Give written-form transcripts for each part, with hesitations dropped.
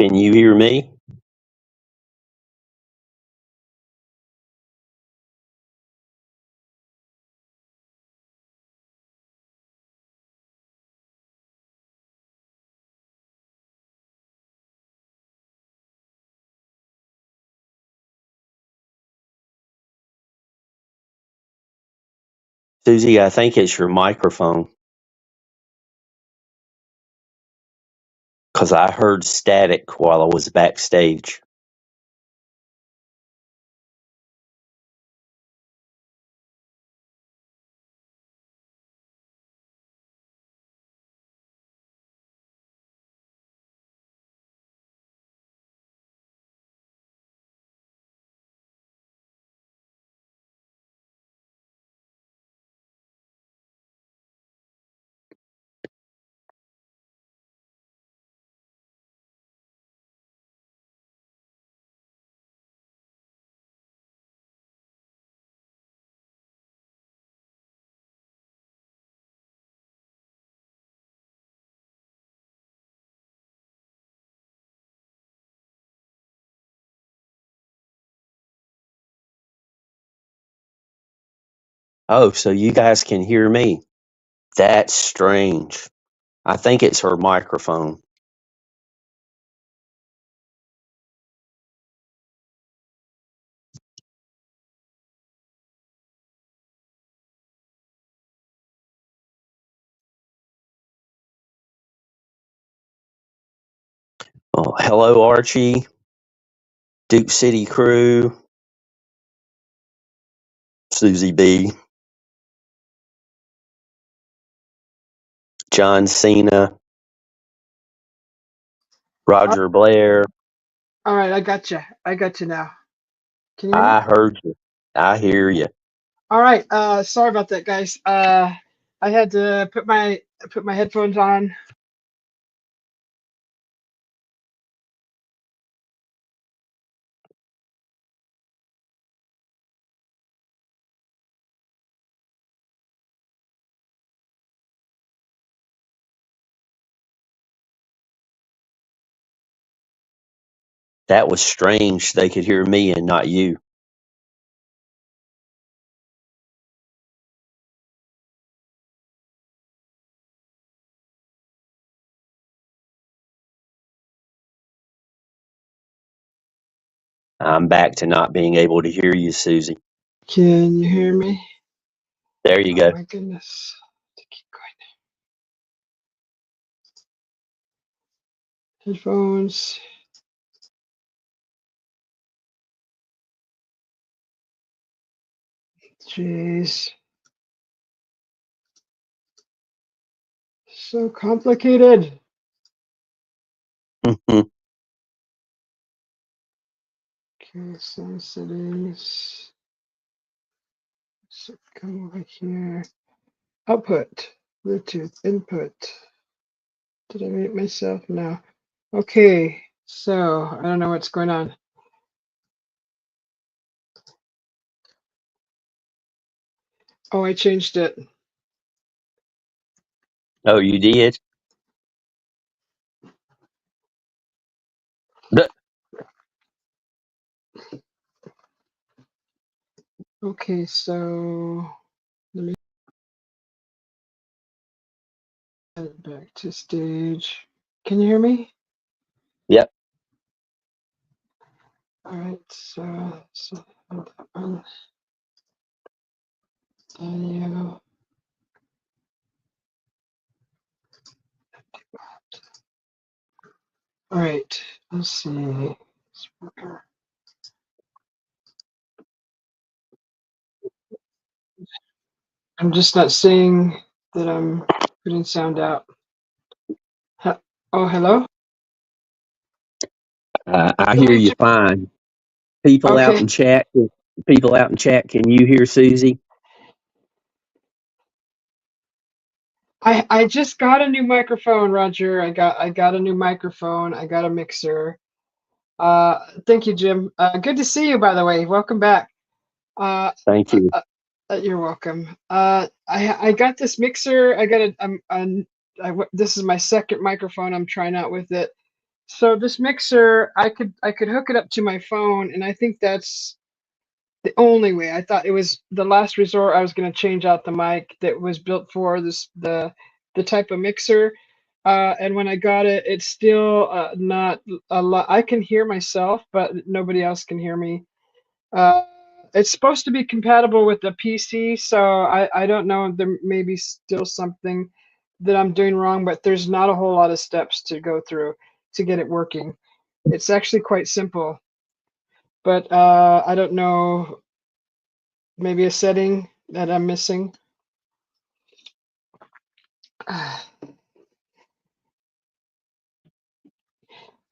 Can you hear me? Susie, I think it's your microphone. Because I heard static while I was backstage. Oh, so you guys can hear me. That's strange. I think it's her microphone. Oh, hello, Archie. Duke City Crew. Susie B. John Cena. Roger Blair. All right, I got you. I got you now. Can you hear me? I heard you. I hear you. All right. Sorry about that, guys. I had to put my headphones on. That was strange. They could hear me and not you. I'm back to not being able to hear you, Susie. Can you hear me? There you Oh go. my goodness. To keep going. Headphones. Jeez. So complicated. Okay, sound settings. So come over here. Output. Bluetooth input. Did I mute myself? No. Okay. So I don't know what's going on. Oh, I changed it. Oh, you did? Okay, so let me head back to stage. Can you hear me? Yep. All right, so that one. Audio. All right, let's see. I'm just not seeing that I'm putting sound out. Oh, hello? I hear you fine. People out Okay. in chat. People out in chat. Can you hear Susie? I just got a new microphone, Roger. I got a new microphone. I got a mixer. Thank you, Jim. Good to see you, by the way. Welcome back. Thank you. You're welcome. I got this mixer. I got this is my second microphone I'm trying out with it. So this mixer, I could hook it up to my phone, and I think that's the only way. I thought it was the last resort. I was going to change out the mic that was built for the type of mixer. And when I got it, it's still not a lot. I can hear myself, but nobody else can hear me. Uh, it's supposed to be compatible with the PC, so I don't know. There may be still something that I'm doing wrong, but there's not a whole lot of steps to go through to get it working. It's actually quite simple, but I don't know, maybe a setting that I'm missing.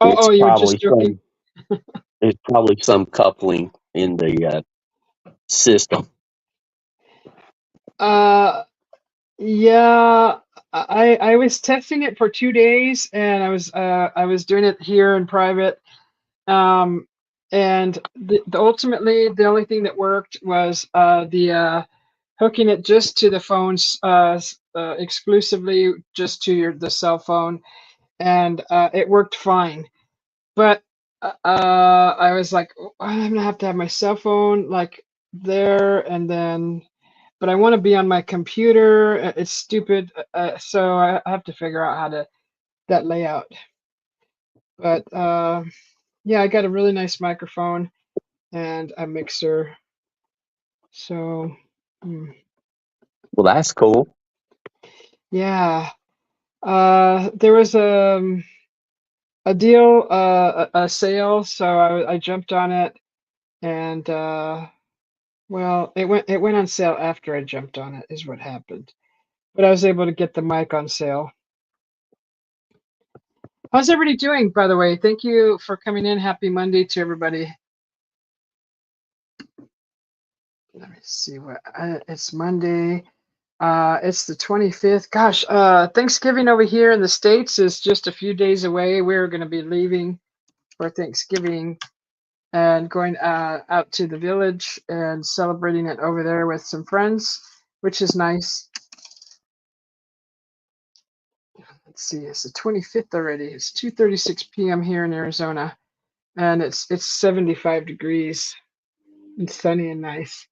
It's Oh, you were probably just joking. some. There's probably some coupling in the system. Uh, yeah, I was testing it for 2 days, and I was doing it here in private. Um, and ultimately the only thing that worked was the hooking it just to the phones, exclusively just to the cell phone, and it worked fine. But I was like, "Oh, I'm gonna have to have my cell phone like there, and then, but I want to be on my computer. It's stupid, so I have to figure out how to that layout. But yeah, I got a really nice microphone and a mixer. So Well, that's cool. yeah, there was a deal, a sale, so I jumped on it, and well, it went on sale after I jumped on it, is what happened. But I was able to get the mic on sale. How's everybody doing, by the way? Thank you for coming in. Happy Monday to everybody. Let me see what it's Monday. It's the 25th. Gosh, Thanksgiving over here in the States is just a few days away. We're going to be leaving for Thanksgiving and going out to the village and celebrating it over there with some friends, which is nice. Let's see, it's the 25th already. It's 2:36 p.m. here in Arizona, and it's 75 degrees. It's sunny and nice.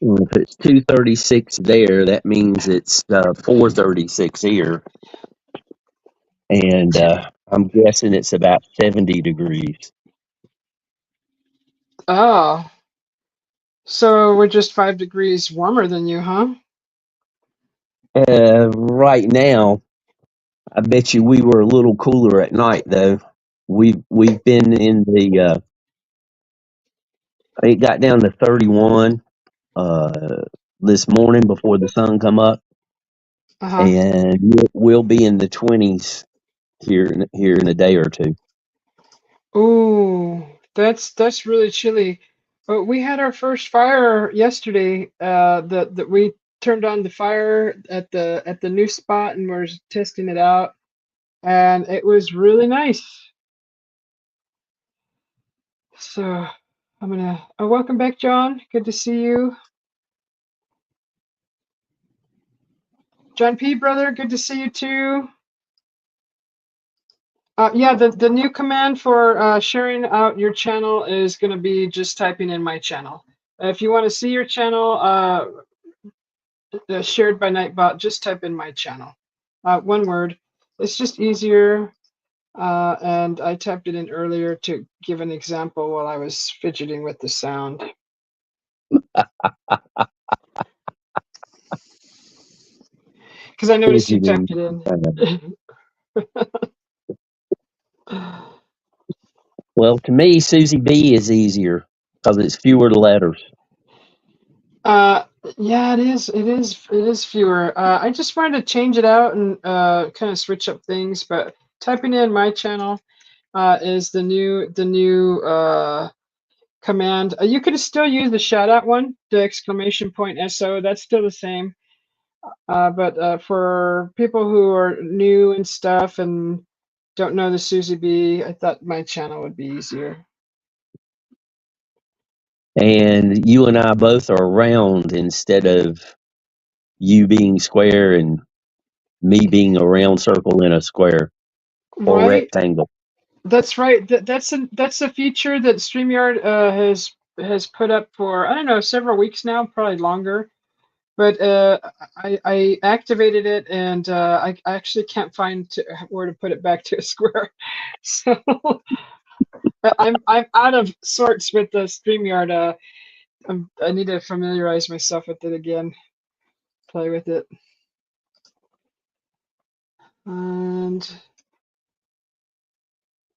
If it's 2:36 there, that means it's 4:36 here, and I'm guessing it's about 70 degrees. Oh, so we're just 5 degrees warmer than you, huh? Right now, I bet you we were a little cooler at night, though. We've been in the it got down to 31 uh, this morning before the sun come up, Uh-huh. and we'll be in the 20s here in a day or two. Ooh, that's really chilly. But we had our first fire yesterday. That we turned on the fire at the new spot and we're testing it out, and it was really nice. So I'm gonna. Oh, welcome back, John. Good to see you, John P. Brother. Good to see you too. Yeah, the new command for sharing out your channel is going to be just typing in my channel. If you want to see your channel shared by Nightbot, just type in my channel. One word. It's just easier. And I typed it in earlier to give an example while I was fidgeting with the sound. Because I noticed you typed it in. Well, to me, Susie B is easier because it's fewer letters. Uh, yeah, it is. It is fewer. I just wanted to change it out and kind of switch up things, but typing in my channel is the new command. You could still use the shout out one, the exclamation point SO. That's still the same. But for people who are new and stuff and don't know the Susie B, I thought my channel would be easier. And you and I both are round instead of you being square and me being a round circle in a square or Right. rectangle. That's right. That's a feature that StreamYard has put up for, I don't know, several weeks now, probably longer. But I activated it, and I actually can't find where to put it back to a square. So I'm out of sorts with the StreamYard. I need to familiarize myself with it again, play with it. And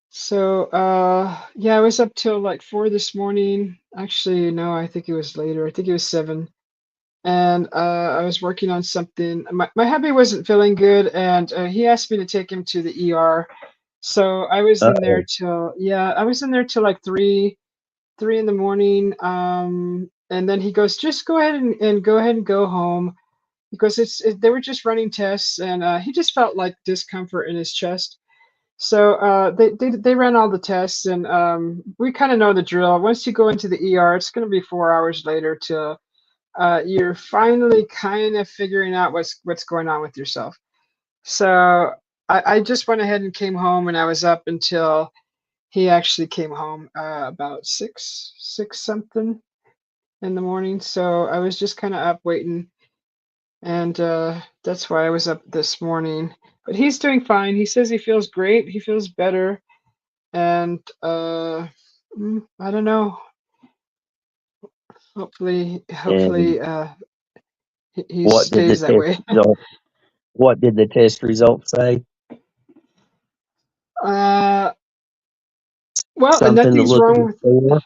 so yeah, I was up till like 4 this morning. Actually, no, I think it was later. I think it was 7. And I was working on something. My hubby wasn't feeling good, and he asked me to take him to the ER. So I was in there Uh-oh. till, yeah, I was in there till like 3 in the morning. And then he goes, just go ahead and go ahead and go home, because they were just running tests, and he just felt like discomfort in his chest. So they ran all the tests, and we kind of know the drill. Once you go into the ER, it's going to be 4 hours later till you're finally kind of figuring out what's going on with yourself. So I just went ahead and came home, and I was up until he actually came home about six something in the morning. So I was just kind of up waiting, and that's why I was up this morning. But he's doing fine. He says he feels great. He feels better, and I don't know. And Hopefully, he what did the stays that test way. result what did the test result say? Uh, well, Something to nothing's look wrong with. for?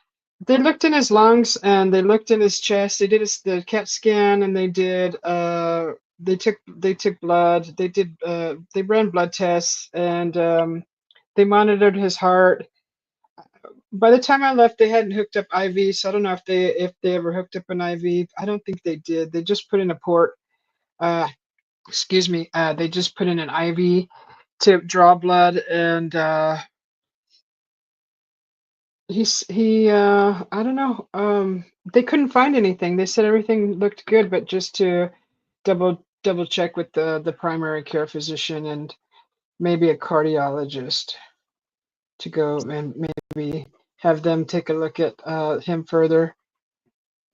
They looked in his lungs, and they looked in his chest. They did the CAT scan, and they took blood. They ran blood tests, and they monitored his heart. By the time I left, they hadn't hooked up IV, so I don't know if they ever hooked up an IV. I don't think they did. They just put in a port. Uh, excuse me. They just put in an IV to draw blood, and I don't know. They couldn't find anything. They said everything looked good, but just to double check with the primary care physician and maybe a cardiologist to go and maybe have them take a look at him further.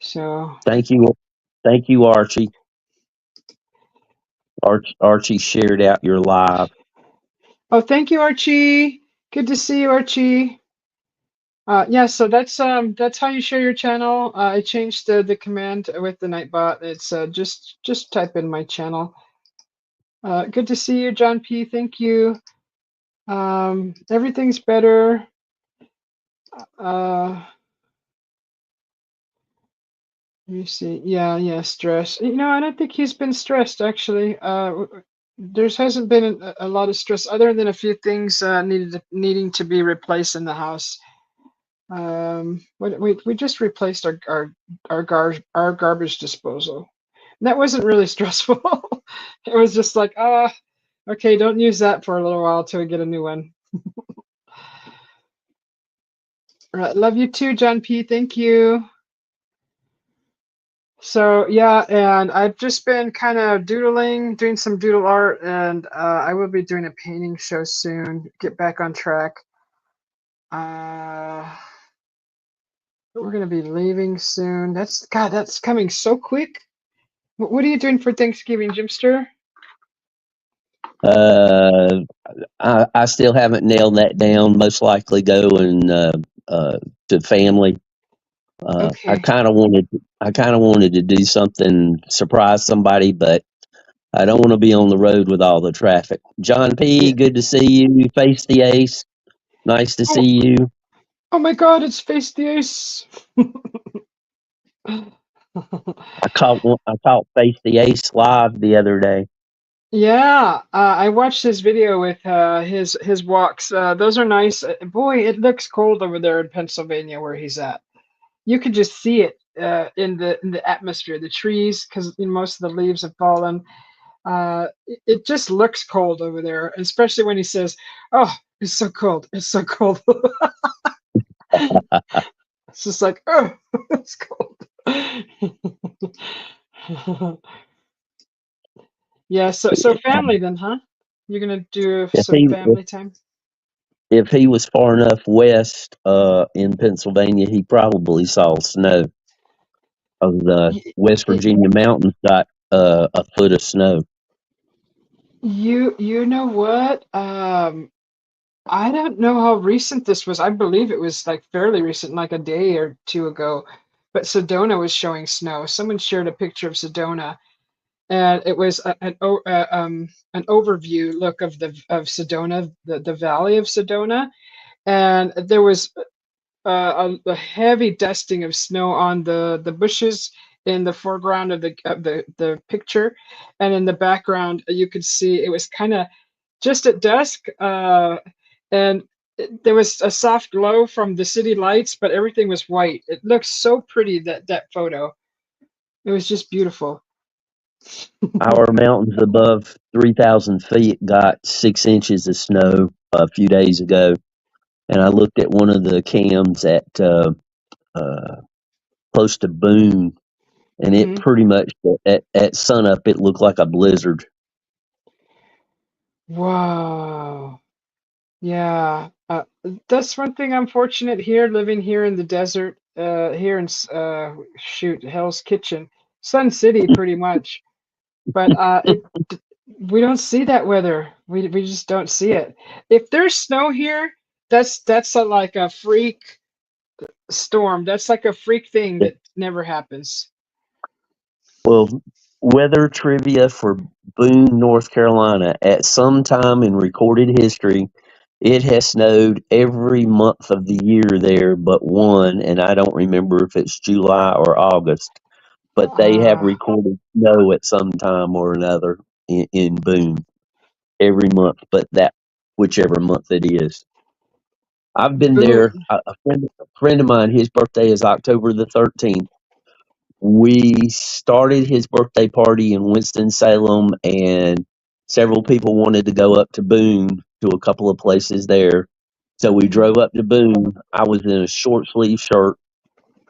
So, Thank you. Thank you, Archie. Archie shared out your live. oh, thank you, Archie. Good to see you, Archie. Yeah, so that's how you share your channel. I changed the command with the Nightbot. It's just type in my channel. Good to see you, John P. Thank you. Everything's better. Let me see. Yeah, stress. I don't think he's been stressed actually. There hasn't been a lot of stress other than a few things needing to be replaced in the house. We just replaced our garbage disposal. And that wasn't really stressful. It was just like, okay, don't use that for a little while till we get a new one. All right, love you too, John P. Thank you. So yeah, and I've just been kind of doodling, doing some doodle art, and I will be doing a painting show soon. Get back on track. Uh, we're gonna be leaving soon. That's coming so quick. What are you doing for Thanksgiving, Jimster? Uh, I still haven't nailed that down. Most likely going to family. Okay. I kind of wanted to do something surprise somebody, but I don't want to be on the road with all the traffic. John P, Yeah. good to see you. Face the Ace, nice to Oh, see you. oh my God! It's Face the Ace. I caught Face the Ace live the other day. Yeah, I watched his video with his walks. Those are nice. Boy, it looks cold over there in Pennsylvania where he's at. You could just see it in the atmosphere, the trees, because most of the leaves have fallen. It just looks cold over there, especially when he says, "Oh, it's so cold. It's so cold." It's just like, oh, it's cold. Yeah, so family then, huh? You're gonna do If some he family time? if he was far enough west in Pennsylvania, he probably saw snow. Of the Y- West y- Virginia mountains got a foot of snow. You know what? I don't know how recent this was. I believe it was like fairly recent, like a day or two ago. But Sedona was showing snow. Someone shared a picture of Sedona, and it was an overview look of Sedona, the valley of Sedona, and there was a heavy dusting of snow on the bushes in the foreground of the picture, and in the background you could see it was kind of just at dusk, and there was a soft glow from the city lights, but everything was white. It looked so pretty, that photo. It was just beautiful. Our mountains above 3,000 feet got 6 inches of snow a few days ago, and I looked at one of the cams at uh, close to Boone, and it Hmm. pretty much at sunup it looked like a blizzard. Wow. Yeah, that's one thing I'm fortunate here, living here in the desert, here in shoot, Hell's Kitchen, Sun City, pretty much. But we don't see that weather. We just don't see it. If there's snow here, that's like a freak storm. That's like a freak thing that never happens. Well, weather trivia for Boone, North Carolina. At some time in recorded history, it has snowed every month of the year there but one, and I don't remember if it's July or August, but they have Ah, recorded snow at some time or another in Boone every month, but that whichever month it is. I've been there. Boone. A friend of mine, his birthday is October the 13th. We started his birthday party in Winston-Salem, and several people wanted to go up to Boone to a couple of places there. So we drove Mhm. up to Boone. I was in a short sleeve shirt.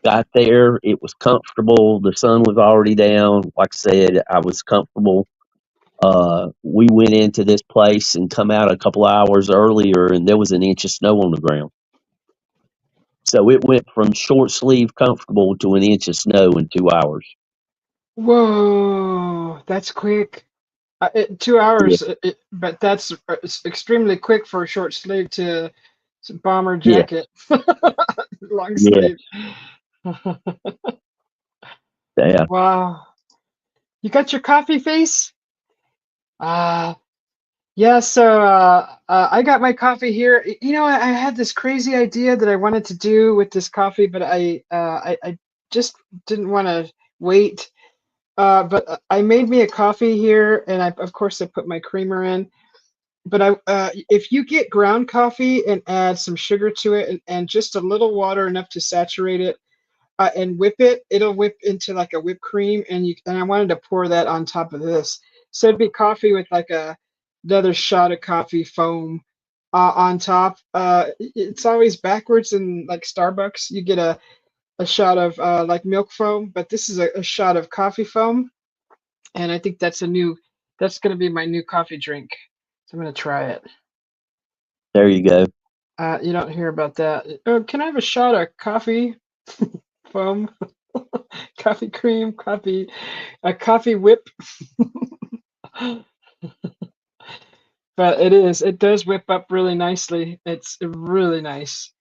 Got there, it was comfortable. The sun was already down. Like I said, I was comfortable. We went into this place and come out a couple hours earlier, and there was an inch of snow on the ground. So it went from short sleeve comfortable to an inch of snow in 2 hours. Whoa, that's quick. 2 hours, but that's it's extremely quick for a short sleeve to bomber Yeah, jacket, long yeah, sleeve. yeah. Wow. You got your coffee face? Uh, yeah, so I got my coffee here. You know, I had this crazy idea that I wanted to do with this coffee, but I just didn't want to wait. But I made me a coffee here, and of course I put my creamer in. But if you get ground coffee and add some sugar to it, and just a little water enough to saturate it, and whip it, it'll whip into like a whipped cream. And I wanted to pour that on top of this, so it'd be coffee with like another shot of coffee foam on top. It's always backwards in like Starbucks. You get a shot of like milk foam, but this is a shot of coffee foam, and I think that's going to be my new coffee drink. So I'm going to try it. There you go. You don't hear about that. Can I have a shot of coffee foam, coffee cream, a coffee whip? But it does whip up really nicely. It's really nice.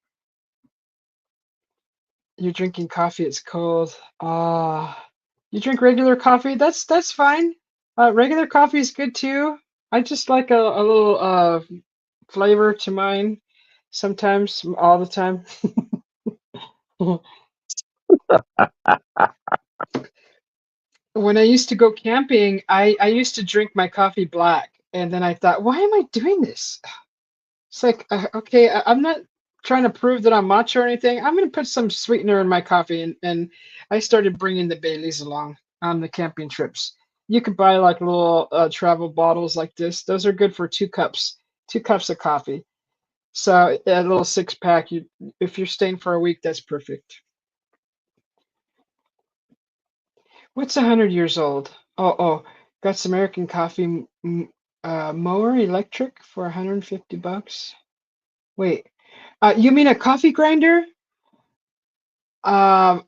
You're drinking coffee, it's cold. Ah, you drink regular coffee? That's fine. Regular coffee is good too. I just like a little flavor to mine sometimes, all the time. When I used to go camping, I used to drink my coffee black, and then I thought, why am I doing this? It's like, okay, I'm not trying to prove that I'm macho or anything. I'm going to put some sweetener in my coffee, and I started bringing the Baileys along on the camping trips. You could buy like little travel bottles like this. Those are good for 2 cups, 2 cups of coffee. So a little 6 pack. If you're staying for a week, that's perfect. What's 100 years old? Oh, Got some American Coffee mower electric for 150 bucks. Wait, you mean a coffee grinder? I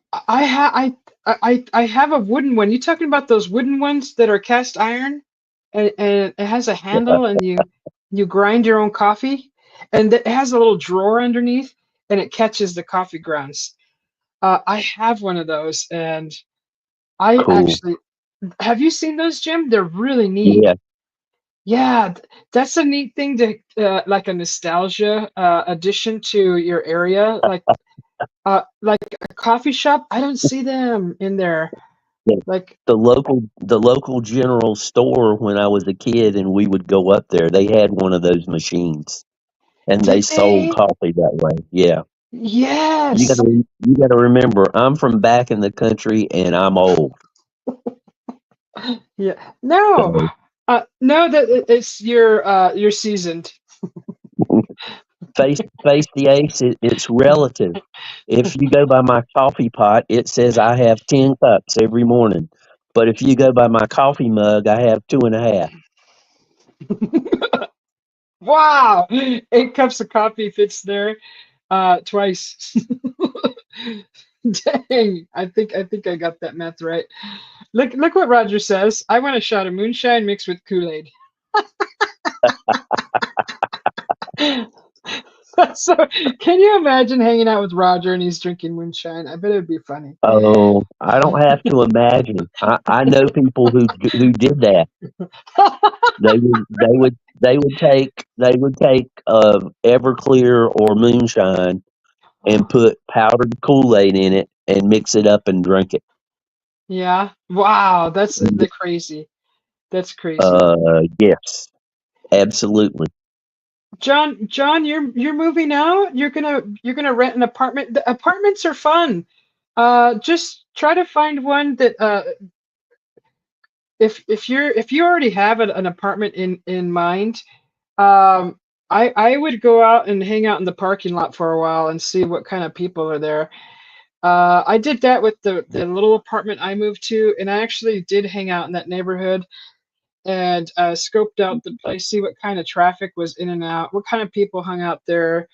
have a wooden one. You talking about those wooden ones that are cast iron, and it has a handle, and you grind your own coffee, and it has a little drawer underneath, and it catches the coffee grounds. I have one of those, and I Cool. actually have you seen those, Jim? They're really neat. Yeah. Yeah, that's a neat thing to like a nostalgia addition to your area, like a coffee shop. I don't see them in there. Yeah. Like, The local general store when I was a kid and we would go up there, they had one of those machines and they did sold they? coffee that way. Yeah. You Yes. gotta you gotta remember, I'm from back in the country and I'm old. Yeah. No. So No, that it's you're seasoned. face the ace, it's relative. If you go by my coffee pot, it says I have 10 cups every morning. But if you go by my coffee mug, I have two and a half. Wow. 8 cups of coffee fits there twice. Dang. I think I got that math right. Look what Roger says. I want a shot of moonshine mixed with Kool-Aid. So, can you imagine hanging out with Roger and he's drinking moonshine? I bet it would be funny. Oh, I don't have to imagine. I know people who did that. They would take Everclear or moonshine and put powdered Kool-Aid in it and mix it up and drink it. Yeah. Wow, that's the crazy. That's crazy. Yes, absolutely. John, you're moving out. You're gonna rent an apartment. The apartments are fun. Just try to find one that if you already have an apartment in mind, um, I would go out and hang out in the parking lot for a while and see what kind of people are there. I did that with the little apartment I moved to, and I actually did hang out in that neighborhood and scoped out the place, see what kind of traffic was in and out, what kind of people hung out there.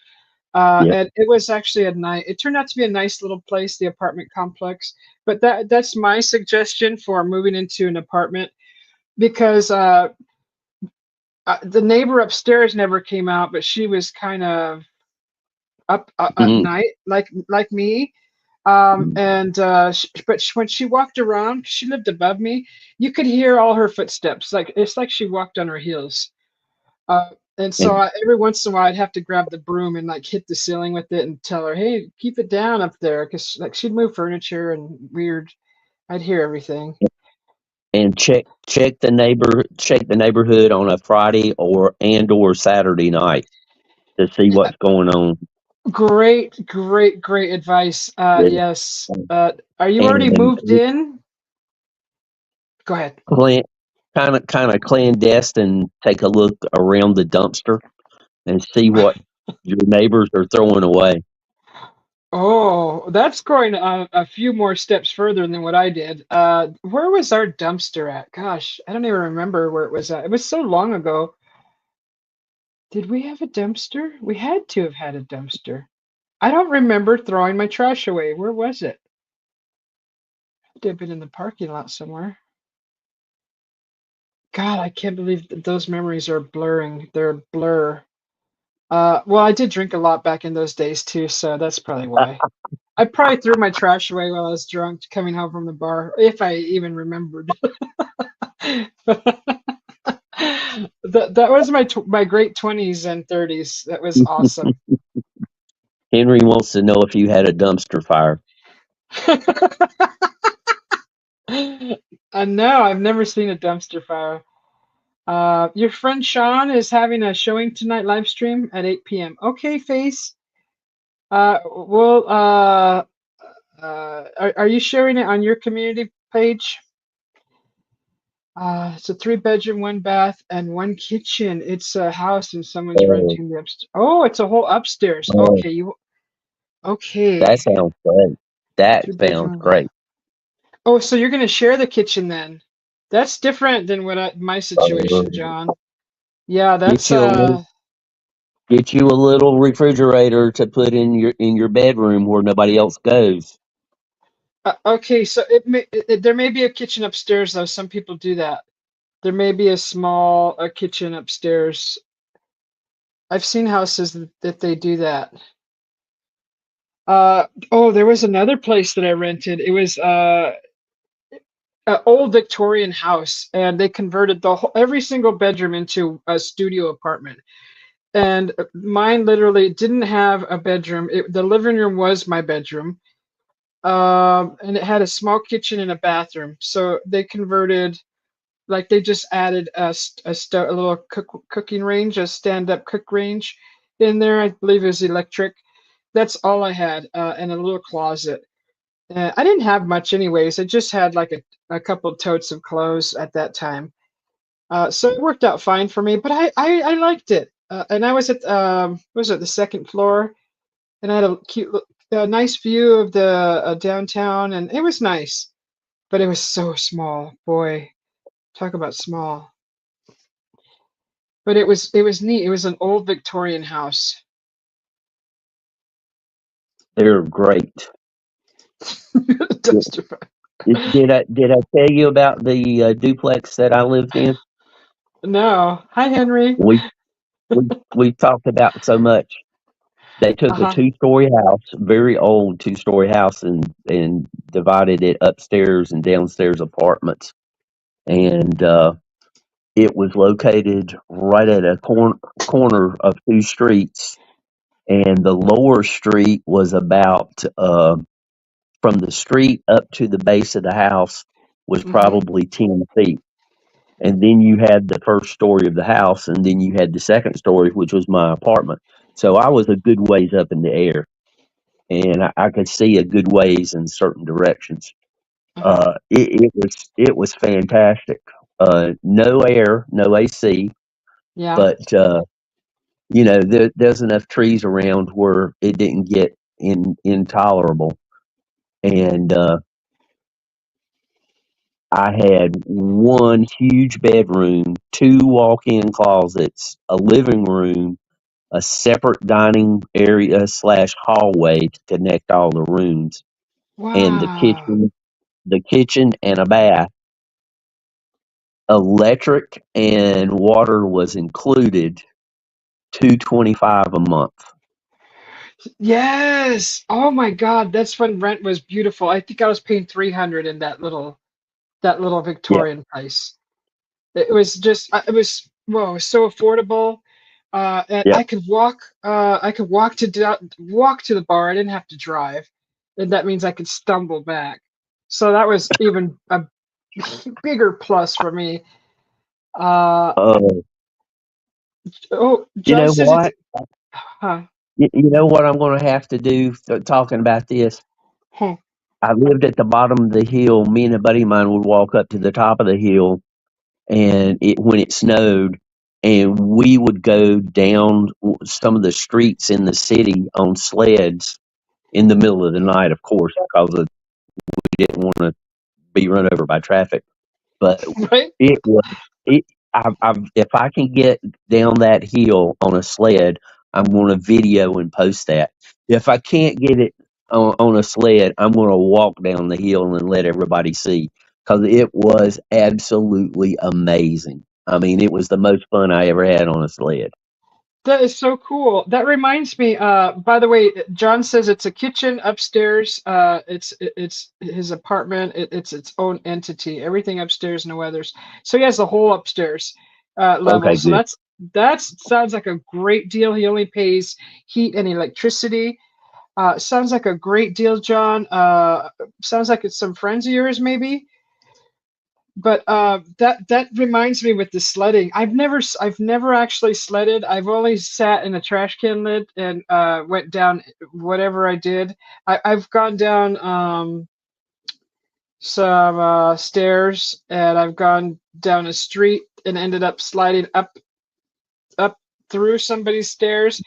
Yeah. And it was actually a nice. It turned out to be a nice little place, the apartment complex. But that's my suggestion for moving into an apartment because the neighbor upstairs never came out, but she was kind of up at Mhm. night, like me. And but when she walked around, she lived above me. You could hear all her footsteps. Like it's like she walked on her heels. Uh, and so And every once in a while, I'd have to grab the broom and like hit the ceiling with it and tell her, "Hey, keep it down up there," because like she'd move furniture and weird. I'd hear everything. and check the neighborhood on a Friday or Saturday night to see what's going on. Great advice. Yeah. Yes. Are you already And moved in? Go ahead. clan, kind of clandestine, take a look around the dumpster and see what your neighbors are throwing away. Oh, that's going a few more steps further than what I did. Where was our dumpster at? Gosh, I don't even remember where it was at. It was so long ago. Did we have a dumpster? We had to have had a dumpster. I don't remember throwing my trash away. Where was it? It had been in the parking lot somewhere. God, I can't believe those memories are blurring. They're a blur. Well, I did drink a lot back in those days too, so that's probably why. I probably threw my trash away while I was drunk coming home from the bar, if I even remembered. That was my great 20s and 30s. That was awesome. Henry wants to know if you had a dumpster fire. No, I've never seen a dumpster fire. Your friend Sean is having a showing tonight live stream at 8 p.m. Okay, Face. Well, are you sharing it on your community page? It's a 3 bedroom, 1 bath, and 1 kitchen. It's a house and someone's Oh, renting the upstairs. Oh, it's a whole upstairs. oh, Okay, you that okay. sounds great. That Three sounds bedroom, 1 bath. great. Oh, so you're gonna share the kitchen then? That's different than my Uh, situation, John. Yeah, get that's you a little get you a little refrigerator to put in your bedroom where nobody else goes. okay. So there may be a kitchen upstairs though. Some people do that. There may be a small kitchen upstairs. I've seen houses that they do that. Oh, there was another place that I rented. It was an old Victorian house, and they converted every single bedroom into a studio apartment. And mine literally didn't have a bedroom. The living room was my bedroom, and it had a small kitchen and a bathroom. So they converted, like they just added a little cooking range, a stand-up cook range in there. I believe it was electric. That's all I had, and a little closet. I didn't have much anyways. I just had like a couple totes of clothes at that time. So it worked out fine for me, but I liked it. And I was at was it the second floor, and I had a nice view of the downtown, and it was nice, but it was so small. Boy, talk about small. But it was neat. It was an old Victorian house. They're great. Dumpster fire. Did I tell you about the duplex that I lived in? No. Hi, Henry. We we talked about so much. They took a Uh-huh. two-story house, very old two-story house, and divided it upstairs and downstairs apartments. And it was located right at a corner of two streets, and the lower street was about from the street up to the base of the house was Mm-hmm. probably 10 feet. And then you had the first story of the house, and then you had the second story, which was my apartment. So I was a good ways up in the air, and I could see a good ways in certain directions. Uh-huh. It was fantastic. No air, no AC, Yeah. but there's enough trees around where it didn't get intolerable. And I had one huge bedroom, two walk-in closets, a living room, a separate dining area slash hallway to connect all the rooms, and Wow. the kitchen and a bath. Electric and water was included, 225 a month. Yes. Oh my God, that's when rent was beautiful. I think I was paying 300 in that little Yeah, Victorian place. It was just it was whoa, it was so affordable. And yeah. I could walk to the bar. I didn't have to drive. And that means I could stumble back. So that was even a bigger plus for me. Uh Uh, oh, you John know says it's what? huh. You know what I'm going to have to do talking about this? Huh. I lived at the bottom of the hill. Me and a buddy of mine would walk up to the top of the hill, and when it snowed, and we would go down some of the streets in the city on sleds in the middle of the night, of course, because we didn't want to be run over by traffic. But Right? it was it. If I can get down that hill on a sled, I'm going to video and post that. If I can't get it on a sled, I'm going to walk down the hill and let everybody see because it was absolutely amazing. I mean, it was the most fun I ever had on a sled. That is so cool. That reminds me, by the way, John says it's a kitchen upstairs. It's his apartment. It's its own entity. Everything upstairs, no others. So he has the whole upstairs level. Okay, So good. that sounds like a great deal. He only pays heat and electricity. Sounds like a great deal, John. Sounds like it's some friends of yours, maybe. But that reminds me with the sledding. I've never actually sledded. I've only sat in a trash can lid and went down whatever I did. I've gone down some stairs, and I've gone down a street and ended up sliding up through somebody's stairs,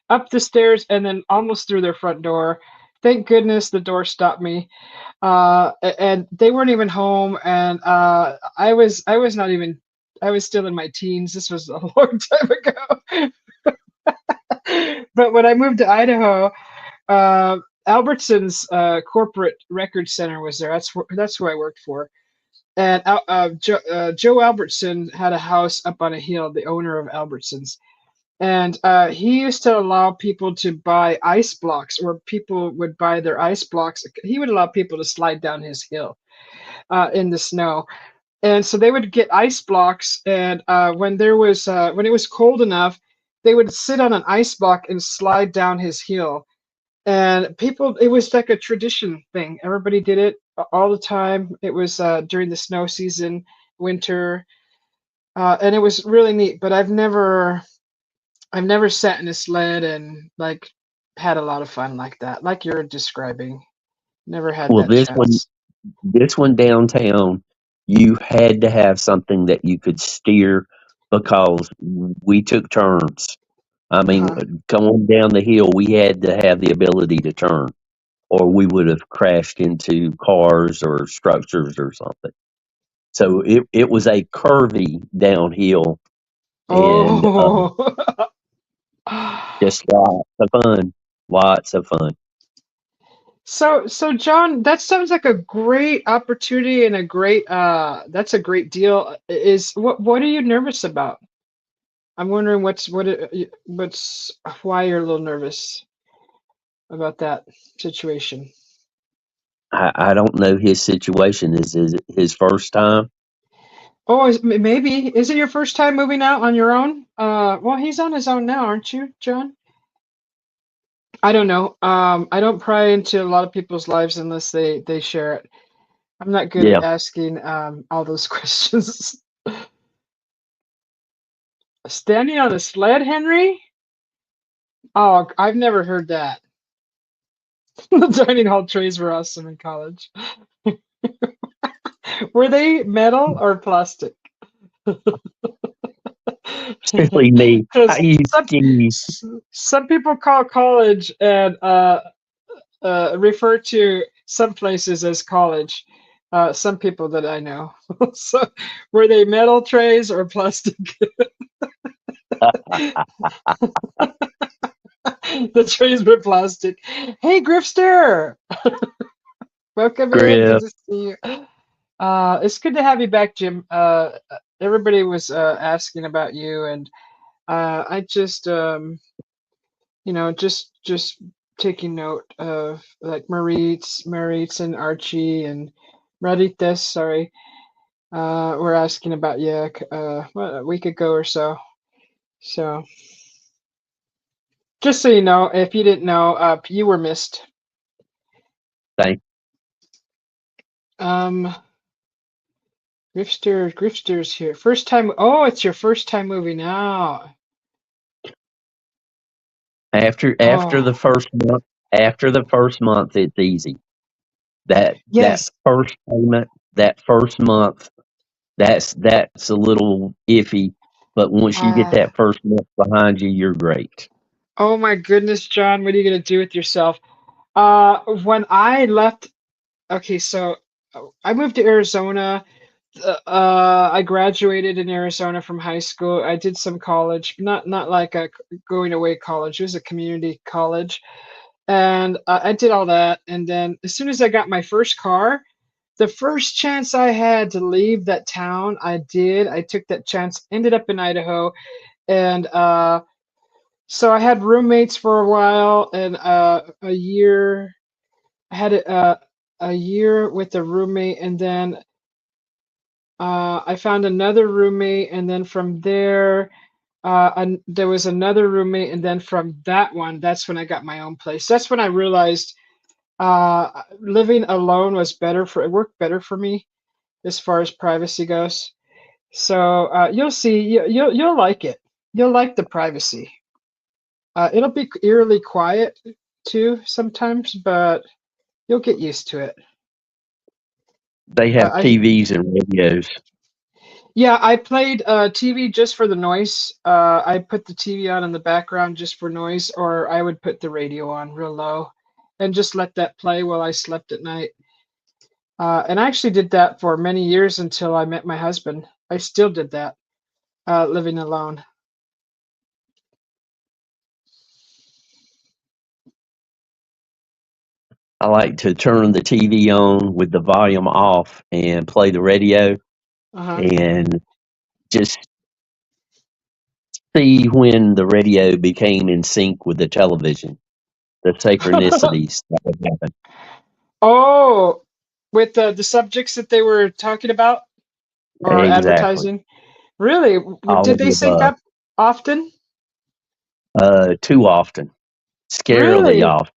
up the stairs, and then almost through their front door. Thank goodness the door stopped me. And they weren't even home, and I was not even, I was still in my teens. This was a long time ago. But when I moved to Idaho, uh, Albertson's corporate record center was there. That's who I worked for. And Joe Albertson had a house up on a hill, the owner of Albertsons. And he used to allow people to buy ice blocks, or people would buy their ice blocks. He would allow people to slide down his hill in the snow. And so they would get ice blocks, and when it was cold enough, they would sit on an ice block and slide down his hill. And people, it was like a tradition thing. Everybody did it all the time. It was during the snow season, winter, and it was really neat. But I've never sat in a sled and like had a lot of fun like that, like you're describing. Never had Well, that chance. this one downtown, you had to have something that you could steer because we took turns. I mean, Uh-huh. going down the hill, we had to have the ability to turn, or we would have crashed into cars or structures or something. So it was a curvy downhill, and Oh. just lots of fun, lots of fun. So John, that sounds like a great opportunity and a great that's a great deal. Is what are you nervous about? I'm wondering what's why you're a little nervous about that situation. I don't know his situation. Is his first time? Oh, maybe. Is it your first time moving out on your own? Well, he's on his own now, aren't you, John? I don't know. I don't pry into a lot of people's lives unless they share it. I'm not good at Yeah, asking all those questions. Standing on a sled, Henry? Oh, I've never heard that. The dining hall trays were awesome in college. Were they metal or plastic? silly me. How Because you ski? some people call college and refer to some places as college. Some people that I know. So, were they metal trays or plastic? The trays were plastic. Hey, Grifster! Welcome in. Good Griff, to see you. It's good to have you back, Jim. Everybody was asking about you, and I just, just taking note of like Maritz, and Archie and Raditas. Sorry, were asking about you a week ago or so. So just so you know, if you didn't know, you were missed. thank. Um, Grifster's here. First time. Oh, it's your first time moving out. After Oh, the first month, it's easy. That yes. first payment, that first month, that's a little iffy. But once you get Uh, that first month behind you, you're great. oh my goodness, John, what are you gonna do with yourself? When I left, okay, so I moved to Arizona. I graduated in Arizona from high school. I did some college, not like a going away college. It was a community college, and I did all that. And then as soon as I got my first car, the first chance I had to leave that town, I did. I took that chance. Ended up in Idaho, and so I had roommates for a while, and a year. I had a year with a roommate, and then I found another roommate, and then from there, there was another roommate, and then from that one, that's when I got my own place. That's when I realized living alone was better for it worked better for me as far as privacy goes. So you'll see, you'll like it. You'll like the privacy. It'll be eerily quiet too sometimes, but you'll get used to it. They have I TVs and radios. Yeah, I played TV just for the noise. I put the TV on in the background just for noise, or I would put the radio on real low and just let that play while I slept at night. And I actually did that for many years until I met my husband. I still did that, living alone. I like to turn the TV on with the volume off and play the radio Uh-huh. and just see when the radio became in sync with the television, the synchronicities that would happen. Oh, with the subjects that they were talking about or Exactly. advertising? Really? All Did of they the sync above. up often? Too often. Scarily Really? often.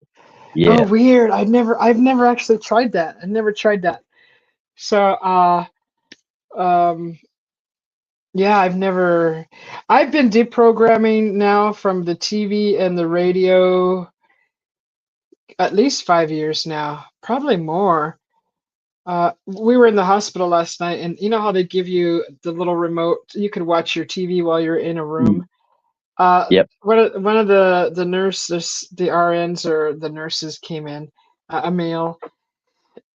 Oh, Yeah. weird. I've never actually tried that. I've never tried that. So, um, yeah, I've been deprogramming now from the TV and the radio at least 5 years now, probably more. We were in the hospital last night, and you know how they give you the little remote? You could watch your TV while you're in a Mm. room. Yep. One of the nurses, the RNs or the nurses came in, a male,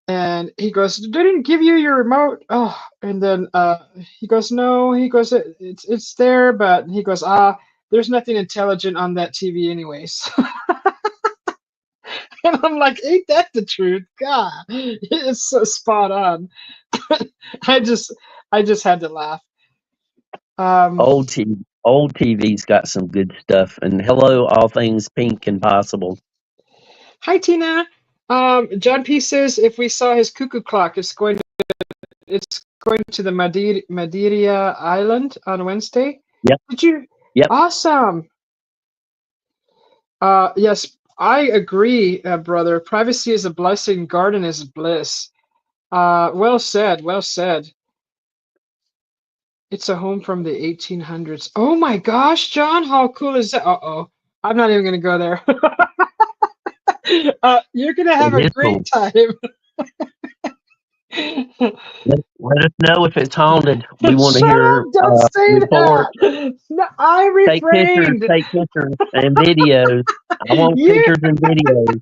and he goes, "They didn't give you your remote." Oh, and then he goes, "No." He goes, It's there," but he goes, there's nothing intelligent on that TV anyways." And I'm like, "Ain't that the truth?" God, it's so spot on. I just I just had to laugh. Um, Old TV's got some good stuff. And hello, all things pink and possible. Hi Tina. John P says if we saw his cuckoo clock, it's going to the Madeira Island on Wednesday. Yep. Did you? Yep. Awesome. Yes, I agree, brother. Privacy is a blessing. Garden is bliss. Well said. Well said. It's a home from the 1800s. Oh my gosh, John, how cool is that? Uh-oh. I'm not even going to go there. You're going to have It a is great cool. time. Let us know if it's haunted. We want to Shut up! hear Don't say reports. that. No, I refrained. Take pictures and videos. I want You, pictures and videos.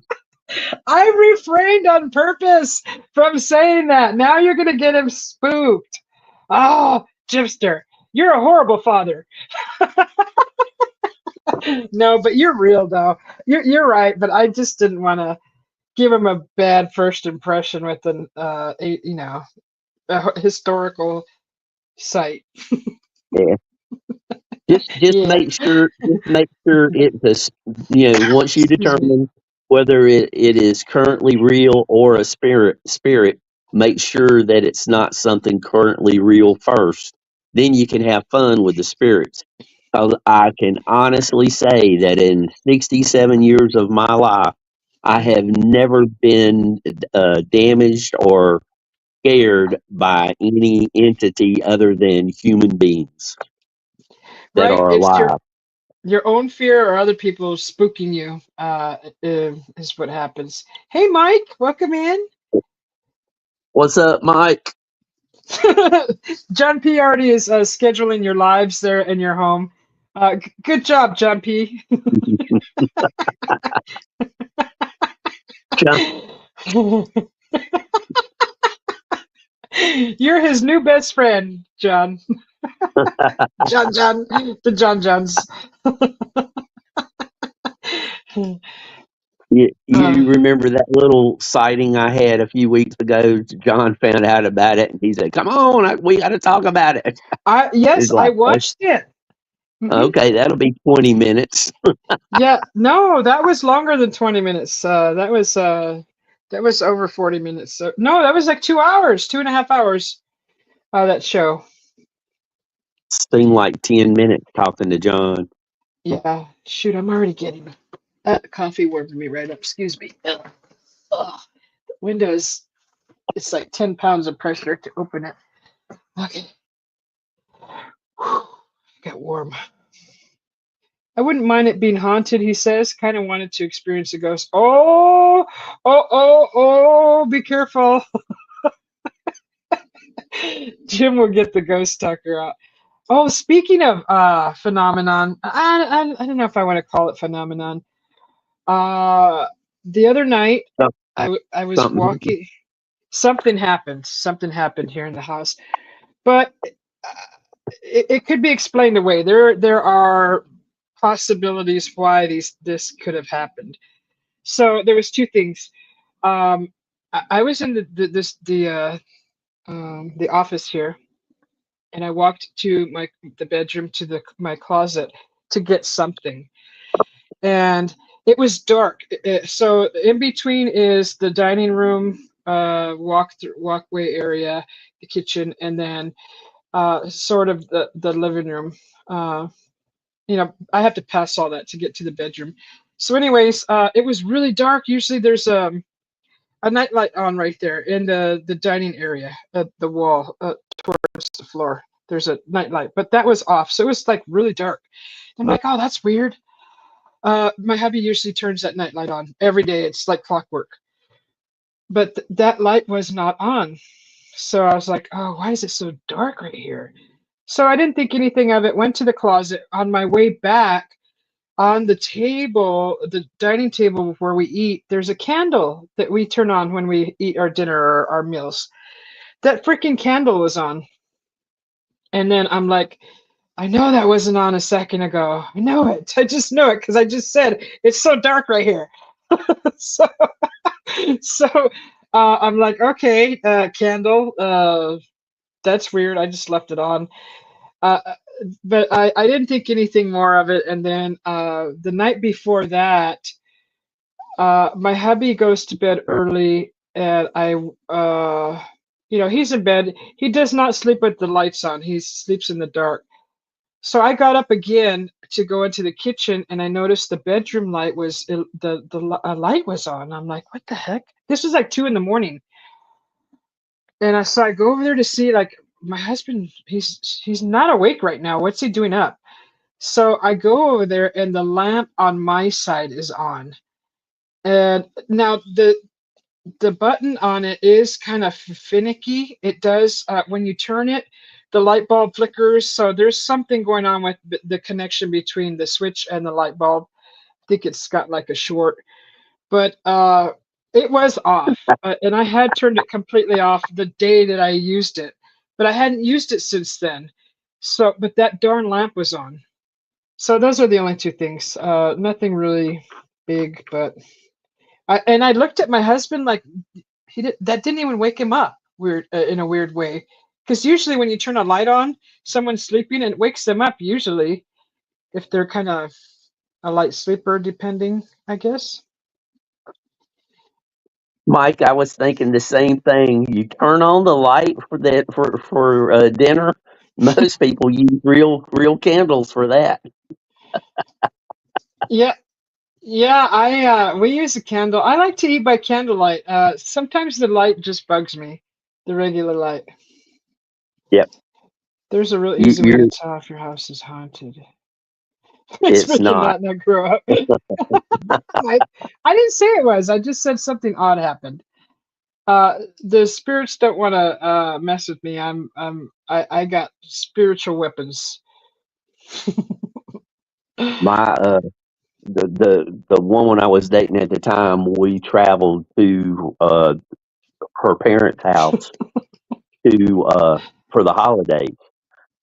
I refrained on purpose from saying that. Now you're gonna get him spooked. Oh, Jimster, you're a horrible father. No, but you're real though. You're right, but I just didn't want to give him a bad first impression with an a historical site. Yeah. Yeah, Just make sure once you excuse me. determine whether it is currently real or a spirit, make sure that it's not something currently real first. Then you can have fun with the spirits. 'Cause I can honestly say that in 67 years of my life, I have never been damaged or scared by any entity other than human beings that Right? are It's alive. your own fear or other people spooking you is what happens. Hey, Mike, welcome in. What's up, Mike? John P. already is scheduling your lives there in your home. Good job, John P. John, You're his new best friend, John. John, the John Johns. you remember that little sighting I had a few weeks ago? John found out about it, and he said, "Come on, we got to talk about it." Yes, It's I like, watched it. Hmm. okay, that'll be 20 minutes. Yeah, no, that was longer than 20 minutes. That was over 40 minutes. So, no, that was like 2 hours, 2.5 hours. That show. Seemed like 10 minutes talking to John. Yeah, shoot, I'm already getting that coffee warmed me right up. Excuse me. Ugh. Ugh. Windows, it's like 10 pounds of pressure to open it. Okay. Whew. Got warm. I wouldn't mind it being haunted, he says. Kind of wanted to experience a ghost. Oh, be careful. Jim will get the ghost talker out. Oh, speaking of phenomenon, I don't know if I want to call it phenomenon. Uh, the other night, Some- I was Something. walking. Something happened. Something happened here in the house, but it could be explained away. There are possibilities why this could have happened. So there was two things. I was in the office here, and I walked to the bedroom to my closet to get something, and it was dark. So in between is the dining room, walkway area, the kitchen, and then sort of the living room. Uh, I have to pass all that to get to the bedroom. So, anyways, it was really dark. Usually, there's a nightlight on right there in the dining area at the wall towards the floor. There's a nightlight, but that was off, so it was like really dark. I'm like, oh, that's weird. My hubby usually turns that nightlight on every day. It's like clockwork, but that light was not on. So I was like, oh, why is it so dark right here? So I didn't think anything of it. Went to the closet. On my way back, on the table, the dining table where we eat, there's a candle that we turn on when we eat our dinner or our meals. That freaking candle was on. And then I'm like, I know that wasn't on a second ago. I know it. I just know it because I just said it's so dark right here. so so I'm like, okay, candle. That's weird. I just left it on. Uh, but I didn't think anything more of it. And then the night before that, my hubby goes to bed early, and he's in bed. He does not sleep with the lights on. He sleeps in the dark. So I got up again to go into the kitchen, and I noticed the bedroom light was the light was on. I'm like, what the heck? This was like 2 in the morning, and I go over there to see, like, my husband. He's not awake right now. What's he doing up? So I go over there, and the lamp on my side is on. And now the button on it is kind of finicky. It does when you turn it, the light bulb flickers. So there's something going on with the connection between the switch and the light bulb. I think it's got like a short, but it was off, and I had turned it completely off the day that I used it, but I hadn't used it since then. So, but that darn lamp was on. So those are the only two things. Nothing really big, but I looked at my husband like that didn't even wake him up weird in a weird way, because usually when you turn a light on, someone's sleeping and it wakes them up usually if they're kind of a light sleeper, depending, I guess. Mike, I was thinking the same thing. You turn on the light for dinner. Most people use real candles for that. Yeah, yeah. I we use a candle. I like to eat by candlelight. Sometimes the light just bugs me, the regular light. Yep, There's a real you, easy way to you're. tell if your house is haunted. It's It's making not. that not grow up. I didn't say it was. I just said something odd happened. The spirits don't want to mess with me. I got spiritual weapons. My the woman I was dating at the time. We traveled to her parents' house to for the holidays,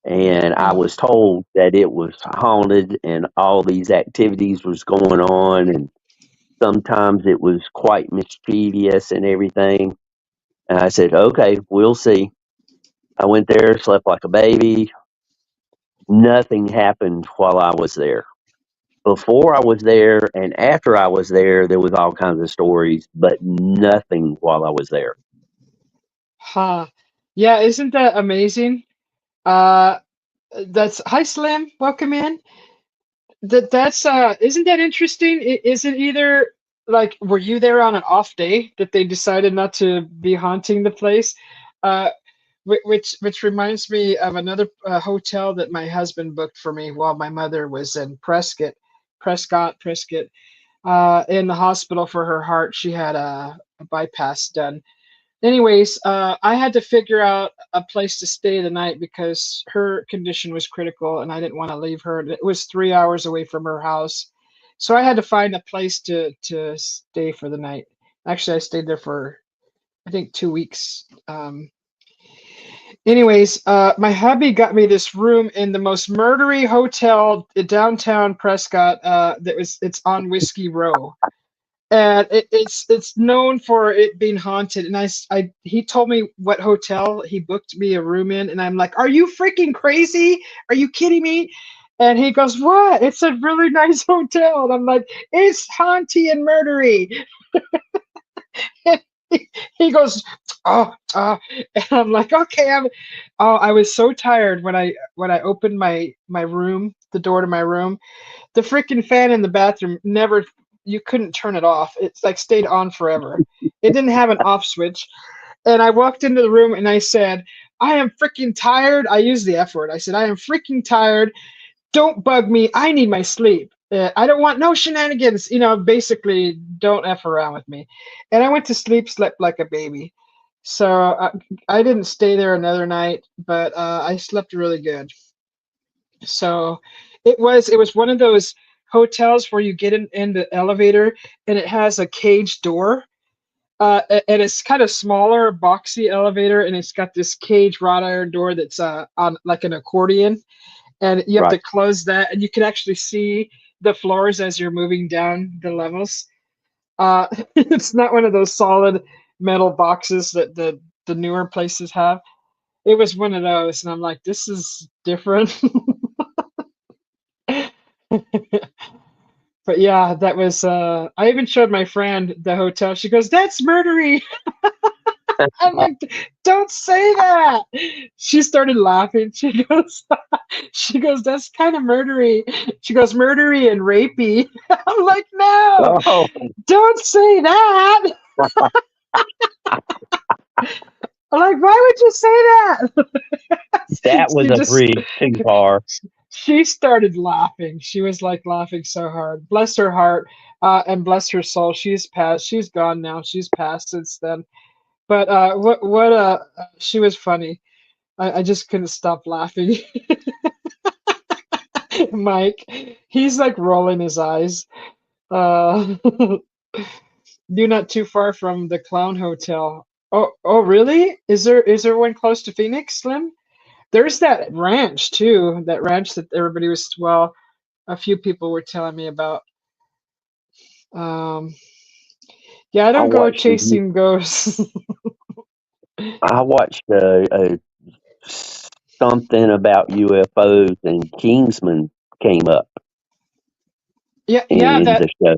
and I Uh, was told that it was haunted and all these activities was going on, and sometimes it was quite mischievous and everything. And I said, okay, we'll see. I went there, slept like a baby. Nothing happened while I was there. Before I was there and after I was there was all kinds of stories, but nothing while I was there. huh. Yeah, isn't that amazing? Uh, that's hi Slim, welcome in. That's isn't that interesting? Is it either like were you there on an off day that they decided not to be haunting the place? Uh, which reminds me of another hotel that my husband booked for me while my mother was in Prescott, in the hospital for her heart. She had a bypass done. Anyways, I had to figure out a place to stay the night because her condition was critical and I didn't want to leave her. It was 3 hours away from her house. So I had to find a place to stay for the night. Actually, I stayed there for I think 2 weeks. Anyways, my hubby got me this room in the most murdery hotel in downtown Prescott. It's on Whiskey Row, and it's known for it being haunted. And he told me what hotel he booked me a room in, and I'm like, "Are you freaking crazy? Are you kidding me?" And he goes, "What? It's a really nice hotel." And I'm like, "It's haunty and murdery." He goes, "Oh," and I'm like, "Okay." Oh, I was so tired when I opened my room, the door to my room. The freaking fan in the bathroom never, you couldn't turn it off. It's like stayed on forever. It didn't have an off switch. And I walked into the room and I said, "I am freaking tired." I used the F word. I said, "I am freaking tired. Don't bug me. I need my sleep. I don't want no shenanigans. Basically, don't F around with me." And I went to sleep, slept like a baby. So I didn't stay there another night, but I slept really good. So it was one of those hotels where you get in the elevator and it has a cage door. And it's kind of smaller, boxy elevator, and it's got this cage wrought iron door that's on like an accordion, and you have to Right. close that, and you can actually see the floors as you're moving down the levels. It's not one of those solid metal boxes that the newer places have. It was one of those, and I'm like, this is different. But yeah, that was I even showed my friend the hotel. She goes, "That's murdery." I'm like, "Don't say that." She started laughing. She goes, "That's kind of murdery." She goes, "Murdery and rapey." I'm like, "No, Oh, don't say that." I'm like, "Why would you say that?" that was She a just bridge too far. she started laughing. She was like laughing so hard. Bless her heart, and bless her soul. She's passed. She's gone now. She's passed since then. But she was funny. I just couldn't stop laughing. Mike, he's like rolling his eyes. Uh, you're not too far from the Clown Hotel. Oh, really? Is there one close to Phoenix, Slim? There's that ranch too. That ranch that everybody was, well, a few people were telling me about. Um, yeah, I I don't go watched a, U- chasing ghosts. I watched something about UFOs, and Kingsman came up Yeah, yeah, in that the show.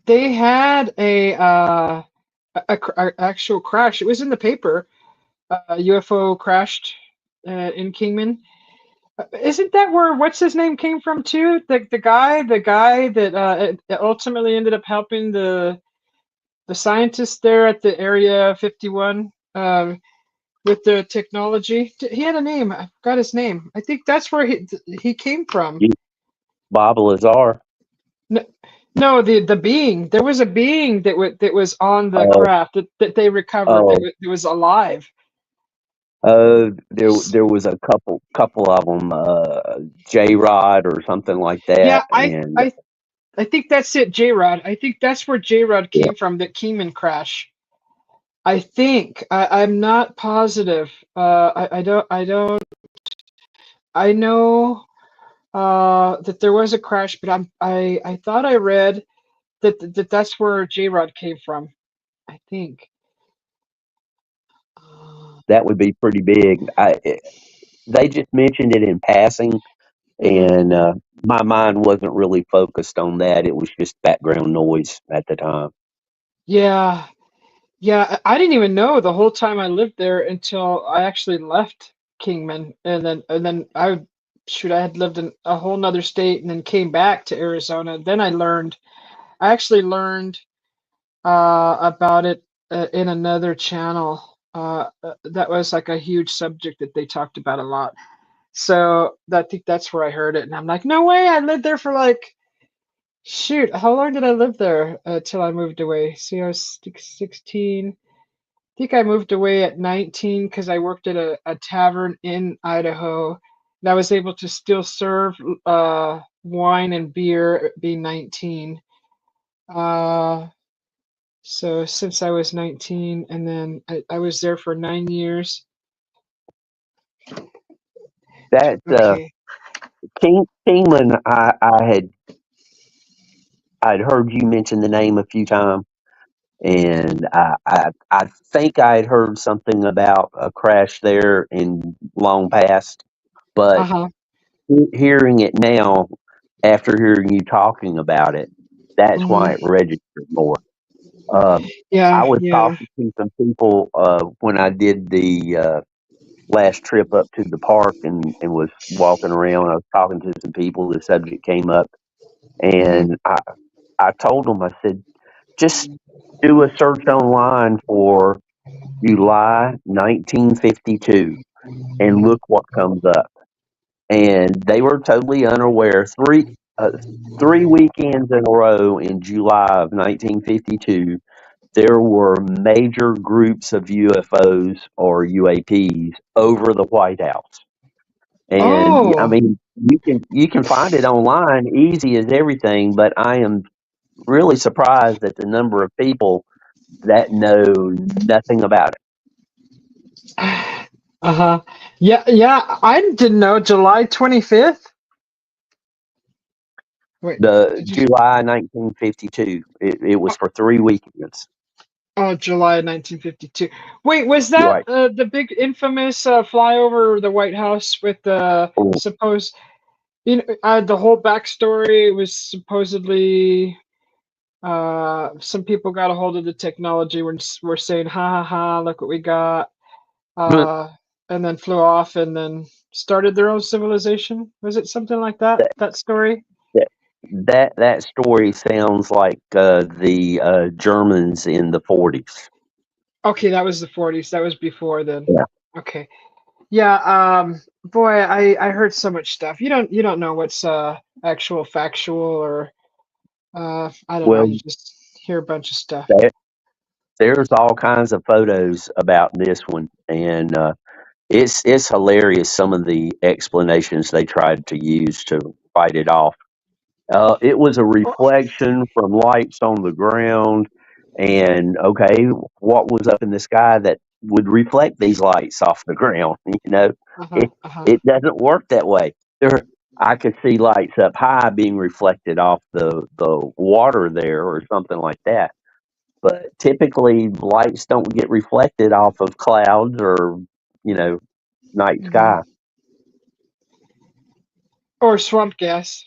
they had a actual crash. It was in the paper. A UFO crashed in Kingman. Isn't that where what's his name came from too? The guy that ultimately ended up helping the scientists there at the Area 51 with the technology. He had a name. I forgot his name. I think that's where he came from. You- Bob Lazar. No, no, the being. There was a being that was on the Oh, craft that they recovered oh, that was alive. there was a couple of them, J Rod or something like Yeah, that, I and I I think that's it, J-Rod. I think that's where J-Rod yeah, came from, the Kingman crash. I think. I'm not positive. I know that there was a crash, but I thought I read that's where J-Rod came from. I think. Uh, that would be pretty big. They just mentioned it in passing, mhm. and my mind wasn't really focused on that. It was just background noise at the time. Yeah, yeah. I didn't even know the whole time I lived there until I actually left Kingman, and then I had lived in a whole nother state and then came back to Arizona. Then I actually learned about it in another channel. That was like a huge subject that they talked about a lot. So I think that's where I heard it, and I'm like, no way! I lived there for like, shoot, how long did I live there till I moved away? See, I was 16. I think I moved away at 19 because I worked at a tavern in Idaho, and I was able to still serve wine and beer, being 19. Uh, so since I was 19, and then I was there for 9 years. That Okay. Kingman, I'd heard you mention the name a few times, and I think I had heard something about a crash there in long past, but Uh-huh. hearing it now, after hearing you talking about it, that's why it Hmm. registered more. Um, I Yeah, was yeah. talking to some people when I did the last trip up to the park and was walking around. I was talking to some people. The subject came up, Hmm. and I told them, I said, just do a search online for July 1952 and look what comes up. And they were totally unaware. Uh, 3 weekends in a row in July of 1952, there were major groups of UFOs or UAPs over the White House. And I Oh, mean, you can find it online, easy as everything. But I am really surprised at the number of people that know nothing about it. uh-huh. Yeah, yeah. I didn't know July 25th. Wait, The did you? July 1952, it was Oh, for 3 weekends. oh, July 1952. Wait, was that Right. the big infamous flyover the White House with the supposed, the whole backstory was supposedly some people got a hold of the technology when we're saying ha ha ha, look what we got, uh, and then flew off and then started their own civilization. Was it something like that? that, That story? that story sounds like the Germans in the 40s. Okay, that was the 40s. That was before then. Yeah. Okay. Yeah, boy, I heard so much stuff. You don't know what's actual factual or I don't know, Well, you just hear a bunch of stuff. there, there's all kinds of photos about this one, and it's hilarious some of the explanations they tried to use to fight it off. It was a Oh, reflection from lights on the ground, and okay, what was up in the sky that would reflect these lights off the ground? uh-huh, It uh-huh. it doesn't work that way. I could see lights up high being reflected off the water there or something like that. But typically, lights don't get reflected off of clouds or you know night Hmm. sky. Or swamp gas.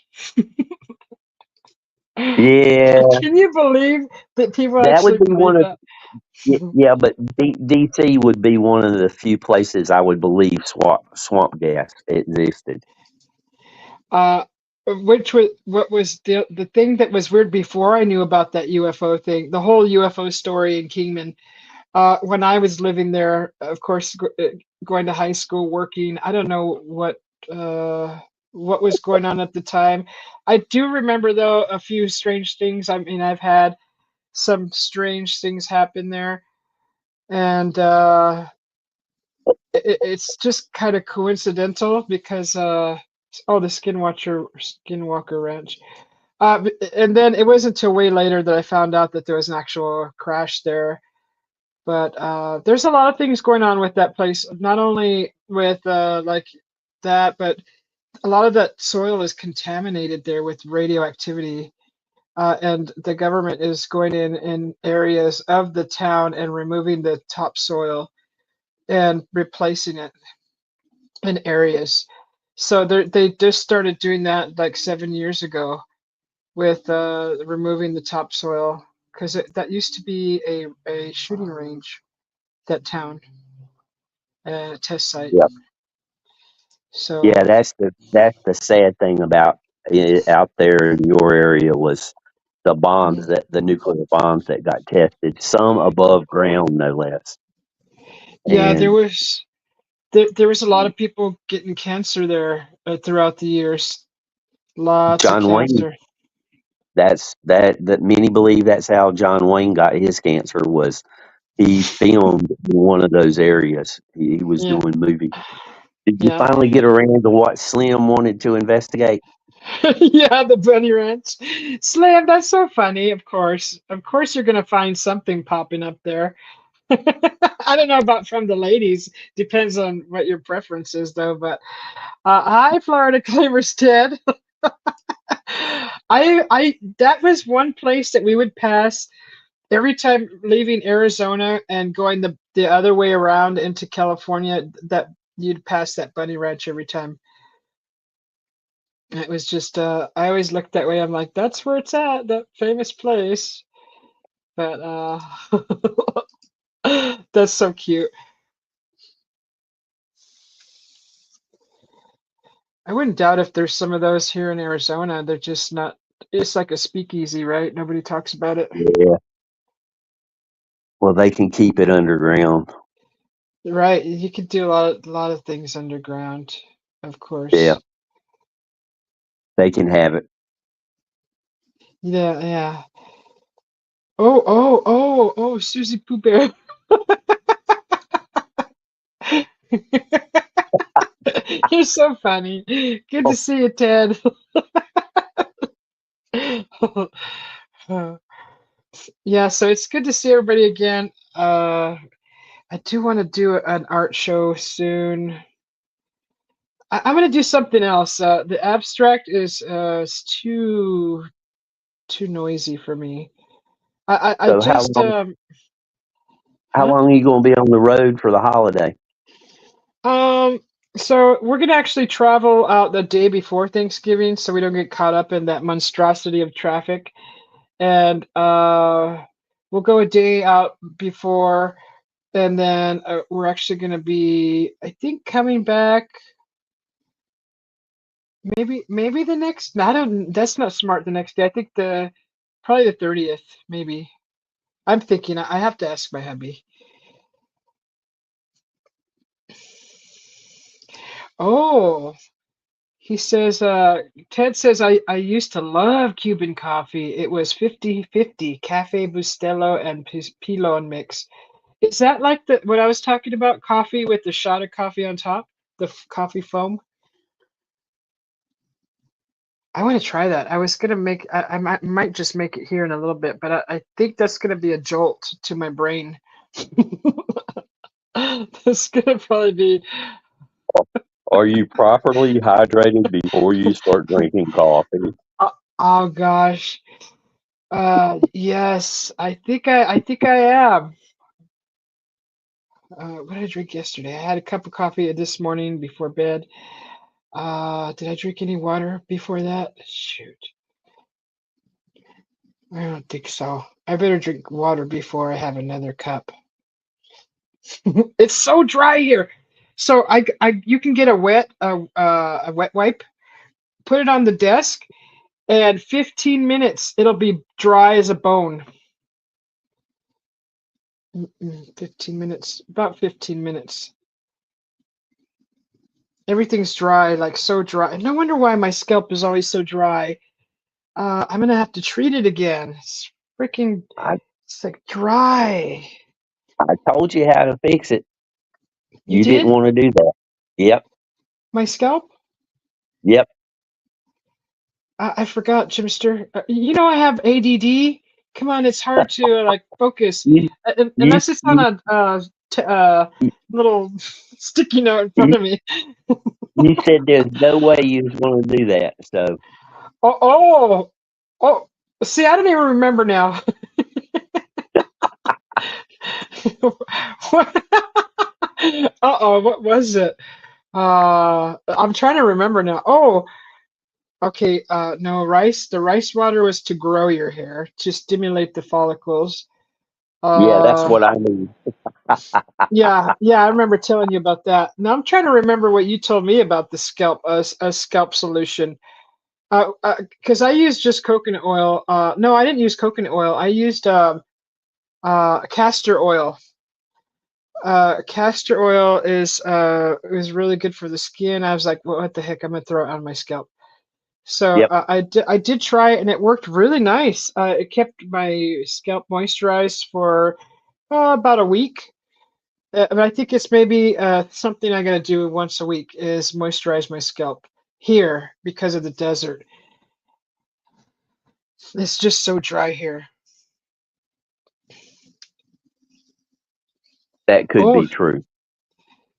Yeah, Can you believe that people that would actually be one believe of that? yeah, but DC would be one of the few places I would believe swamp gas existed. Uh, which was what was the thing that was weird before I knew about that UFO thing, the whole UFO story in Kingman. When I was living there, of course, going to high school, working, I don't know uh, what was going on at the time. I do remember though a few strange things. I mean, I've had some strange things happen there, and it's just kind of coincidental because oh, the Skinwalker Ranch. And then it wasn't until way later that I found out that there was an actual crash there. But there's a lot of things going on with that place, not only with like that, but a lot of that soil is contaminated there with radioactivity. And the government is going in areas of the town and removing the topsoil and replacing it in areas. So they just started doing that like 7 years ago with removing the topsoil because that used to be a shooting range, that town, test site. Yeah, So yeah, that's the sad thing about it out there in your area was mhm. the nuclear bombs that got tested, some above ground no less. Yeah, And there was a lot of people getting cancer there throughout the years. Lots of John Wayne, cancer. that many believe that's how John Wayne got his cancer was he filmed in one of those areas. He was Yeah, doing movies. Did you yeah. finally get around to what Slim wanted to investigate? Yeah, the bunny ranch. Slam, that's so funny. Of course, you're gonna find something popping up there. I don't know about from the ladies. Depends on what your preference is, though. But hi, Florida Claimers, Ted. That was one place that we would pass every time leaving Arizona and going the other way around into California. That you'd pass that bunny ranch every time. It was just I always looked that way. I'm like, that's where it's at, that famous place. But that's so cute. I wouldn't doubt if there's some of those here in Arizona. They're just not. It's like a speakeasy, right? Nobody talks about it. Yeah. Well, they can keep it underground. Right. You could do a lot of things underground, of Yeah, course. they can have it. Yeah, yeah. Oh, Susie Pooh Bear. You're so funny. Good to see you, Ted. Yeah, so it's good to see everybody again. I do want to do an art show soon. I'm gonna do something else. The abstract is too noisy for me. I So just how huh? long are you going to be on the road for the holiday? Um, so we're gonna actually travel out the day before Thanksgiving, so we don't get caught up in that monstrosity of traffic. And we'll go a day out before, and then we're actually gonna be, I think, coming back. Maybe the next. I don't. That's not smart. The next day. I think the probably the 30th. Maybe. I'm thinking. I have to ask my hubby. Oh, he says. Ted says I used to love Cuban coffee. It was 50-50 Cafe Bustelo and Pilon mix. Is that like the what I was talking about? Coffee with the shot of coffee on top, the coffee foam. I want to try that. I was gonna make. I might just make it here in a little bit, but I think that's gonna be a jolt to my brain. That's gonna probably be. Are you properly hydrated before you start drinking coffee? Oh gosh. Yes. I think I am. What did I drink yesterday? I had a cup of coffee this morning before bed. Did I drink any water before that? Shoot. I don't think so. I better drink water before I have another cup. It's so dry here. So you can get a wet wipe, put it on the desk, and 15 minutes it'll be dry as a bone. 15 minutes, about 15 minutes. Everything's dry, like so dry. No wonder why my scalp is always so dry. I'm gonna have to treat it again. It's freaking, I, it's like dry. I told you how to fix it. You You didn't did? want to do that. Yep, My scalp? yep. I forgot, Chimster. You know I have ADD. Come on, it's hard to like focus You, you, unless it's on you, a little sticky note in front you, of me. you said there's no way you was going to do that. So, Oh, oh, oh. See, I don't even remember now. Uh-oh, what was it? I'm trying to remember now. Oh, okay. No, rice. The rice water was to grow your hair, to stimulate the follicles. yeah, that's Uh, what I mean. yeah, I remember telling you about that. Now I'm trying to remember what you told me about the scalp, a scalp solution. Because I used just coconut oil. No, I didn't use coconut oil. I used castor oil. Castor oil is really good for the skin. I was like, well, what the heck? I'm gonna throw it on my scalp. So Yep. I did try it, and it worked really nice. It kept my scalp moisturized for about a week. But I think it's maybe something I gotta do once a week is moisturize my scalp. here because of the desert. It's just so dry here. That could Oh, be true.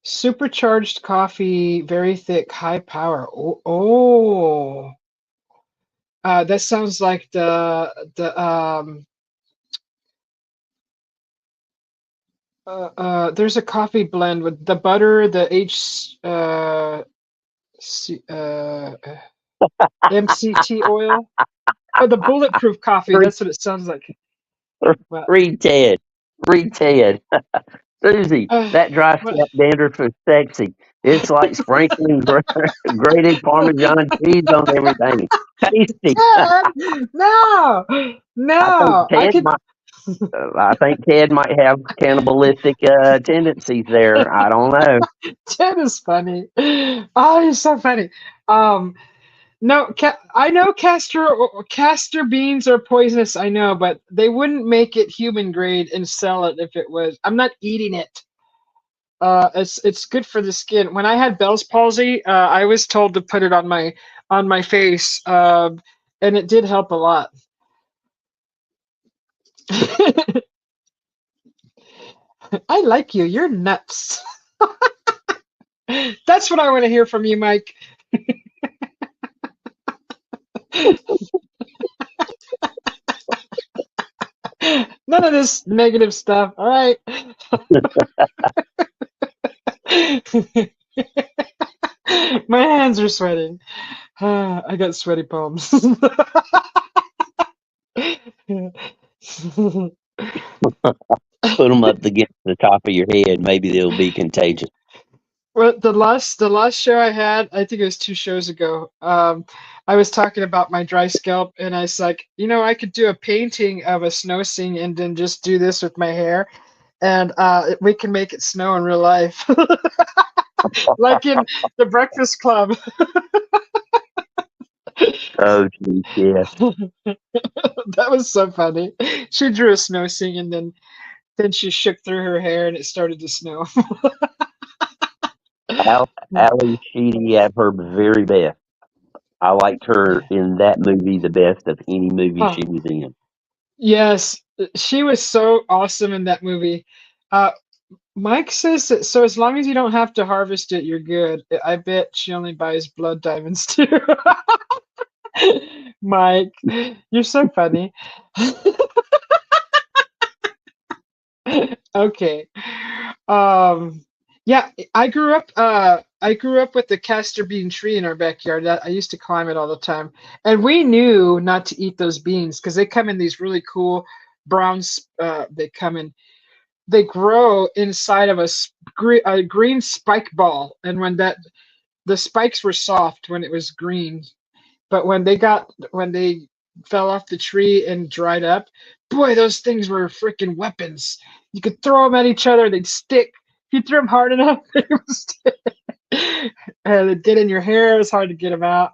supercharged coffee, very thick, high power. Oh, that sounds like there's a coffee blend with the butter, the MCT oil. Oh, the bulletproof coffee. Read, That's what it sounds like. But read Ted. Read Ted. Susie, uh, that dry but scalp dandruff is sexy. It's like sprinkling grated Parmesan cheese on everything. Tasty. Ted, no, I think no. I Ted could. might. I think Ted might have cannibalistic tendencies there. I don't know. Ted is funny. Oh, he's so funny. Um, no, I know castor beans are poisonous. I know, but they wouldn't make it human grade and sell it if it was. I'm not eating it. It's good for the skin. When I had Bell's palsy, I was told to put it on my face, and it did help a lot. I like you. You're nuts. That's what I want to hear from you, Mike. None of this negative stuff. All right. My hands are sweating. I got sweaty palms. Put them up against the top of your head. Maybe they'll be contagious. Well, the last show I had, I think it was 2 shows ago. I was talking about my dry scalp, and I was like, I could do a painting of a snow scene and then just do this with my hair, and we can make it snow in real life, like in the Breakfast Club. Oh, geez, yeah. That was so funny. She drew a snow scene, and then she shook through her hair, and it started to snow. Ali Sheedy at her very best. I liked her in that movie the best of any movie Huh. she was in. Yes, she was so awesome in that movie. Uh, Mike says that, so as long as you don't have to harvest it, you're good. I bet she only buys blood diamonds too. Mike, you're so funny. Okay. Um, yeah, I grew up with the castor bean tree in our backyard. I used to climb it all the time. And we knew not to eat those beans because they come in these really cool browns. They grow inside of a green spike ball. And the spikes were soft when it was green, but when they fell off the tree and dried up, boy, those things were freaking weapons. You could throw them at each other, they'd stick. If you threw them hard enough, they would stick. And they'd get in your hair. It's hard to get them out.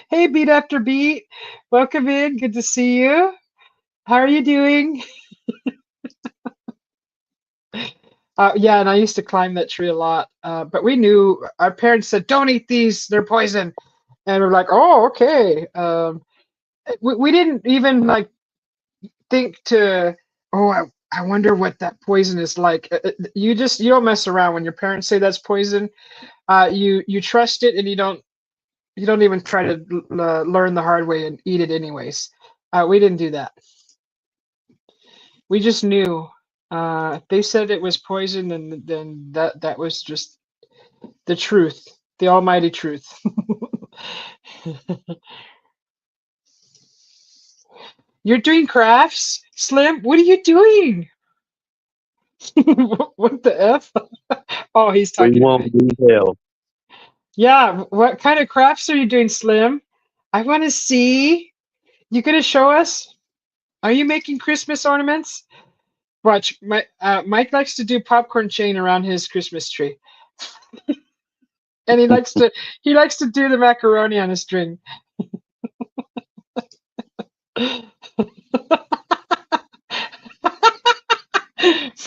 Hey, Beat After Beat, welcome in. Good to see you. How are you doing? Yeah, and I used to climb that tree a lot. But we knew our parents said, "Don't eat these; they're poison." And we're like, "Oh, okay." We didn't even like think to, oh, I wonder what that poison is like. You don't mess around when your parents say that's poison. You trust it, and you don't even try to learn the hard way and eat it anyways. We didn't do that. We just knew. If they said it was poison, then that was just the truth, the almighty truth. You're doing crafts, Slim? What are you doing? What the F? Oh, he's We talking to won't me. detail. Yeah, what kind of crafts are you doing, Slim? I want to see. You gonna show us? Are you making Christmas ornaments? Watch, Mike likes to do popcorn chain around his Christmas tree, and he likes to do the macaroni on a string.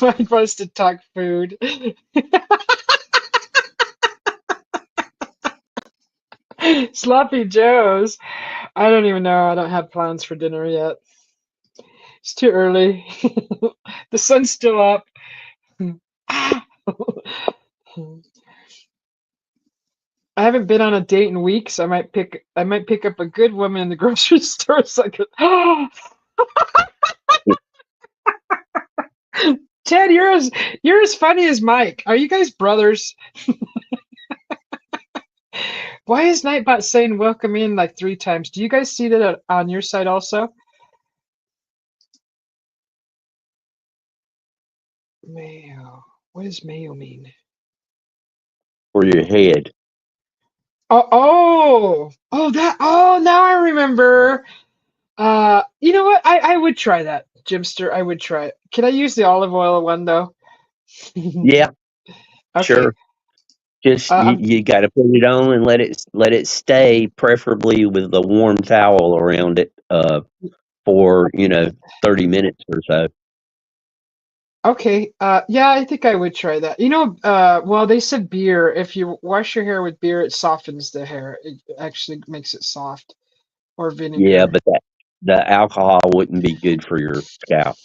Mike wants to talk food. Sloppy Joes. I don't even know. I don't have plans for dinner yet. It's too early. The sun's still up. Ah! I haven't been on a date in weeks. I might pick up a good woman in the grocery store so I could Ted, you're as funny as Mike. Are you guys brothers? Why is Nightbot saying welcome in like 3 times? Do you guys see that on your side also? Mayo. What does mayo mean? For your head. Oh, now I remember. You know what? I would try that, Jimster. I would try it. Can I use the olive oil one though? Yeah, Okay. sure. Just I'm you got to put it on and let it stay, preferably with a warm towel around it, for 30 minutes or so. okay. Yeah, I think I would try that. Well, they said beer. If you wash your hair with beer, it softens the hair. It actually makes it soft. Or Yeah, vinegar. but the alcohol wouldn't be good for your scalp.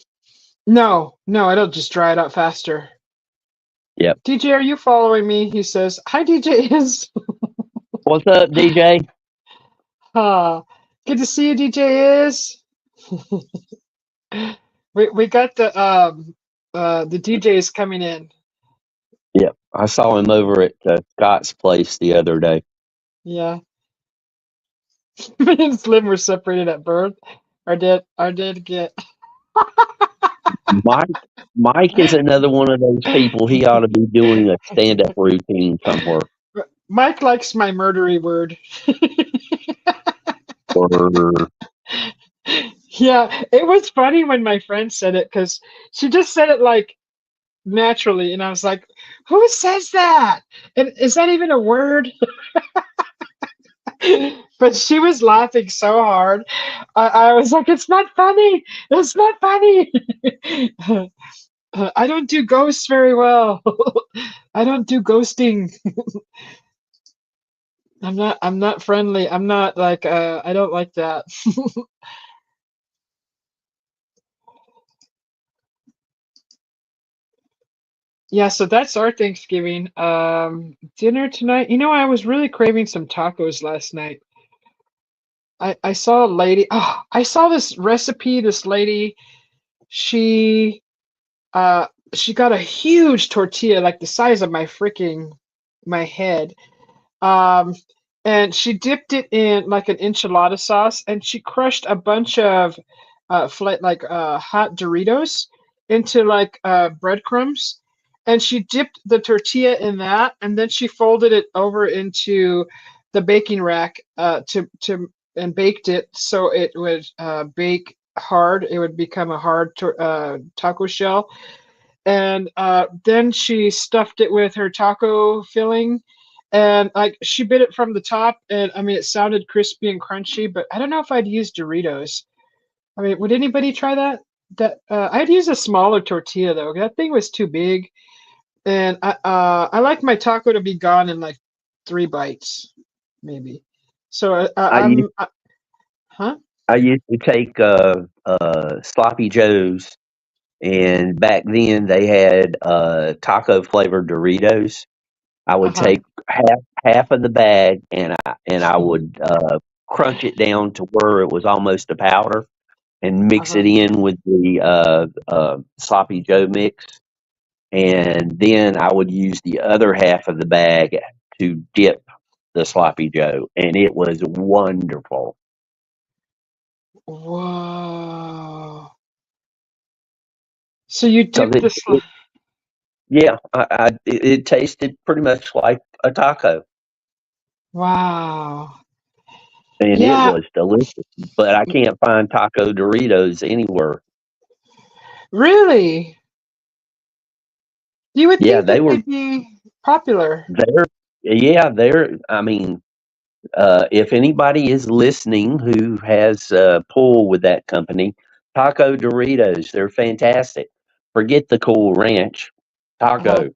No, no, it'll just dry it out faster. Yep. DJ, are you following me? He says, "Hi, DJ is." What's up, DJ? Good to see you, DJ is. We got the DJs coming in. Yep. I saw him over at Scott's place the other day. Yeah. Me and Slim were separated at birth. Our dad get Mike Mike is another one of those people. He ought to be doing a stand-up routine somewhere. Mike likes my murdery word. Or Yeah, it was funny when my friend said it because she just said it like naturally, and I was like, "Who says that? And is that even a word?" But she was laughing so hard. I was like, "It's not funny. It's not funny." I don't do ghosts very well. I don't do ghosting. I'm not friendly. I'm not like I don't like that. Yeah, so that's our Thanksgiving. Dinner tonight. I was really craving some tacos last night. I saw a lady. Oh, I saw this recipe. This lady, she uh she got a huge tortilla, like the size of my head. Um, and she dipped it in like an enchilada sauce, and she crushed a bunch of hot Doritos into like breadcrumbs, and she dipped the tortilla in that, and then she folded it over into the baking rack to and baked it so it would bake hard. It would become a hard taco shell, and then she stuffed it with her taco filling, and like she bit it from the top, and I mean it sounded crispy and crunchy, but I don't know if I'd use Doritos. I mean, would anybody try that? I'd use a smaller tortilla though. That thing was too big, and I like my taco to be gone in like 3 bites, maybe. So I used huh? I used to take sloppy joes, and back then they had taco flavored Doritos. I would Uh-huh. take half of the bag, and I would crunch it down to where it was almost a powder, and mix Uh-huh. it in with the sloppy Joe mix, and then I would use the other half of the bag to dip the sloppy Joe, and it was wonderful Whoa. So you because dip this. yeah, it tasted pretty much like a taco, Wow. and it Yeah, was delicious. But I can't find taco Doritos anywhere. really. You would Yeah, think they that were they'd be popular. there. Yeah, they're. I mean, if anybody is listening who has pull with that company, Taco Doritos, they're fantastic. Forget the Cool Ranch, Uh-huh. Taco,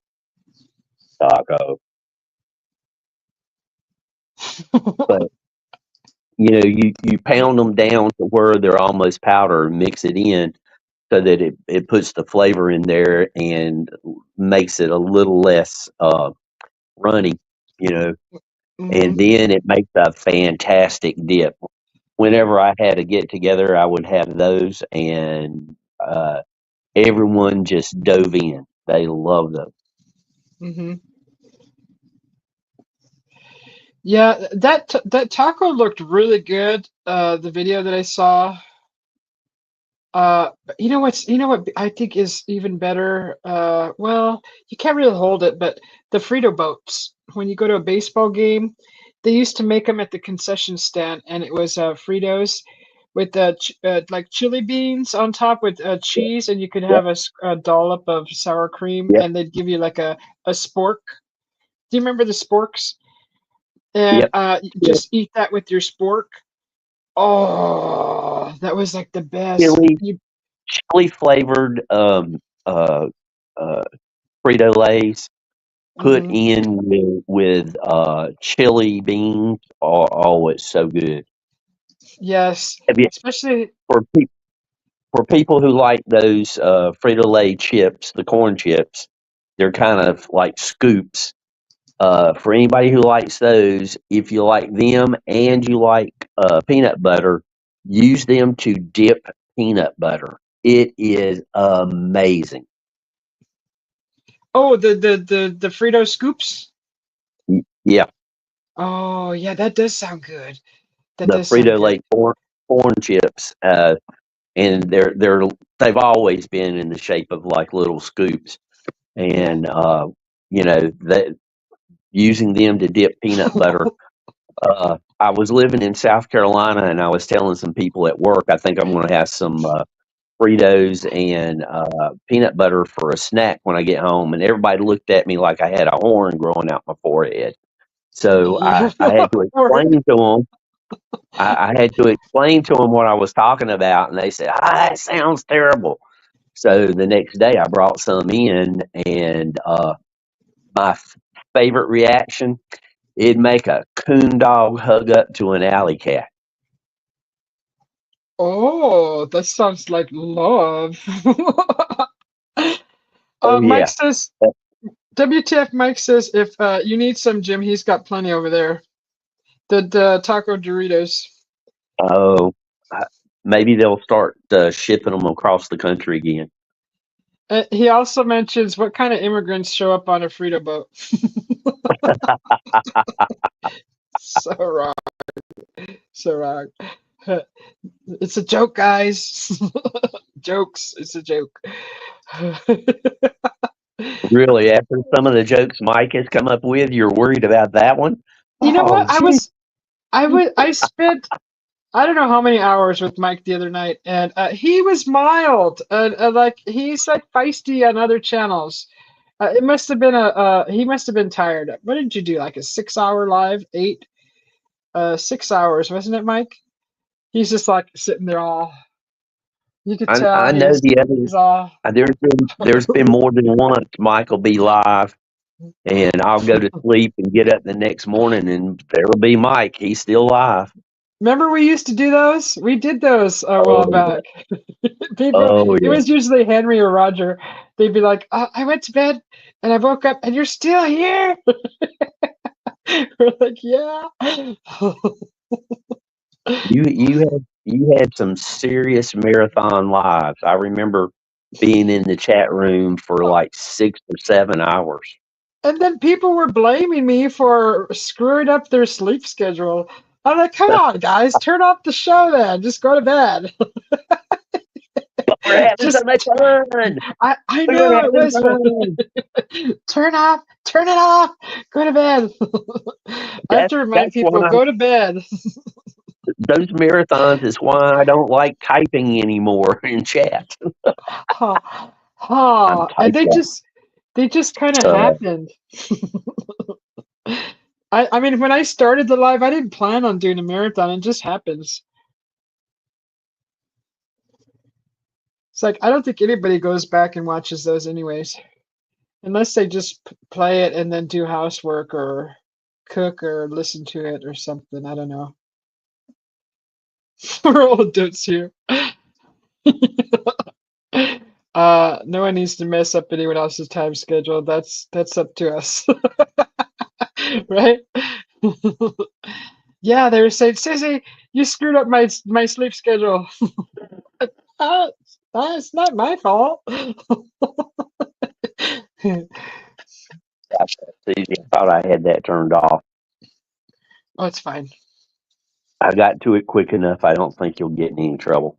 Taco. But you pound them down to where they're almost powder and mix it in so that it puts the flavor in there and makes it a little less runny, you know, Hmm. and then it makes a fantastic dip. Whenever I had a get together, I would have those, and everyone just dove in. They love those. Hmm. Yeah, that taco looked really good. The video that I saw. You know what I think is even better? Well, you can't really hold it, but the Frito boats. When you go to a baseball game, they used to make them at the concession stand, and it was Fritos with like chili beans on top with cheese, and you could Yep, have a dollop of sour cream, yep, and they'd give you like a spork. Do you remember the sporks? And yep. you Yep. just eat that with your spork. Oh, that was like the best. Chili, chili flavored uh, uh, Frito Lay's put Hmm. in with chili beans. Oh, it's so good. Yes, Have you, especially. for for people who like those Frito Lay chips, the corn chips, they're kind of like scoops. For anybody who likes those, if you like them and you like peanut butter, use them to dip peanut butter. It is amazing. Oh, the Frito scoops. Yeah, Oh, yeah, that does sound good. That the does sound Frito good. Lay corn chips, and they've always been in the shape of like little scoops, Yeah. and that using them to dip peanut butter. I was living in South Carolina, and I was telling some people at work, I think I'm going to have some Fritos and peanut butter for a snack when I get home. And everybody looked at me like I had a horn growing out my forehead. So Yeah. I had to Word. explain to them. I had to explain to them what I was talking about, and they said, that sounds terrible." So the next day, I brought some in, and my favorite reaction, it'd make a coon dog hug up to an alley cat. Oh, that sounds like love. Oh Mike yeah. says, WTF Mike says, if you need some, Jim, he's got plenty over there. The taco Doritos. Oh, uh, maybe they'll start shipping them across the country again. He also mentions what kind of immigrants show up on a Frito boat. So wrong. So wrong. It's a joke, guys. Jokes. It's a joke. Really, after some of the jokes Mike has come up with, you're worried about that one? You know Oh, what? gee. I spent I don't know how many hours with Mike the other night, and he was mild. Like he's like feisty on other channels. It must have been he must have been tired. What did you do? Like a 6 hour live? 6 hours, wasn't it, Mike? He's just like sitting there all. You could tell I know the other. he's all. There's been more than once Mike will be live, and I'll go to sleep and get up the next morning, and there'll be Mike. He's still live. Remember we used to do those? We did those a while Oh back. People, oh it yeah. was usually Henry or Roger. They'd be like, I went to bed and I woke up and you're still here. We're like, yeah. You had some serious marathon lives. I remember being in the chat room for like 6 or 7 hours. And then people were blaming me for screwing up their sleep schedule. I'm like, come on, guys, turn off the show then. Just go to bed. We're having so Just, much fun. I We were know it having was. fun. Turn it off, go to bed. I have That's to remind that's people, why go to bed. those marathons is why I don't like typing anymore in chat. Ha, I'm ha. And typed out. they just kind of Uh, happened. I mean, when I started the live, I didn't plan on doing a marathon. It just happens. It's like I don't think anybody goes back and watches those anyways, unless they just play it and then do housework or cook or listen to it or something. I don't know. We're all adults here. No one needs to mess up anyone else's time schedule. That's up to us, right? Yeah, they were saying, Sissy, you screwed up my sleep schedule. uh, it's not my fault. Gosh, that's easy. I thought I had that turned off. Oh, it's fine. I got to it quick enough. I don't think you'll get in any trouble.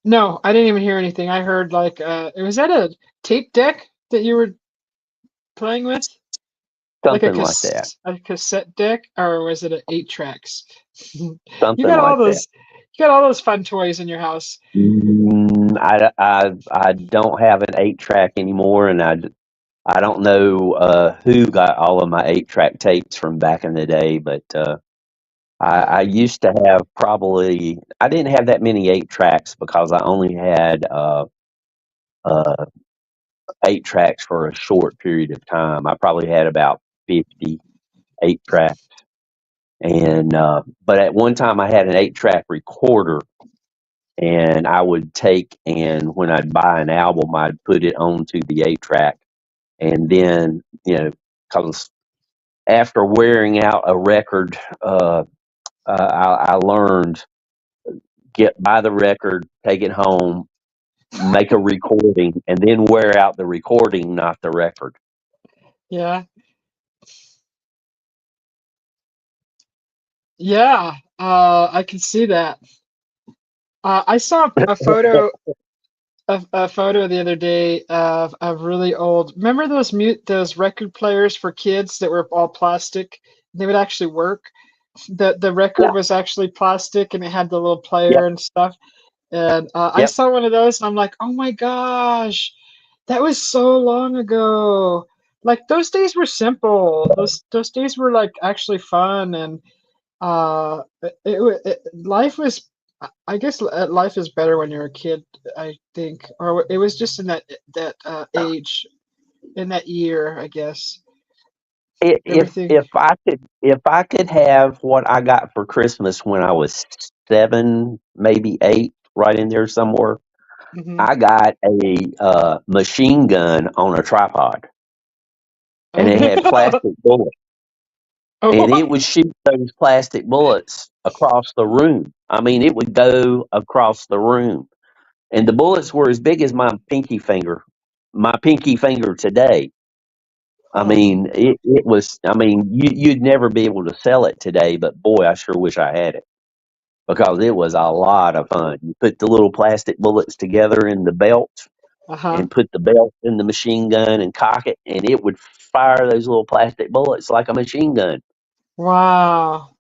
No, I didn't even hear anything. I heard like it was that a tape deck that you were playing with? Like Something like that. a cassette deck, or was it a 8 tracks? You Something got all like that. those you got all those fun toys in your house. I don't have an 8 track anymore, and I don't know who got all of my 8 track tapes from back in the day, but I Yeah. used to have probably I didn't have that many 8 tracks because I only had uh, 8 tracks for a short period of time. I probably had about 58 tracks, and but at one time I had an 8 track recorder, and I would take and when I'd buy an album, I'd put it onto the 8 track, and then because after wearing out a record, I learned get buy the record, take it home, make a recording, and then wear out the recording, not the record. Yeah. Yeah. I can see that. I saw a photo the other day of really old. Remember those record players for kids that were all plastic? They would actually work. The Yeah, record was actually plastic and it had the little yep, player and stuff. And I yep. saw one of those and I'm like, oh my gosh, that was so long ago. Like those days were simple. Those days were like actually fun and life was I guess life is better when you're a kid, I think, or it was just in that age, in that year, I guess. Everything. If I could have what I got for Christmas when I was 7, maybe 8, right in there somewhere, Hmm. I got a machine gun on a tripod, and it had plastic bullets, and Oh, it would shoot those plastic bullets across the room. I mean, it would go across the room, and the bullets were as big as my pinky finger today. I oh, mean, it was. I mean, you'd never be able to sell it today, but boy, I sure wish I had it because it was a lot of fun. You put the little plastic bullets together in the belt uh-huh. and put the belt in the machine gun and cock it, and it would fire those little plastic bullets like a machine gun. Wow.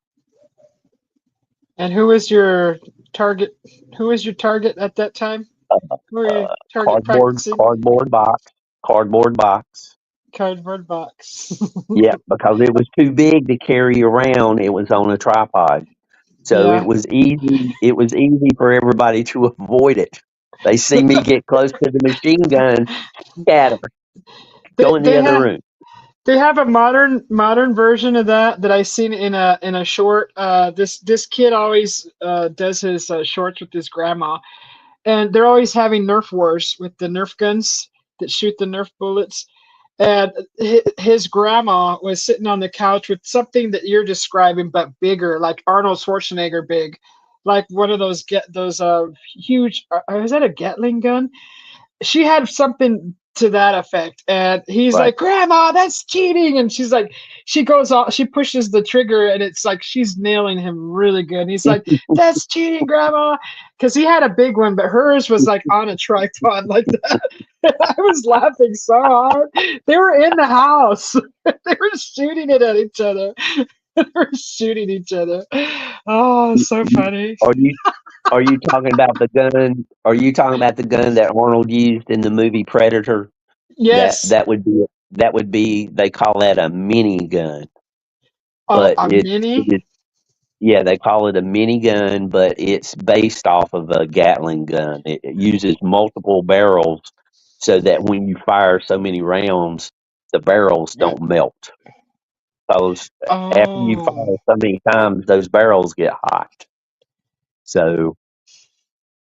And target? Who was your target at that time? Who were you target practicing? Cardboard box, cardboard box. Cardboard box. Yeah, because it was too big to carry around. It was on a tripod. So Yeah. it was easy for everybody to avoid it. They see me get close to the machine gun, scatter, They go in the they other have room. They have a modern version of that I seen in a short. This kid always does his shorts with his grandma, and they're always having Nerf wars with the Nerf guns that shoot the Nerf bullets. And his grandma was sitting on the couch with something that you're describing, but bigger, like Arnold Schwarzenegger big, like one of those get those huge. Is that a Gatling gun? She had something to that effect, and he's Right. like, grandma, that's cheating, and she's like, she goes off, she pushes the trigger, and it's like she's nailing him really good, and he's like, that's cheating, grandma, because he had a big one, but hers was like on a tripod like that. I was laughing so hard. They were in the house. They were shooting it at each other. They were shooting each other. Oh, so funny. Are you are you talking about the gun? Are you talking about the gun that Arnold used in the movie Predator? Yes. That would be they call that a mini gun, Oh, but a it mini. is yeah, they call it a mini gun, but it's based off of a Gatling gun. It uses multiple barrels so that when you fire so many rounds, the barrels Yeah. don't melt. because after you fire Oh, so many times, those barrels get hot. So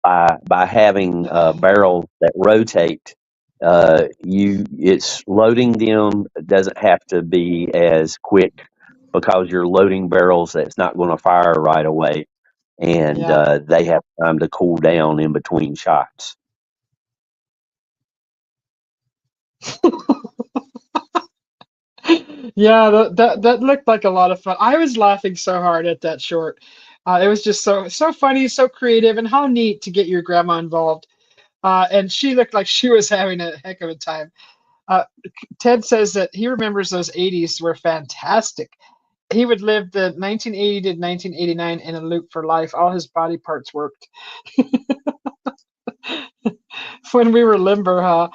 by having barrels that rotate, you it's loading them doesn't have to be as quick because you're loading barrels that's not going to fire right away, and yeah. they have time to cool down in between shots. Yeah, that looked like a lot of fun. I was laughing so hard at that short. It was just so funny, so creative, and how neat to get your grandma involved. And she looked like she was having a heck of a time. Uh, Ted says that he remembers those 80s were fantastic. He would live the 1980 to 1989 in a loop for life. All his body parts worked. When we were limber, huh?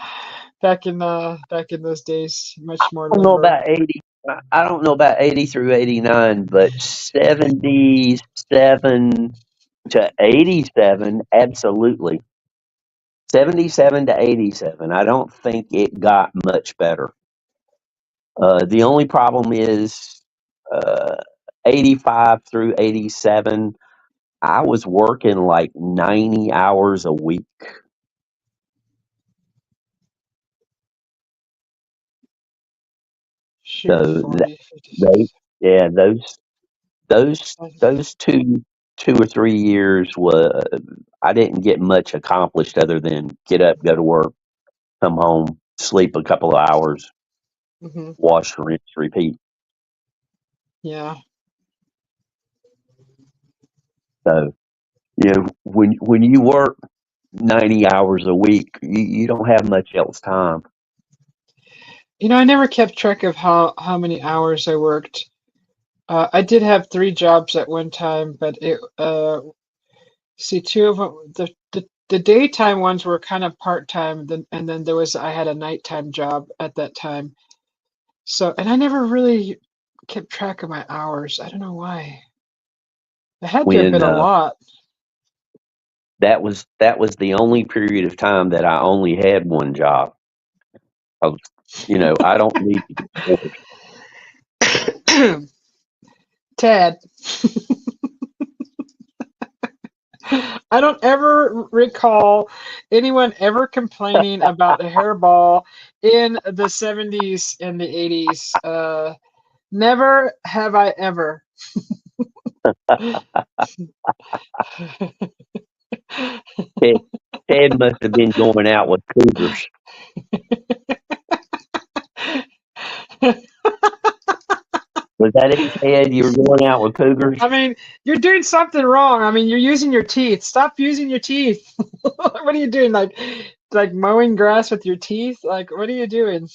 Back in those days, much more I don't know limber. about 80. I don't know about 80 through 89, but 77 to 87, absolutely. 77 to 87. I don't think it got much better. The only problem is uh, 85 through 87, I was working like 90 hours a week. Shoot, So 40, 50, they, 60, yeah, those 70. those 2 or 3 years was I didn't get much accomplished other than get up, go to work, come home, sleep a couple of hours, Hmm. wash, rinse, repeat. Yeah. So when you work 90 hours a week, you don't have much else time. I never kept track of how many hours I worked. I did have three jobs at one time, but it see two of them the daytime ones were kind of part time. Then and then there was I had a nighttime job at that time. So and I never really kept track of my hours. I don't know why. It had to have When been a lot. that was the only period of time that I only had one job. I was, I don't need to get divorced. Ted, I don't ever recall anyone ever complaining about a hairball in the 70s and the 80s. Never have I ever. Ted, Ted must have been going out with cougars. Was that it, Ted? You were going out with cougars? I mean, you're doing something wrong. I mean, you're using your teeth. Stop using your teeth. What are you doing? Like mowing grass with your teeth? Like, what are you doing?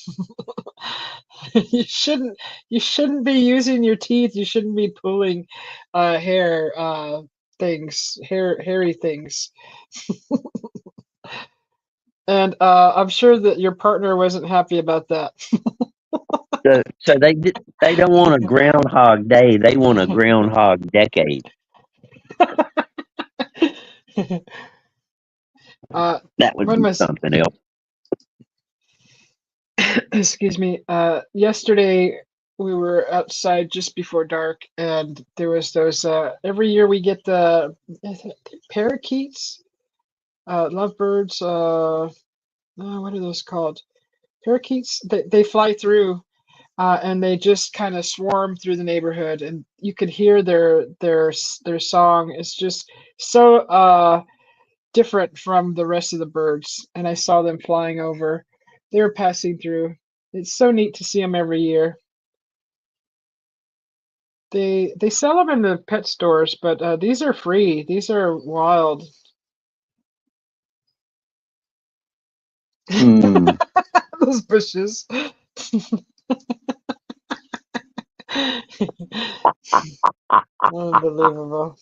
You shouldn't you shouldn't be using your teeth. You shouldn't be pulling hair things, hairy things. And I'm sure that your partner wasn't happy about that. So they don't want a groundhog day. They want a groundhog decade. uh That would when be was something else. excuse me, yesterday we were outside just before dark and there was those every year we get the is it parakeets, lovebirds, what are those called? Parakeets. They fly through and they just kind of swarm through the neighborhood, and you could hear their song. It's just so different from the rest of the birds. And I saw them flying over. They were passing through. It's so neat to see them every year. They sell them in the pet stores, but these are free. These are wild. Hmm. Those bushes. Unbelievable.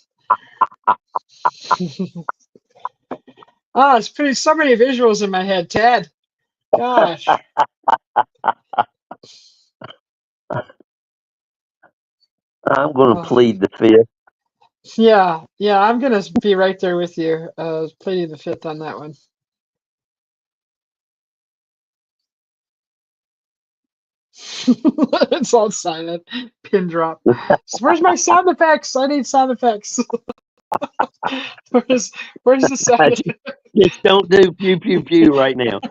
It's pretty so many visuals in my head, Ted. Gosh. I'm going to Oh, plead the fifth. yeah, yeah, I'm gonna be right there with you, pleading the fifth on that one. It's all silent. Pin drop. Where's my sound effects? I need sound effects. Where's where's the sound just, just don't do pew pew pew right now.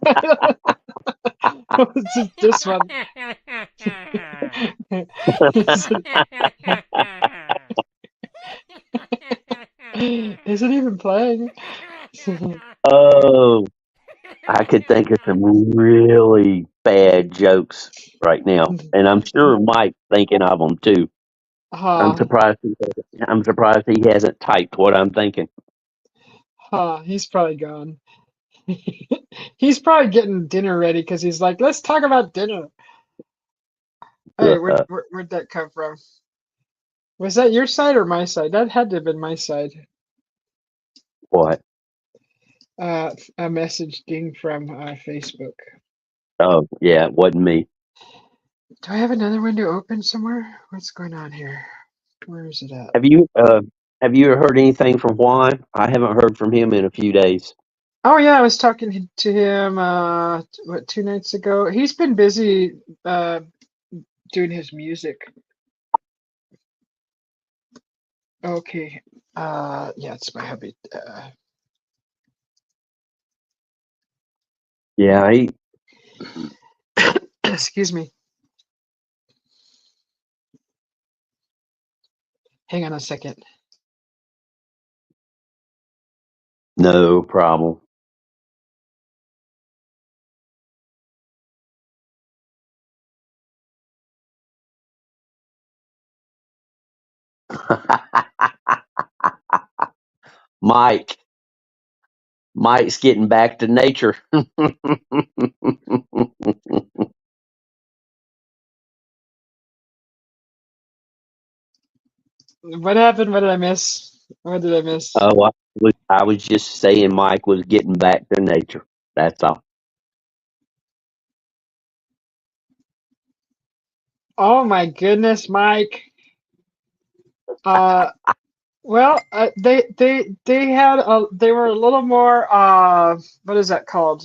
effect? It's just this one. Is it even playing? Oh, I could think of some really bad jokes right now, and I'm sure Mike's thinking of them too. I'm Huh, surprised. I'm surprised he hasn't typed what I'm thinking. huh. He's probably gone. He's probably getting dinner ready because he's like, let's talk about dinner. Hey, where'd that come from? Was that your side or my side? That had to have been my side. What? A message ding from Facebook. Oh, yeah, it wasn't me. Do I have another window open somewhere? What's going on here? Where is it at? Have you have you heard anything from Juan? I haven't heard from him in a few days. Oh yeah, I was talking to him what 2 nights ago. He's been busy doing his music. Okay. Yeah, it's my hubby. Yeah, Excuse me. Hang on a second. no problem. Mike, Mike's getting back to nature. What happened? What did I miss? What did I miss? Oh, I was just saying Mike was getting back to nature. That's all. Oh my goodness, Mike. Uh, well, they had they were a little more what is that called?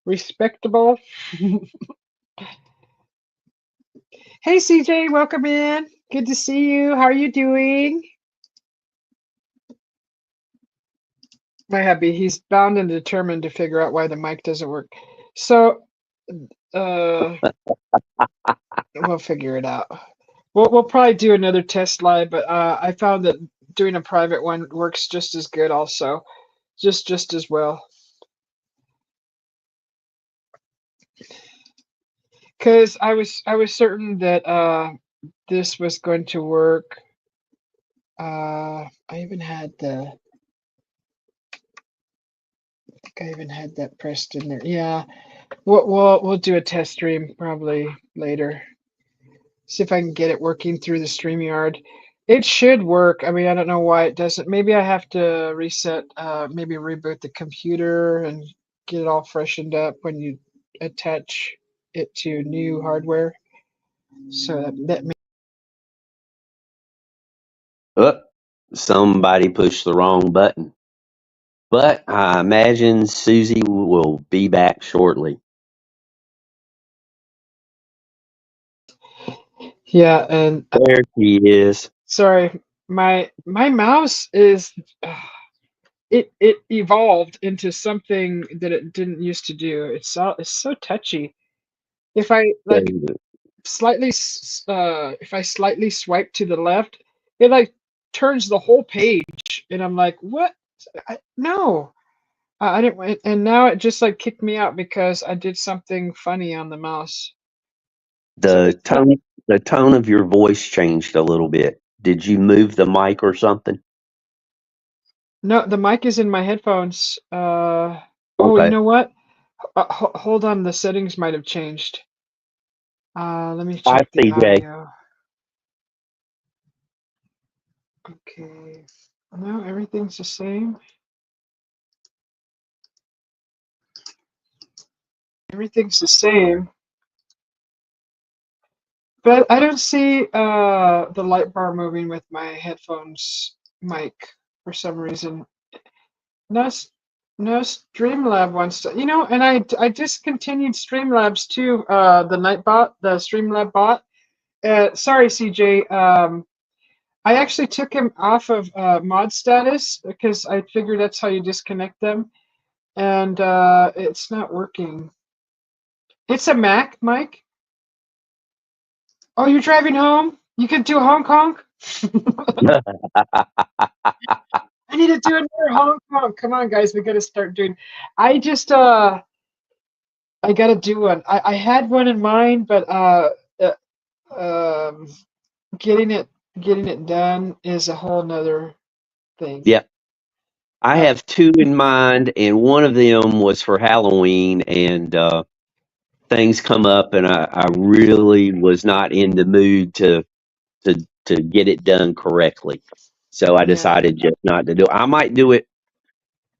Respectable. Hey CJ, welcome in. Good to see you. How are you doing? My hubby, he's bound and determined to figure out why the mic doesn't work. So, uh, we'll figure it out. We'll probably do another test live, but I found that doing a private one works just as good, also, just as well. Because I was certain that this was going to work. I even had I even had that pressed in there. Yeah, we'll do a test stream probably later. See if I can get it working through the StreamYard. It should work. I mean, I don't know why it doesn't. Maybe I have to reset, maybe reboot the computer and get it all freshened up when you attach it to new hardware. So that may. Oh, somebody pushed the wrong button. But I imagine Susie will be back shortly. Yeah, and There she is. sorry, my mouse is it evolved into something that it didn't used to do. It's so touchy. If I like if I slightly swipe to the left, it like turns the whole page, and I'm like, what? No, I didn't. And now it just like kicked me out because I did something funny on the mouse. So The tone of your voice changed a little bit. Did you move the mic or something? no, the mic is in my headphones. Oh, you Okay. know what? Hold on, the settings might have changed. Let me Hi, check the CJ. audio. Okay. No, everything's the same. Everything's the same. But I don't see the light bar moving with my headphones mic for some reason. Nice. No, Streamlab wants to, and I discontinued Streamlabs too, the Nightbot, the Streamlab bot. Sorry, CJ. I actually took him off of mod status because I figured that's how you disconnect them, and it's not working. It's a Mac, Mike. Oh, you're driving home? You can do Hong Kong? I need to do another Hong Kong. Come on, guys, we got to start doing. I just I got to do one. I had one in mind, but uh um, getting it done is a whole nother thing. Yeah, I Uh, have two in mind, and one of them was for Halloween, and things come up, and I really was not in the mood to get it done correctly. So I yeah. decided just not to do it. I might do it.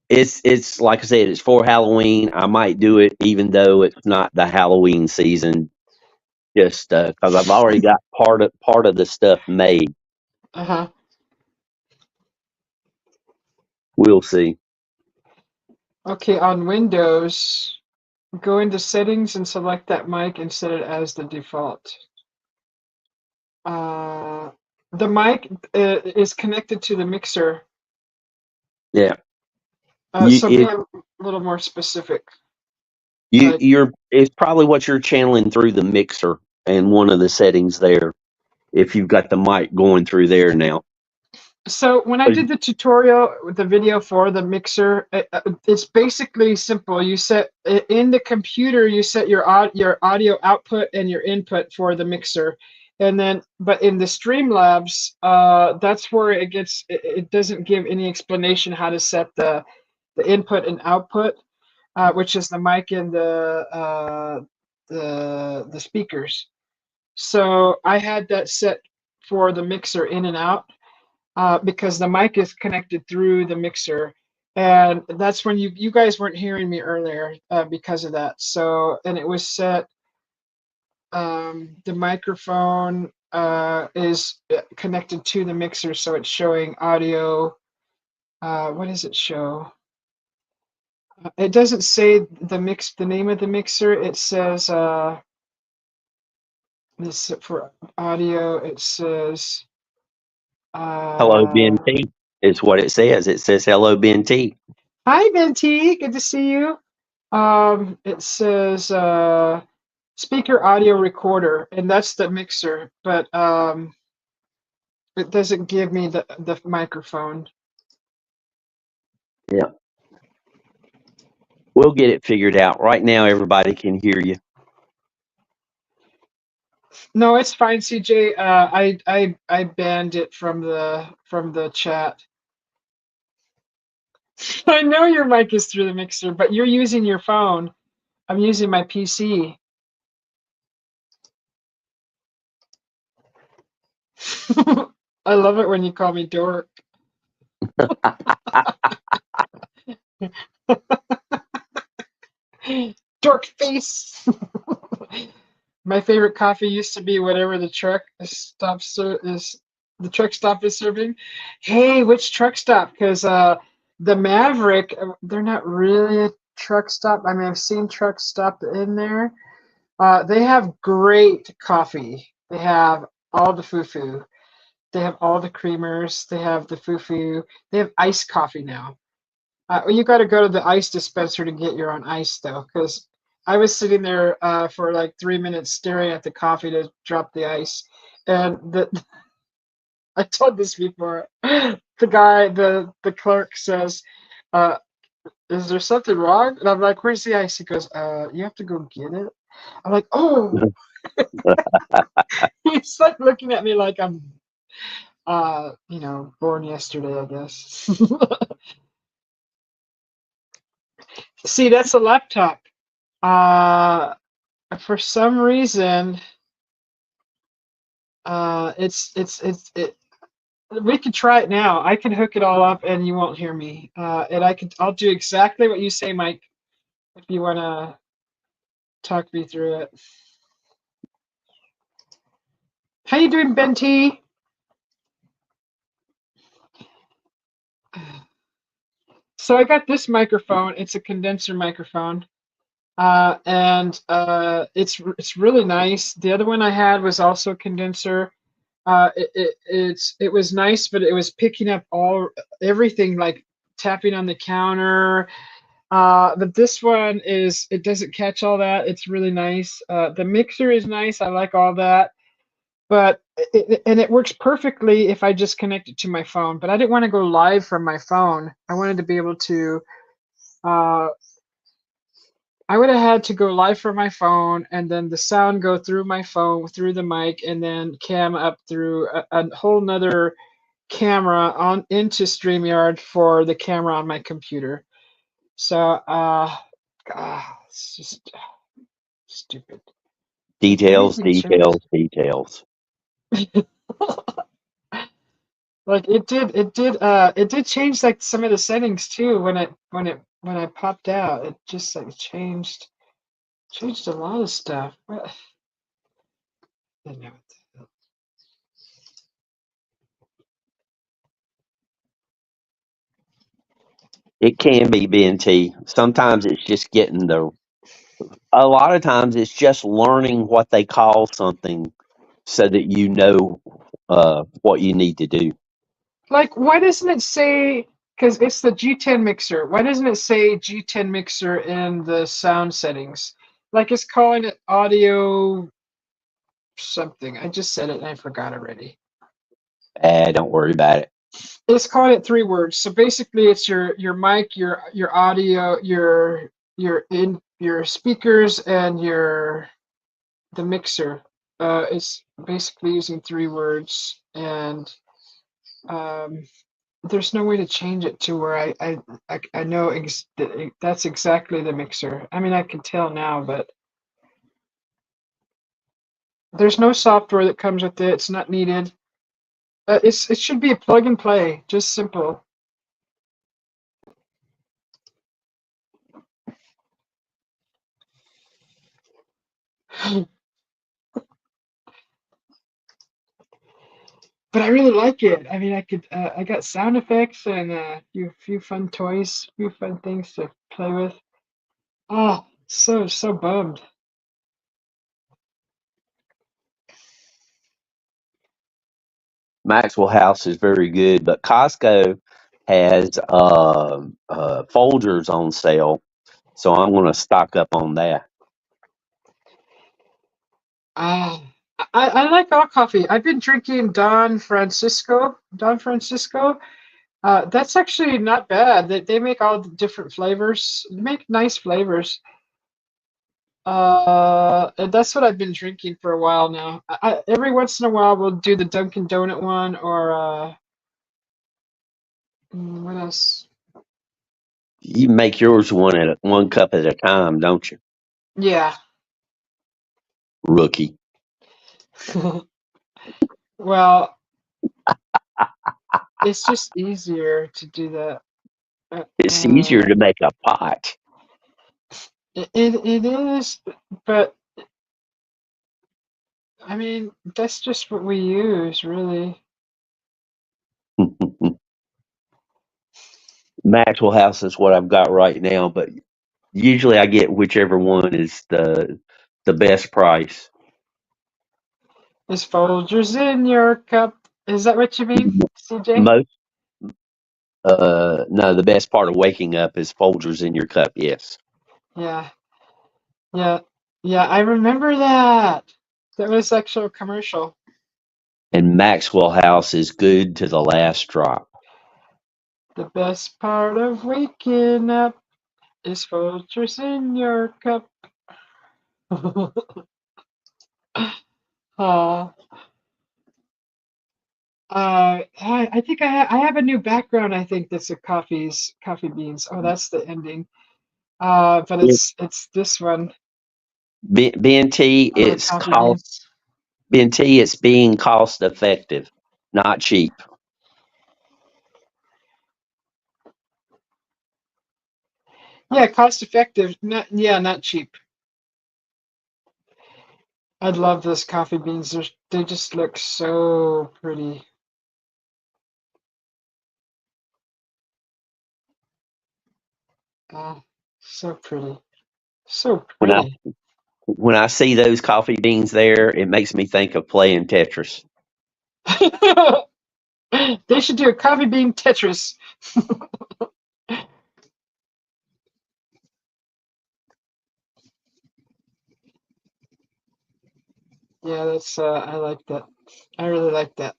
It's like I said, it's for Halloween. I might do it even though it's not the Halloween season, just because I've already got part of the stuff made. Uh-huh. We'll see. Okay, on Windows, go into settings and select that mic and set it as the default. Uh, the mic is connected to the mixer, Yeah, so be you a little more specific. Like, you're it's probably what you're channeling through the mixer and one of the settings there. If you've got the mic going through there now. so when I did the tutorial with the video for the mixer, it's basically simple. You set in the computer, you set your audio output and your input for the mixer, and then but in the Streamlabs, that's where it doesn't give any explanation how to set the input and output, which is the mic and the speakers. So I had that set for the mixer in and out, because the mic is connected through the mixer, and that's when you guys weren't hearing me earlier, because of that. So, and it was set. The microphone is connected to the mixer, so it's showing audio. What does it show? It doesn't say the name of the mixer. It says this for audio. It says Hello, Ben uh, T is what it says. It says hello, Ben T. "Hi, Venti. Good to see you." It says speaker audio recorder, and that's the mixer, but it doesn't give me the microphone. Yeah, we'll get it figured out. Right now, everybody can hear you. No, it's fine, CJ. I banned it from the chat. I know your mic is through the mixer, but you're using your phone. I'm using my PC. I love it when you call me dork. Dork face. My favorite coffee used to be whatever the truck stop is the truck stop is serving. Hey, which truck stop? Because the Maverick, they're not really a truck stop. I mean, I've seen truck stop in there. They have great coffee. They have all the foo-foo. They have all the creamers. They have the foo-foo. They have iced coffee now. You got to go to the ice dispenser to get your own ice, though, because I was sitting there for like 3 minutes staring at the coffee to drop the ice, and I told this before. The clerk says, uh, "Is there something wrong?" And I'm like, "Where's the ice?" He goes, "You have to go get it." I'm like, "Oh." He's like looking at me like I'm, born yesterday, I guess. See, that's a laptop. Uh, for some reason, it. We could try it now. I can hook it all up, and you won't hear me. And I'll do exactly what you say, Mike. If you want to talk me through it. How you doing, Ben T? So I got this microphone. It's a condenser microphone, and it's really nice. The other one I had was also a condenser. It was nice, but it was picking up everything, like tapping on the counter. But this one it doesn't catch all that. It's really nice. The mixer is nice. I like all that. But it works perfectly if I just connect it to my phone. But I didn't want to go live from my phone. I wanted to be able to. Uh, I would have had to go live from my phone, and then the sound go through my phone through the mic, and then cam up through a whole nother camera on into StreamYard for the camera on my computer. So, it's just stupid. Like Details, everything changed. details, details. Like it did change like some of the settings too when I popped out. It just like changed a lot of stuff. I don't know. It can be BNT. Sometimes it's just getting a lot of times it's just learning what they call something so that you know what you need to do. Like, why doesn't it say, because it's the G10 mixer, why doesn't it say G10 mixer in the sound settings? Like, it's calling it audio something. I just said it and I forgot already. Don't worry about it. It's calling it 3 words. So basically, it's your mic, your audio, your speakers, and the mixer. It's basically using 3 words, and um, there's no way to change it to where I know that's exactly the mixer. I mean, I can tell now, but there's no software that comes with it. It's not needed. It should be a plug and play, just simple. But I really like it. I mean, I got sound effects and a few fun toys, few fun things to play with. Oh, so bummed. Maxwell House is very good, but Costco has Folgers on sale, so I'm going to stock up on that. Ah, I like all coffee. I've been drinking Don Francisco. Don Francisco. That's actually not bad. They make all the different flavors. They make nice flavors. And that's what I've been drinking for a while now. Every once in a while we'll do the Dunkin' Donut one or what else? You make yours one cup at a time, don't you, Yeah. rookie? Well, it's just easier to do that. Uh, It's easier uh, to make a pot. it is, but I mean that's just what we use, really. Maxwell House is what I've got right now, but usually I get whichever one is the best price. Is Folgers in your cup? Is that what you mean, CJ? Most no, the best part of waking up is Folgers in your cup. Yes, Yeah, yeah, yeah. I remember that. That was actually a commercial. and Maxwell House is good to the last drop. The best part of waking up is Folgers in your cup. uh, I think I have a new background. I think that's a coffee beans. Oh, that's the ending. But it's this one. BNT, it's Coffee cost beans. BNT. It's being cost effective, not cheap. Yeah, cost effective. Not cheap. I love those coffee beans. They just look so pretty. Oh, so pretty. So When I pretty. when I see those coffee beans there, it makes me think of playing Tetris. They should do a coffee bean Tetris. Yeah, that's I like that. I really like that.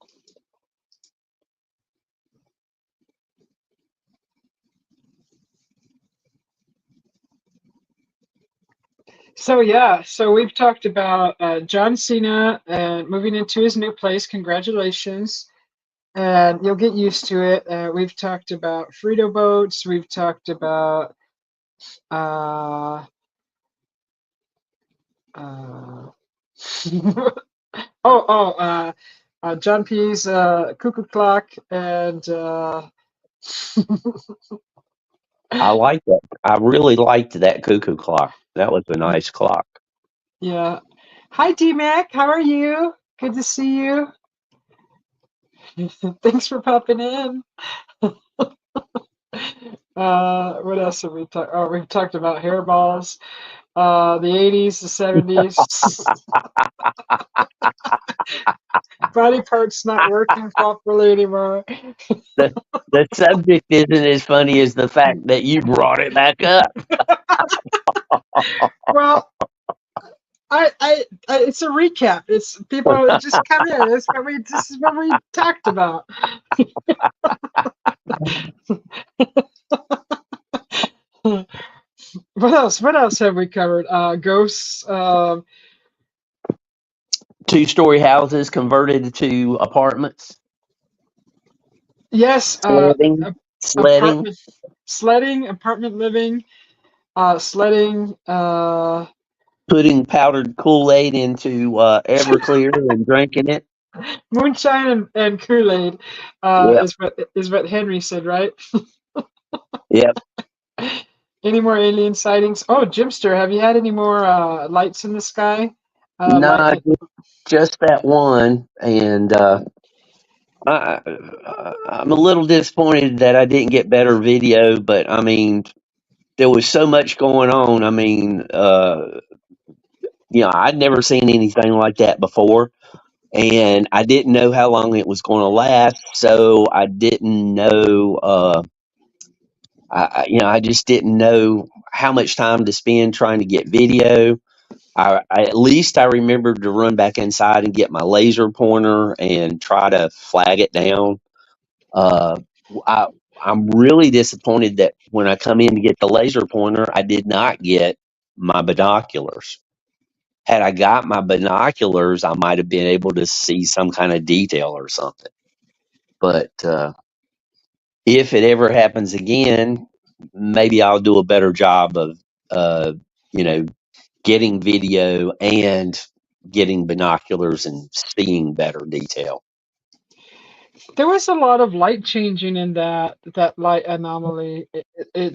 So yeah, so we've talked about John Cena moving into his new place. Congratulations, and you'll get used to it. We've talked about Frito boats. We've talked about uh, uh, John P's cuckoo clock, and I like that. I really liked that cuckoo clock. That was a nice clock. yeah. Hi, D Mac. How are you? Good to see you. Thanks for popping in. What else have we talked? Oh, we've talked about hairballs, the 80s, the 70s, body parts not working properly anymore. the The subject isn't as funny as the fact that you brought it back up. Well, it's a recap. It's people just come in. This is what we talked about. What else? What else have we covered? Ghosts. Two-story houses converted to apartments. Yes. Sledding, sledding, Apartment sledding, apartment living, sledding. putting powdered Kool-Aid into Everclear and drinking it. Moonshine and Kool-Aid Yep, is what Henry said, right? yep. Any more alien sightings? Oh, Jimster, have you had any more lights in the sky? Nah, just that one, and I, I'm a little disappointed that I didn't get better video. But I mean, there was so much going on. I mean, I'd never seen anything like that before, and I didn't know how long it was going to last. So I didn't know. I just didn't know how much time to spend trying to get video. At least I remembered to run back inside and get my laser pointer and try to flag it down. Uh, I, I'm really disappointed that when I come in to get the laser pointer, I did not get my binoculars. Had I got my binoculars, I might have been able to see some kind of detail or something. But if it ever happens again, maybe I'll do a better job of, uh, you know, getting video and getting binoculars and seeing better detail. There was a lot of light changing in that light anomaly. It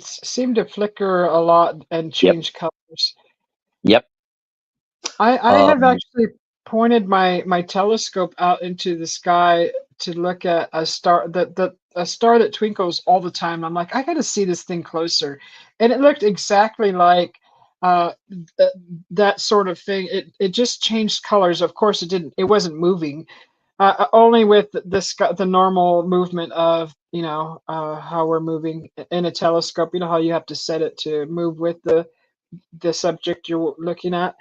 seemed to flicker a lot and Yep, change colors. yep. I have Um, actually pointed my telescope out into the sky to look at a star a star that twinkles all the time. I'm like, I got to see this thing closer, and it looked exactly like th- that sort of thing. It just changed colors. Of course, it didn't. It wasn't moving. Only with the normal movement of how we're moving in a telescope. You know how you have to set it to move with the subject you're looking at.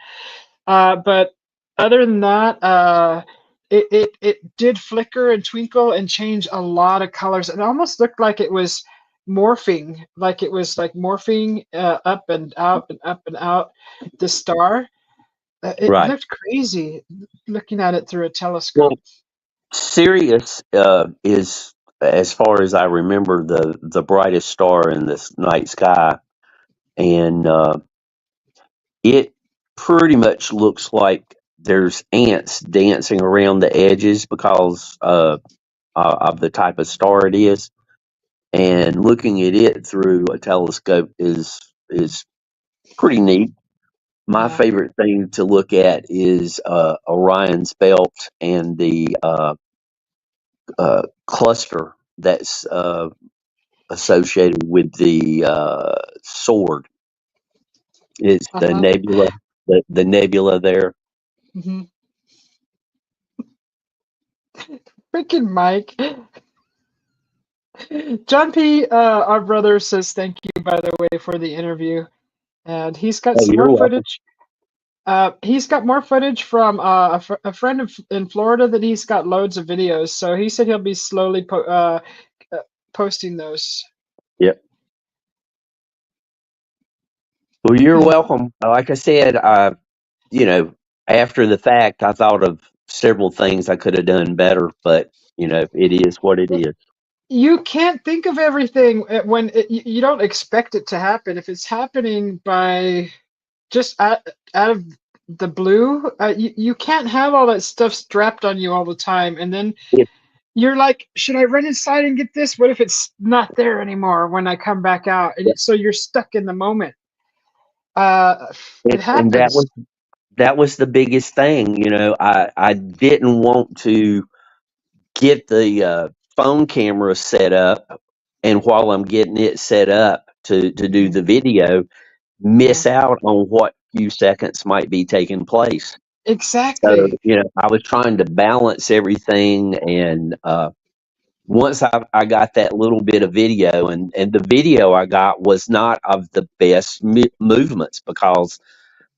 But other than that, it did flicker and twinkle and change a lot of colors. It almost looked like it was morphing, like it was like morphing up and out and up and out the star. It right. looked crazy looking at it through a Well, telescope. Sirius is, as far as I remember, the brightest star in this night sky, and it pretty much looks like there's ants dancing around the edges because of the type of star it is. And looking at it through a telescope is pretty neat. My Yeah. favorite thing to look at is Orion's belt and the cluster that's associated with the sword. It's the Uh-huh. nebula, the nebula there. Hmm. Freaking Mike. John P, our brother, says thank you, by the way, for the interview. And he's got Oh, some you're more welcome. footage. He's got more footage from a friend in Florida that he's got loads of videos. So he said he'll be slowly posting those. Yep. Well, you're welcome. Like I said, you know, after the fact, I thought of several things I could have done better, but it is what it is. You can't think of everything when you don't expect it to happen. If it's happening by just out of the blue, you can't have all that stuff strapped on you all the time. And then It, you're like, should I run inside and get this? What if it's not there anymore when I come back out? And so you're stuck in the moment. It and happens, that was the biggest thing. I didn't want to get the phone camera set up, and while I'm getting it set up to do Mhm. the video, Yeah, miss out on what few seconds might be taking place. So, exactly. I was trying to balance everything, and once I got that little bit of video, and the video I got was not of the best movements, because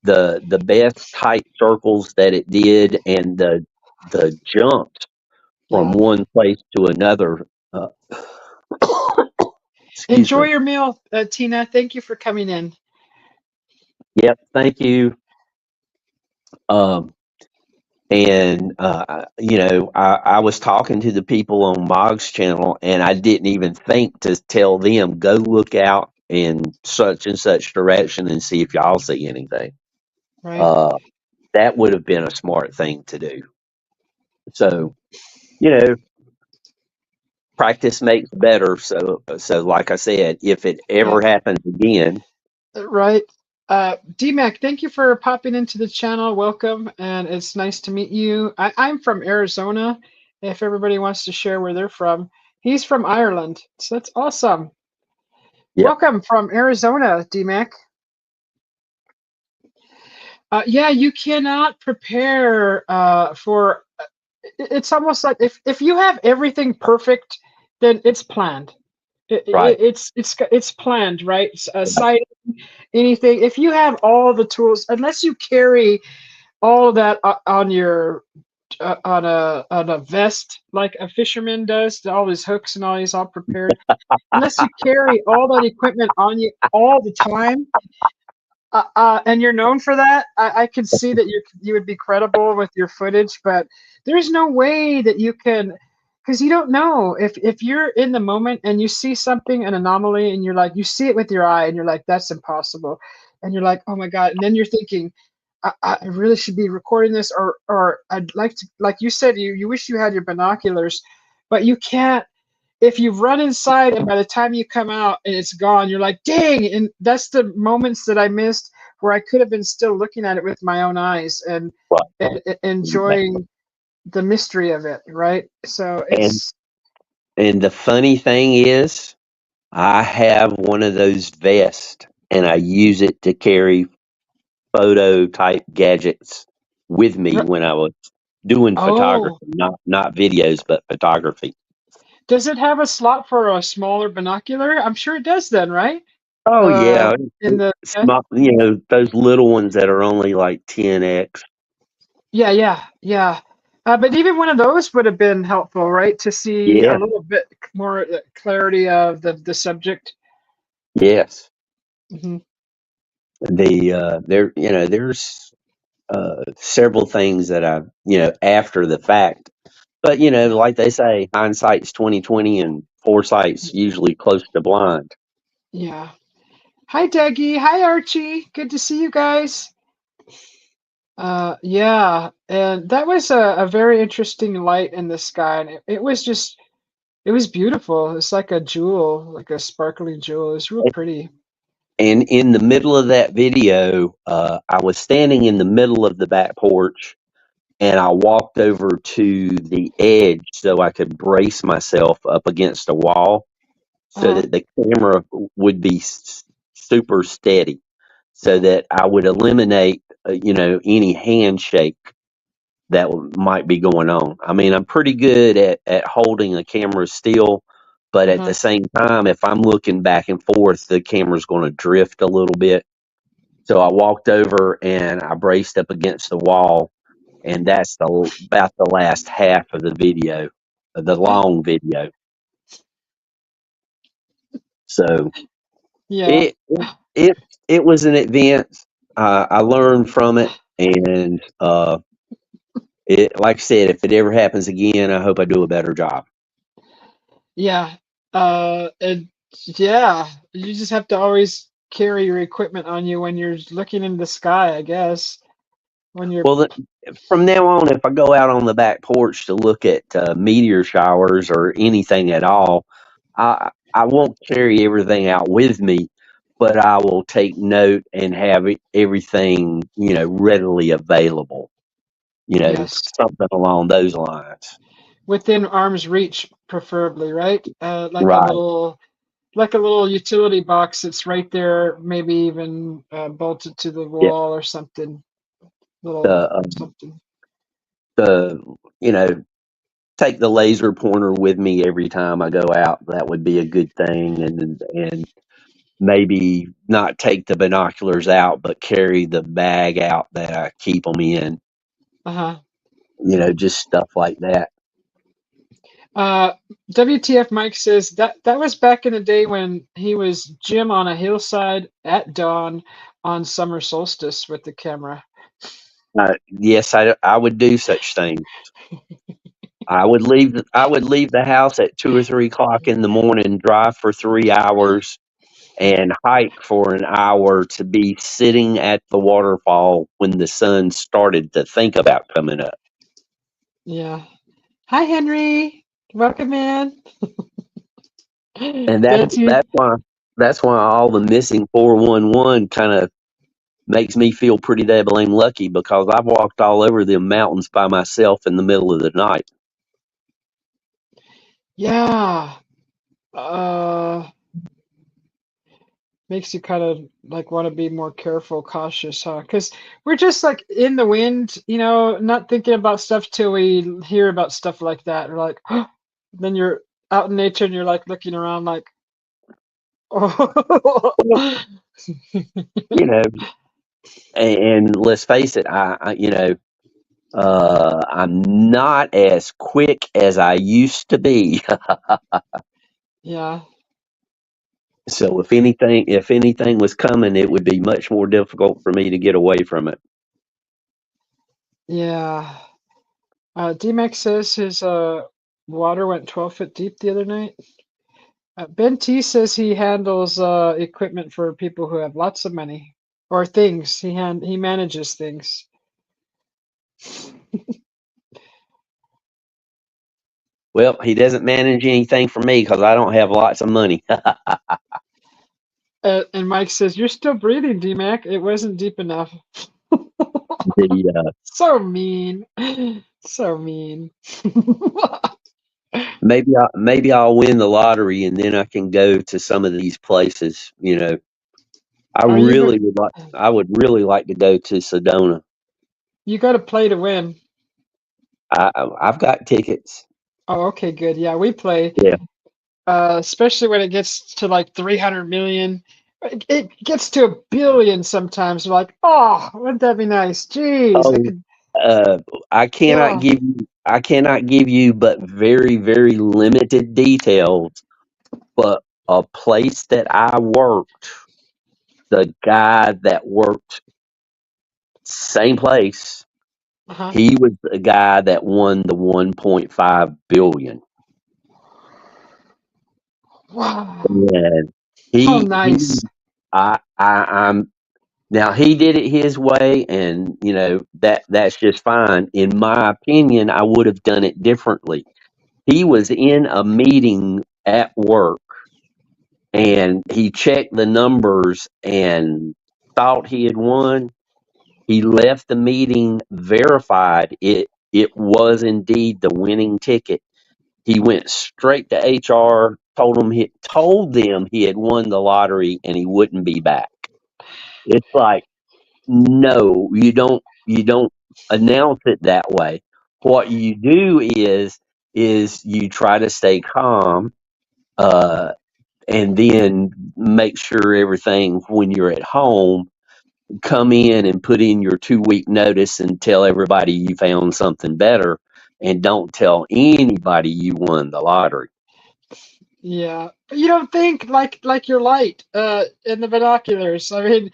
the best tight circles that it did, and the jumps from Yeah. one place to another. Uh, excuse Enjoy me. your meal, Tina. Thank you for coming in. Yep, thank you. Um, and I was talking to the people on Mog's channel, and I didn't even think to tell them, go look out in such and such direction and see if y'all see anything. Right. Uh, that would have been a smart thing to do. So, you know, practice makes better. So like I said, if it Yeah. ever happens again, Right. DMAC, thank you for popping into the channel. Welcome, and it's nice to meet you. I'm from Arizona, if everybody wants to share where they're from. He's from Ireland, so that's awesome. yep, Welcome from Arizona, DMAC. Yeah, you cannot prepare for. It's almost like if you have everything perfect, then it's planned. right. It's planned, right? Aside anything, if you have all the tools, unless you carry all of that on your on a vest like a fisherman does, all his hooks and all these all prepared. Unless you carry all that equipment on you all the time, and you're known for that, I could see that you would be credible with your footage, but there's no way that you can, because you don't know if you're in the moment and you see something, an anomaly, and you're like, you see it with your eye, and you're like, that's impossible, and you're like, oh my god, and then you're thinking, I really should be recording this, or I'd like to, like you said, you wish you had your binoculars, but you can't. If you run inside and by the time you come out and it's gone, you're like, dang, and that's the moments that I missed where I could have been still looking at it with my own eyes and Right. enjoying the mystery of it, right? So And it's and the funny thing is, I have one of those vests, and I use it to carry photo type gadgets with me when I was doing photography, oh, not videos, but photography. does it have a slot for a smaller binocular? I'm sure it does then, right? Oh Uh, yeah, in the small, those little ones that are only like 10x. yeah, yeah, yeah. But even one of those would have been helpful, right? To see a Yeah, little bit more clarity of the subject. yes. Hmm. There's several things that I after the fact, but like they say, hindsight's 20/20, and foresight's usually close to blind. Yeah. Hi, Dougie. Hi, Archie. Good to see you guys. Yeah, and that was a very interesting light in the sky, and it was just, it was beautiful. It's like a jewel, like a sparkling jewel. It's real pretty. And in the middle of that video, I was standing in the middle of the back porch, and I walked over to the edge so I could brace myself up against a wall so Uh, that the camera would be super steady so that I would eliminate, any handshake that might be going on. I mean, I'm pretty good at holding a camera still, but at the Uh-huh. same time, if I'm looking back and forth, the camera's going to drift a little bit. So I walked over and I braced up against the wall, and that's about the last half of the video, the long video. So Yeah. it it it was an advance. I learned from it, and it, like I said, if it ever happens again, I hope I do a better job. Yeah. And yeah, you just have to always carry your equipment on you when you're looking in the sky, I guess. When you're, Well, from now on, if I go out on the back porch to look at meteor showers or anything at all, I won't carry everything out with me, but I will take note and have everything readily available. yes, Something along those lines. within arm's reach, preferably, right? Right. Like a little utility box that's right there, maybe even bolted to the Yeah. wall or something. Little The something. the you know take the laser pointer with me every time I go out. That would be a good thing, and maybe not take the binoculars out, but carry the bag out that I keep them in. Uh-huh. Just stuff like that. Uh, WTF Mike says that was back in the day when he was Jim on a hillside at dawn on summer solstice with the camera. Yes, I would do such things. I would leave the house at 2 or 3 o'clock in the morning, drive for 3 hours, and hike for an hour to be sitting at the waterfall when the sun started to think about coming up. Yeah. Hi, Henry. Welcome in. And That's you. that's why all the missing 411 kind of makes me feel pretty dabbling lucky, because I've walked all over them mountains by myself in the middle of the night. Yeah. Uh, makes you kind of like want to be more careful, cautious, huh? Because we're just like in the wind, not thinking about stuff till we hear about stuff like that. We're like, then you're out in nature and you're like looking around like, oh, Well, you know, and let's face it, I'm not as quick as I used to be. yeah, So if anything was coming, it would be much more difficult for me to get away from it. yeah. D-Max says his water went 12 foot deep the other night. Ben T says he handles equipment for people who have lots of money or things. He manages things. Well, he doesn't manage anything for me because I don't have lots of money. And Mike says, "You're still breathing, D-Mac. It wasn't deep enough." the So mean. So mean. maybe I'll win the lottery and then I can go to some of these places. Are you go I would really like to go to Sedona. you got to play to win. I've got tickets. Oh, okay, good. Yeah, we play. Yeah. Especially when it gets to like 300 million. It gets to a billion sometimes. We're like, oh, wouldn't that be nice? Jeez, I Oh, could, uh, yeah. I cannot give you but very, very limited details. But a place that I worked, the guy that worked same place, Uh-huh. he was the guy that won the 1.5 billion. Wow. And How he nice. I'm now he did it his way, and that's just fine. In my opinion, I would have done it differently. He was in a meeting at work, and he checked the numbers and thought he had won. He left the meeting, verified it was indeed the winning ticket, He went straight to HR, told them he had won the lottery and he wouldn't be back. It's like, no, you don't announce it that way. What you do is you try to stay calm, uh, and then make sure everything when you're at home, come in and put in your 2 week notice and tell everybody you found something better, and don't tell anybody you won the lottery. Yeah, but you don't think like you're light in the binoculars. I mean,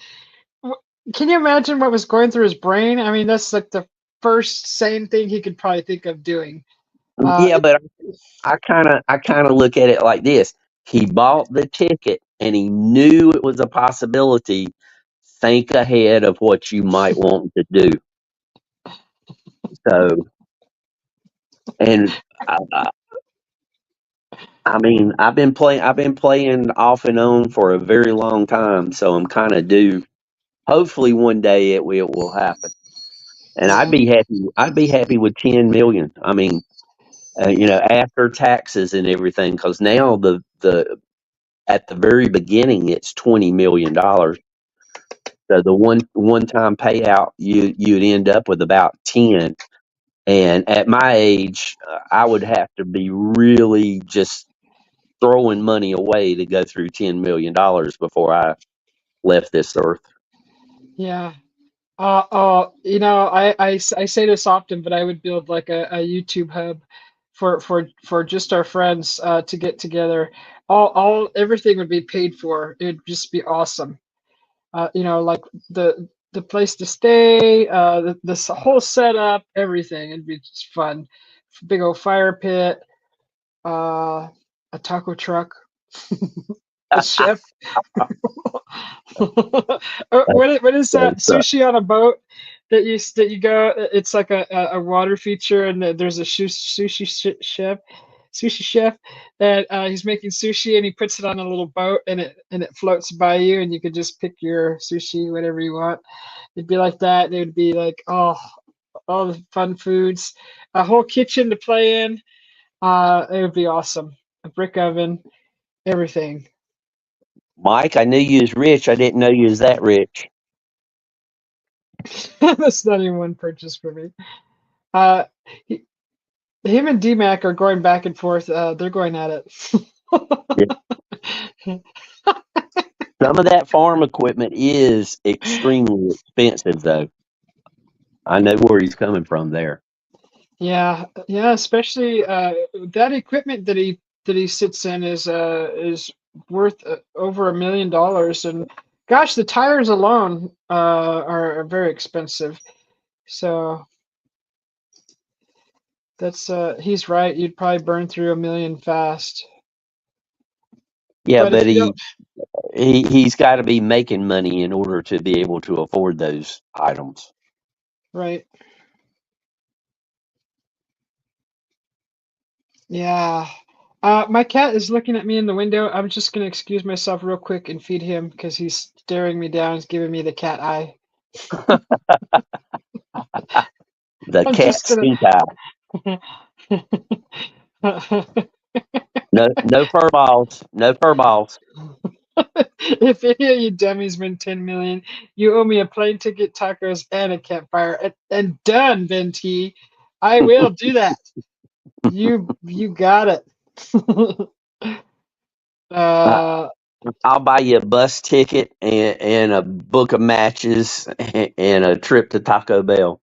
can you imagine what was going through his brain? I mean, that's like the first sane thing he could probably think of doing. Uh, Yeah, but I kind of look at it like this. He bought the ticket and he knew it was a possibility. Think ahead of what you might want to do. So, and I, I mean, I've been playing off and on for a very long time, so I'm kind of due. Hopefully, one day it will happen, and yeah, I'd be happy with 10 million. I mean, after taxes and everything, because now the at the very beginning it's $20 million. So the one time payout, you'd end up with about 10. And at my age, I would have to be really just throwing money away to go through $10 million before I left this earth. yeah. I say this often, but I would build like a YouTube hub for just our friends to get together. All everything would be paid for. It'd just be awesome. Like the place to stay, this whole setup, everything. It'd be just fun. Big old fire pit, a taco truck, a chef. What is that So, sushi on a boat that you go? It's like a water feature, and there's a sushi chef, and he's making sushi, and he puts it on a little boat, and it floats by you, and you could just pick your sushi, whatever you want. It'd be like that. It would be like, oh, all the fun foods, a whole kitchen to play in. It would be awesome. A brick oven, everything. Mike, I knew you was rich. I didn't know you was that rich. That's not even one purchase for me. Uh, he, him and DMAC are going back and forth. They're going at it. Yeah. Some of that farm equipment is extremely expensive, though. I know where he's coming from there. Yeah, yeah, especially that equipment that he sits in is worth over $1 million, and gosh, the tires alone are very expensive. So that's he's right. You'd probably burn through $1 million fast. Yeah, But but if you don't, he's got to be making money in order to be able to afford those items. right? Yeah. My cat is looking at me in the window. I'm just gonna excuse myself real quick and feed him because he's staring me down. He's giving me the cat eye. The I'm cat just gonna. stink eye. No fur balls. No fur balls. If any of you dummies win 10 million, you owe me a plane ticket, tacos, and a campfire. And done, Venti. I will do that. You got it. I, uh, I'll buy you a bus ticket and a book of matches and a trip to Taco Bell.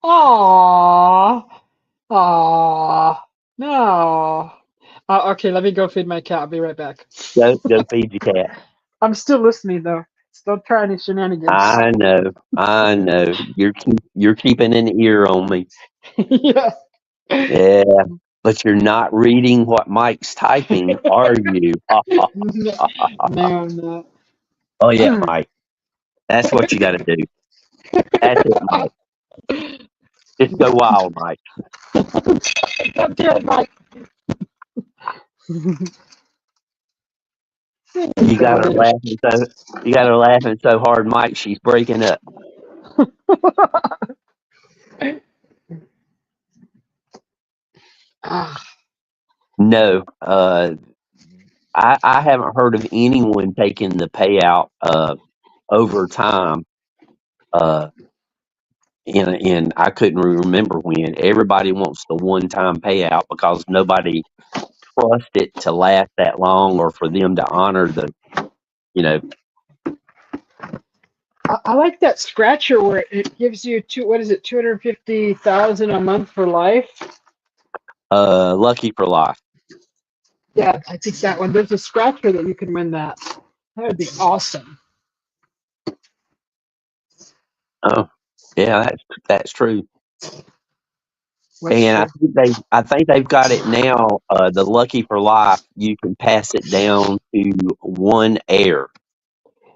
aw, aw, no. Okay, let me go feed my cat. I'll be right back. Go feed your cat. I'm still listening though. Still trying any shenanigans. I know. You're keeping an ear on me. Yeah. Yeah, but you're not reading what Mike's typing, are you? No, no, I'm not. Oh yeah, Mike. That's what you got to do. That's it, Mike. Just go wild, Mike. I'm dead, Mike. You got her laughing so hard, Mike. She's breaking up. Ah, No, I haven't heard of anyone taking the payout over time. Uh, in I couldn't remember when. Everybody wants the one time payout because nobody trusts it to last that long, or for them to honor the you know I like that scratcher where it gives you what is it, 250,000 a month for life? lucky for life. Yeah, I think that one. There's a scratcher that you can win that. That would be awesome. Oh, yeah, that's true. What's And true? I think they've got it now. The lucky for life, you can pass it down to one heir.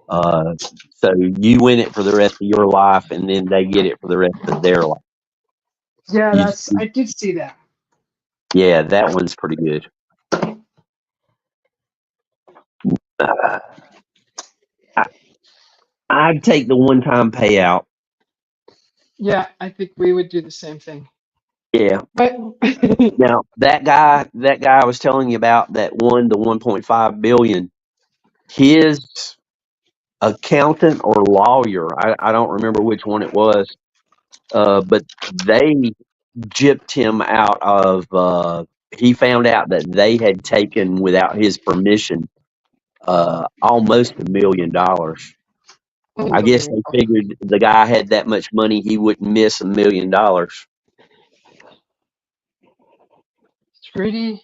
Uh, so you win it for the rest of your life, and then they get it for the rest of their life. Yeah, You, I did see that. yeah, that one's pretty good. Uh, I, I'd take the one-time payout. Yeah, I think we would do the same thing. Yeah. But Now that guy I was telling you about that won the 1.5 billion, his accountant or lawyer, I don't remember which one it was, but they gypped him out of. He found out that they had taken without his permission almost $1 million. I guess they unbelievable. figured the guy had that much money, he wouldn't miss $1 million. Greedy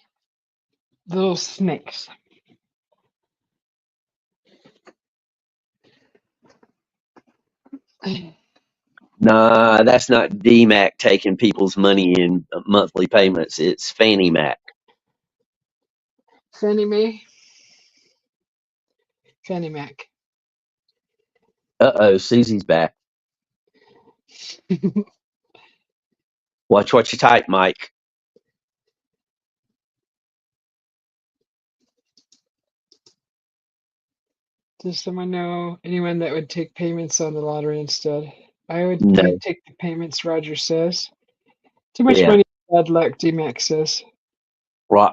little snakes. Nah, that's not DMAC taking people's money in monthly payments. It's Fannie Mac. Fannie Mae, Fannie Mac. Uh-oh, Susie's back. Watch what you type, Mike. Does someone know anyone that would take payments on the lottery instead? I'd No. take the payments, Roger says. Too much Yeah. money, bad luck, D-Mac says.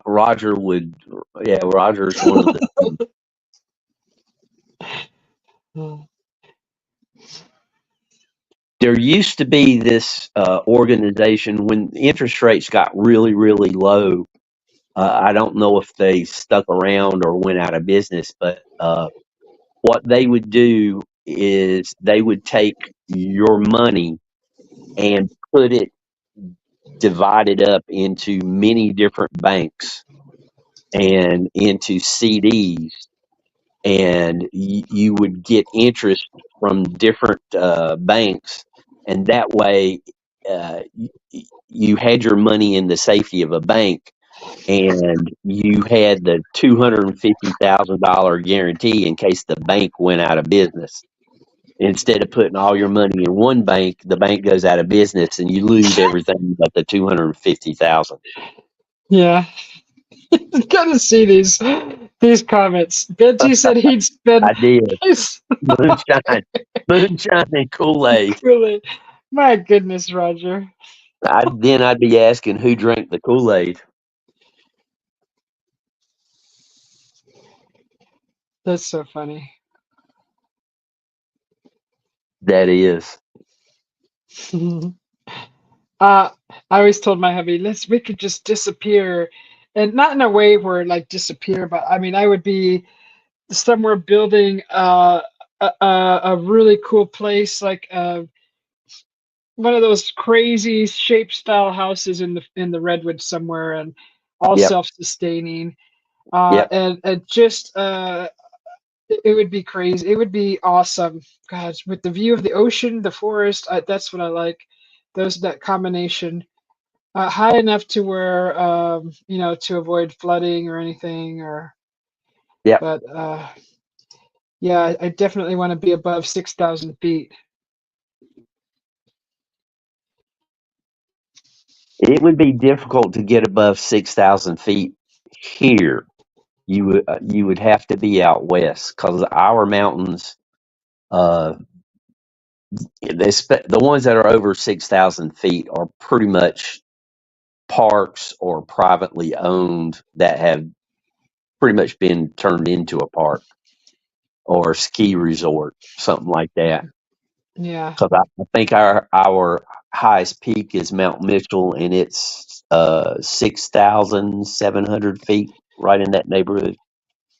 Roger would. Yeah, Roger's one of the. Oh, There used to be this organization when interest rates got really, really low. I don't know if they stuck around or went out of business, but what they would do is they would take your money and put it divided up into many different banks and into CDs, and you would get interest from different banks, and that way you had your money in the safety of a bank, and you had the $250,000 guarantee in case the bank went out of business. Instead of putting all your money in one bank, the bank goes out of business and you lose everything but the 250,000. yeah, gotta see these comments. Benji said he'd spend I did. his Moonshine, moonshine and Kool Aid. really. My goodness, Roger. I'd be asking who drank the Kool Aid. That's so funny. That is. I always told my hubby, we could just disappear, and not in a way where like disappear, but I mean, I would be somewhere building a really cool place, like one of those crazy shape style houses in the redwood somewhere, and all Yep. self-sustaining, Yep. and just it would be crazy. It would be awesome. God, with the view of the ocean, the forest, that's what I like. That combination. High enough to where to avoid flooding or anything, or Yep. but yeah, I definitely want to be above 6,000 feet. It would be difficult to get above 6,000 feet here. You would have to be out west because our mountains, uh, the ones that are over 6,000 feet are pretty much parks or privately owned that have pretty much been turned into a park or a ski resort, something like that. Yeah. Because I think our highest peak is Mount Mitchell, and it's 6,700 feet, right in that neighborhood.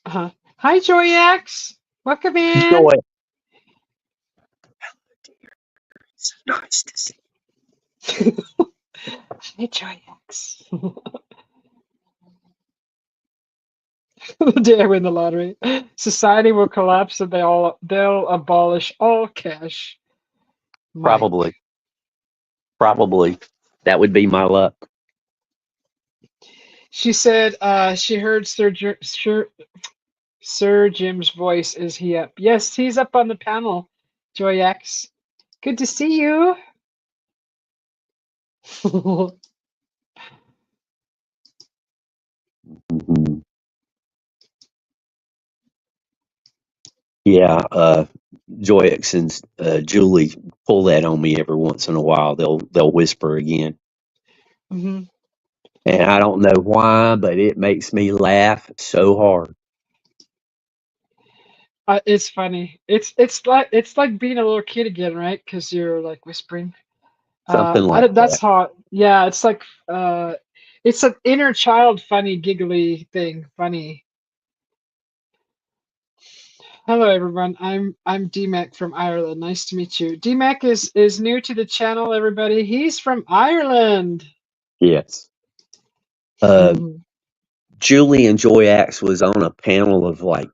Uh-huh. Hi, Joy X. Welcome in. Joy, it's nice to see. Hi, Joy X. The day I win the lottery, society will collapse and they'll abolish all cash. Mike. Probably, probably, that would be my luck. She said she heard Sir Jim's voice. Is he up? Yes, he's up on the panel. Joy X. Good to see you. Mhm. Yeah, Joy X and Julie pull that on me every once in a while. They'll whisper again, hmm and I don't know why, but it makes me laugh so hard. It's funny. It's like being a little kid again, right? Because you're like whispering. Something like That's that. how. Yeah, it's an inner child, funny, giggly thing. Funny. Hello, everyone. I'm DMAC from Ireland. Nice to meet you. DMAC is new to the channel, everybody. He's from Ireland. Yes. Julie and Joy Axe was on a panel of like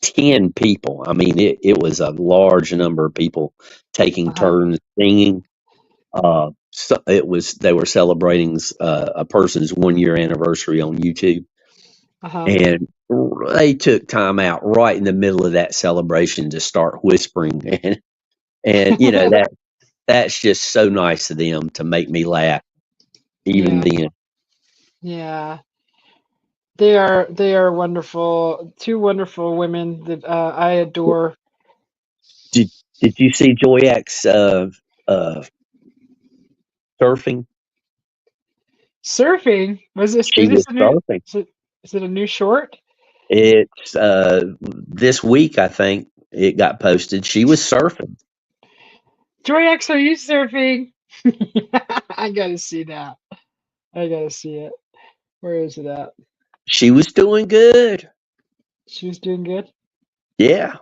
10 people. I mean, it was a large number of people taking Uh-huh. turns singing. So they were celebrating a person's 1 year anniversary on YouTube, Uh-huh. and they took time out right in the middle of that celebration to start whispering, and that's just so nice of them to make me laugh even Yeah. then. Yeah. They are wonderful. Two wonderful women that I adore. Did did you see Joy Axe uh, surfing? Surfing? She Is this was a new surfing. is it a new short? It's this week, I think it got posted. She was surfing. Joy X, are you surfing? I gotta see that. I gotta see it. Where is it at? She was doing good. She was doing good. Yeah.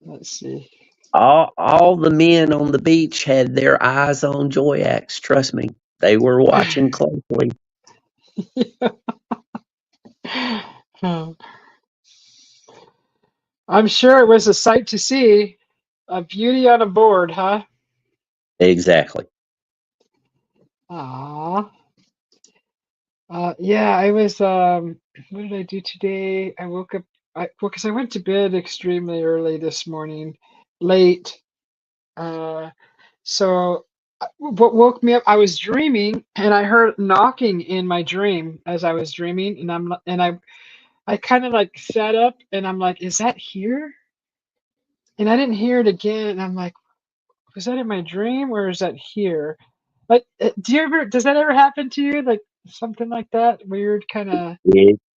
Let's see. All the men on the beach had their eyes on Joyax. Trust me, they were watching closely. Hmm. I'm sure it was a sight to see. A beauty on a board, huh? Exactly. Aww. Yeah, I was. What did I do today? I woke up. Because I went to bed extremely early this morning, late. Uh, so what woke me up? I was dreaming, and I heard knocking in my dream as I was dreaming, and I kind of like sat up, and I'm like, is that here? And I didn't hear it again, and I'm like, was that in my dream or is that here? Like, does that ever happen to you? Like something like that, weird kind of.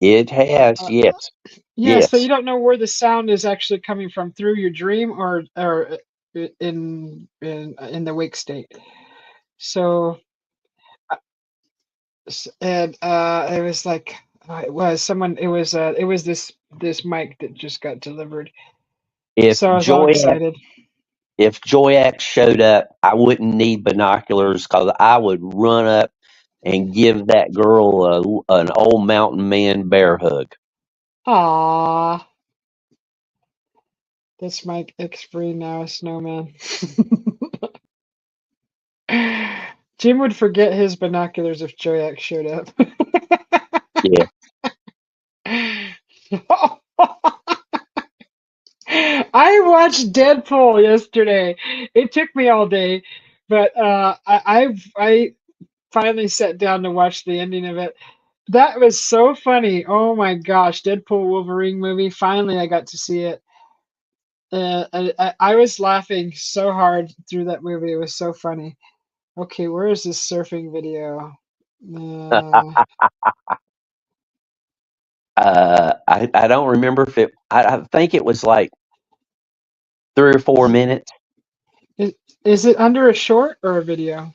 It has. Uh, Yes. yeah, so you Yes. don't know where the sound is actually coming from through your dream or in the wake state. So uh, and it was like it was this mic that just got delivered. If So I was all Joyax excited. if Joyax showed up, I wouldn't need binoculars because I would run up and give that girl an old mountain man bear hug. Ah, that's my ex-free now a snowman. Jim would forget his binoculars if Joyak showed up. Yeah. I watched Deadpool yesterday. It took me all day, but I finally sat down to watch the ending of it. That was so funny. Oh my gosh, Deadpool Wolverine movie. Finally, I got to see it. I was laughing so hard through that movie. It was so funny. Okay, where is this surfing video? Uh, I don't remember if I think it was like 3 or 4 minutes. is, is it under a short or a video?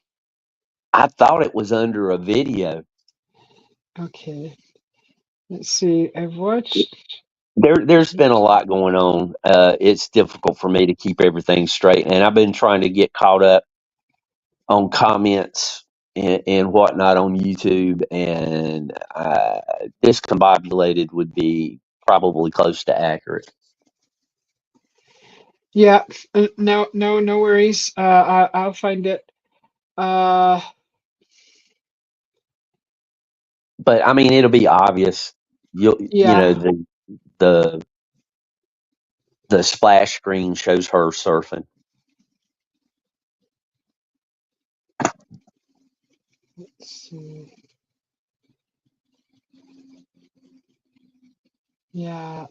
I thought it was under a video. Okay, let's see. I've watched. There's been a lot going on. It's difficult for me to keep everything straight, and I've been trying to get caught up on comments and whatnot on YouTube, and discombobulated would be probably close to accurate. Yeah, no worries. I'll find it. Uh, But I mean, it'll be obvious. You know, yeah. the the splash screen shows her surfing. Let's see. Yeah.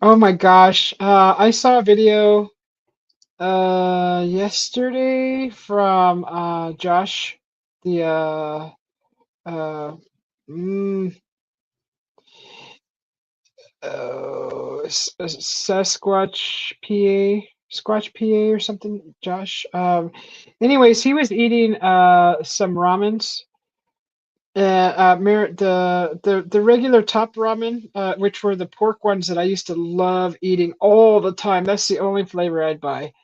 Oh my gosh. I saw a video yesterday from Josh, the uh mm, Sasquatch PA, Squatch PA or something, Josh. Anyways, he was eating some ramens. The regular top ramen, which were the pork ones that I used to love eating all the time. That's the only flavor I'd buy.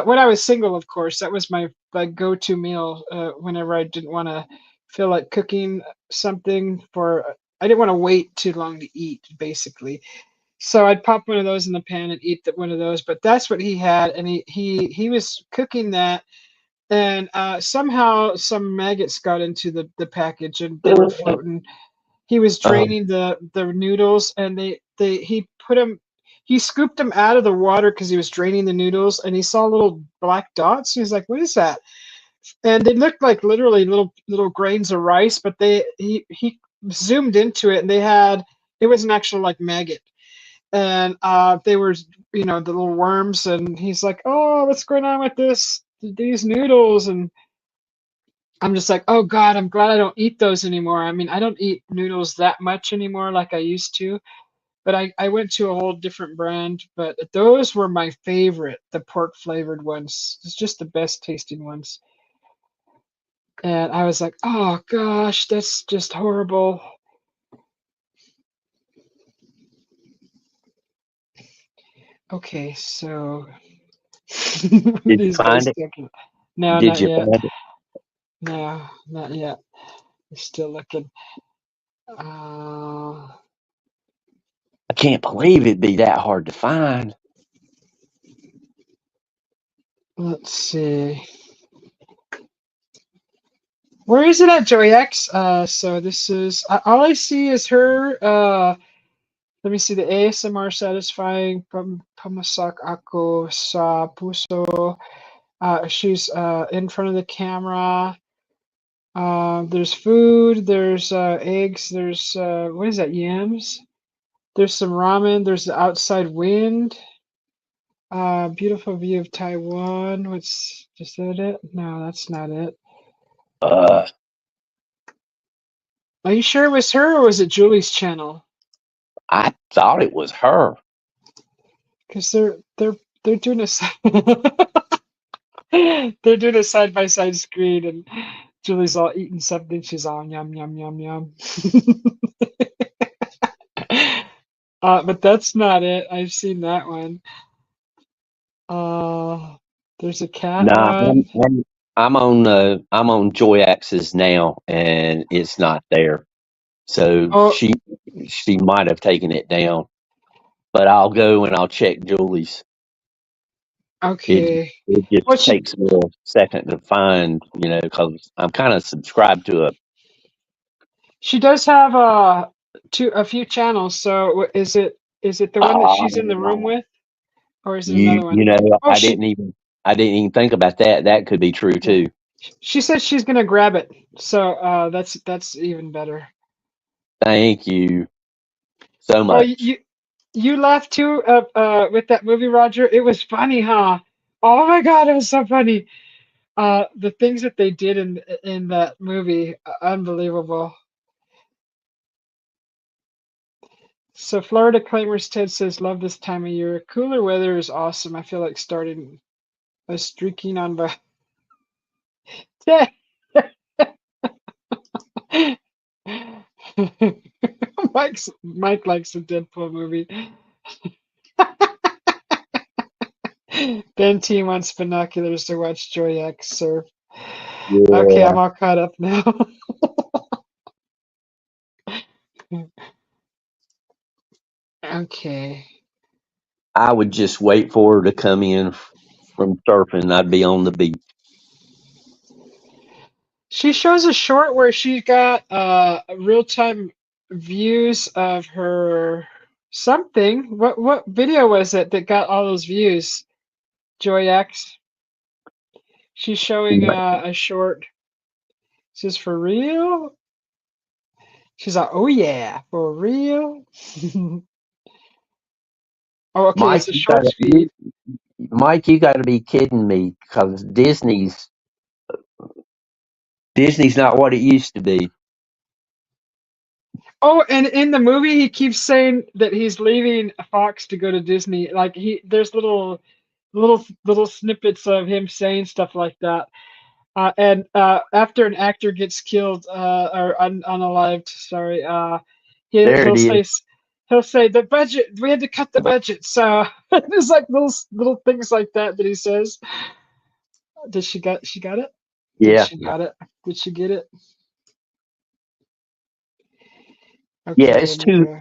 When I was single, of course, that was my like go-to meal. Whenever I didn't want to feel like cooking something for, I didn't want to wait too long to eat, basically. So I'd pop one of those in the pan and eat one of those. But that's what he had, and he was cooking that, and somehow some maggots got into the package and they were floating. He was Uh, draining the noodles, and he put them, he scooped them out of the water because he was draining the noodles, and he saw little black dots. He was like, "What is that?" And they looked like literally little grains of rice, but he zoomed into it, and they had, it was an actual like maggot, and they were, the little worms, and he's like, "Oh, what's going on with these noodles?" And I'm just like, "Oh God, I'm glad I don't eat those anymore." I mean, I don't eat noodles that much anymore like I used to, but I went to a whole different brand. But those were my favorite, the pork flavored ones. It's just the best tasting ones. And I was like, "Oh gosh, that's just horrible." Okay, so did you these find guys it? looking. No, Did not you yet. find it? No, not yet. We're still looking. Uh, I can't believe it'd be that hard to find. let's see. Where is it at, Joey X? So this is all I see is her. Let me see the ASMR satisfying pamasak ako sa puso. She's in front of the camera. There's food. There's eggs. There's what is that? Yams. There's some ramen. There's the outside wind. Beautiful view of Taiwan. What's just that it? No, that's not it. Uh, Are you sure it was her or was it Julie's channel? I thought it was her. Because they're doing a they're doing a side by side screen, and Julie's all eating something. She's all yum yum yum yum. But that's not it. I've seen that one. Uh, there's a cat Nah, one. I'm on Joy Axis now, and it's not there. So Oh, she might have taken it down. But I'll go and I'll check Julie's. It okay. it just Well, she takes me a second to find, because I'm kind of subscribed to a. she does have a few channels. So is it the one that she's in the room with, or is it another one? You know, Oh, she I didn't even think about that. That could be true yeah. too. She said she's gonna grab it. So that's even better. Thank you so Oh, much. you laughed too with that movie, Roger. It was funny, huh? Oh my God, it was so funny. The things that they did in that movie, unbelievable. So Florida Claimers Ted says, love this time of year. Cooler weather is awesome. I feel like starting a streaking on by Mike likes the Deadpool movie. Ben T wants binoculars to watch Joy X surf. Okay, Yeah, I'm all caught up now. Okay. I would just wait for her to come in from surfing, and I'd be on the beach. She shows a short where she got real-time views of her something. What video was it that got all those views? Joy X. She's showing a short. Is this for real? She's like, oh yeah, for real? Oh, okay, Mike, it's a shorts feed. You got to be kidding me, because Disney's not what it used to be. Oh, and in the movie, he keeps saying that he's leaving Fox to go to Disney. Like there's little snippets of him saying stuff like that. And after an actor gets killed or unalived, sorry, he There he'll it is. say he'll say the budget. We had to cut the budget. So there's like little things like that that he says. Did she got it? Did Yeah, she got it? Did she get it? yeah. Okay, It's let me too. go.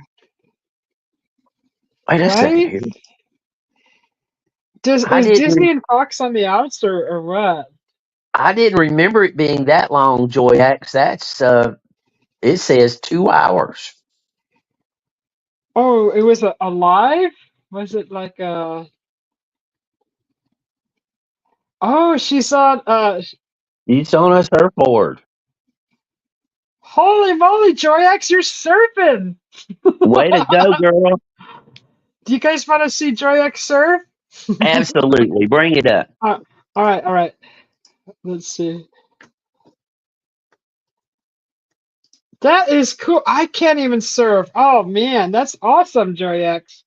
Wait a second Right? here. I Is didn't. Disney and Fox on the outs or what? I didn't remember it being that long, Joy X. That's It says 2 hours. Oh, it was a live? Was it like a? Oh, she's on. It's on a surfboard. Holy moly, Joyax, you're surfing! Way to go, girl! Do you guys want to see Joyax surf? Absolutely, bring it up. All right, all right. Let's see. That is cool. I can't even surf. Oh man, that's awesome, Joyax.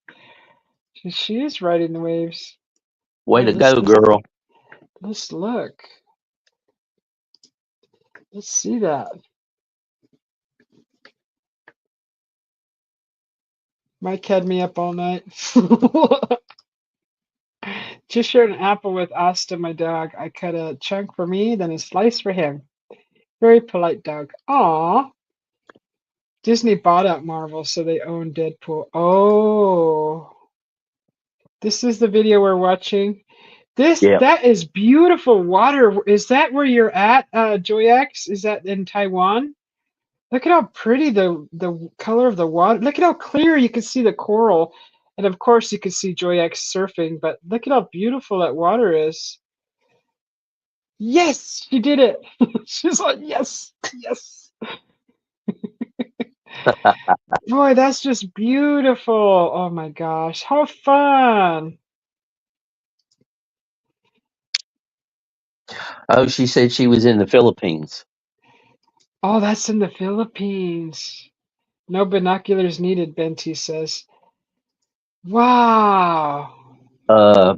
She is riding the waves. Way Oh, to go, girl! let's look. Let's see that. Mike had me up all night. Just shared an apple with Asta, my dog. I cut a chunk for me, then a slice for him. Very polite dog. Aw. Disney bought out Marvel, so they own Deadpool. Oh. This is the video we're watching. Yeah, That is beautiful water. Is that where you're at, Joyax? Is that in Taiwan? Look at how pretty the color of the water. Look at how clear you can see the coral. And of course you can see Joyax surfing, but look at how beautiful that water is. Yes, she did it. She's like, yes, yes. Boy, that's just beautiful. Oh my gosh, how fun. Oh, she said she was in the Philippines. Oh, that's in the Philippines. No binoculars needed, Benti says. Wow. Uh,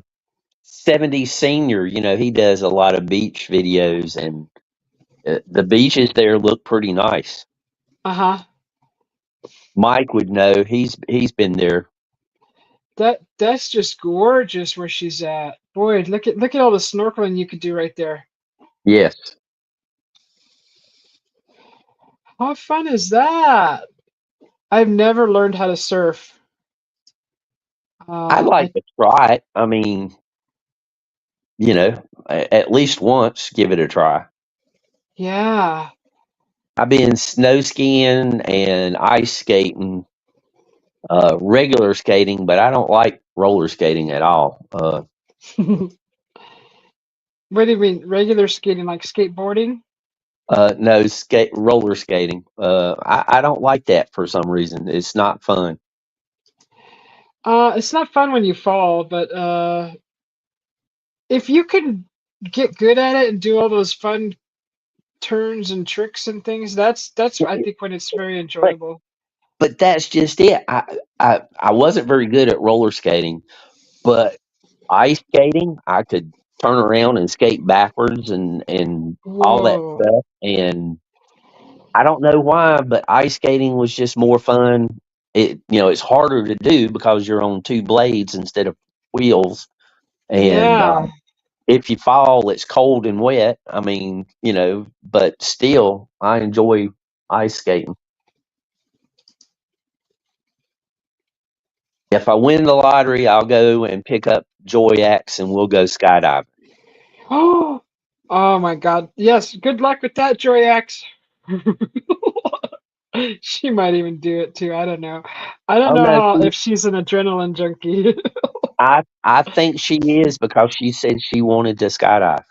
70 senior. He does a lot of beach videos, and the beaches there look pretty nice. Uh-huh. Mike would know. He's been there. That's just gorgeous where she's at. Boy, look at all the snorkeling you could do right there. Yes, How fun is that? I've never learned how to surf. I'd I like to try it. I mean, at least once, give it a try. yeah. I've been snow skiing and ice skating, regular skating, but I don't like roller skating at all. What do you mean, regular skating, like skateboarding? No, roller skating. I don't like that for some reason. It's not fun. It's not fun when you fall, but if you can get good at it and do all those fun turns and tricks and things, that's I think when it's very But enjoyable. that's just it. I wasn't very good at roller skating, but ice skating, I could turn around and skate backwards and all that Whoa. stuff. And I don't know why, but ice skating was just more fun. It's harder to do because you're on two blades instead of wheels. And Yeah. if you fall, it's cold and wet. I mean, but still, I enjoy ice skating. If I win the lottery, I'll go and pick up Joy Axe and we'll go skydiving. Oh, oh my God. Yes, good luck with that, Joy X. She might even do it too. I don't know. I don't Oh know no, how if she's an adrenaline junkie. I think she is because she said she wanted to skydive.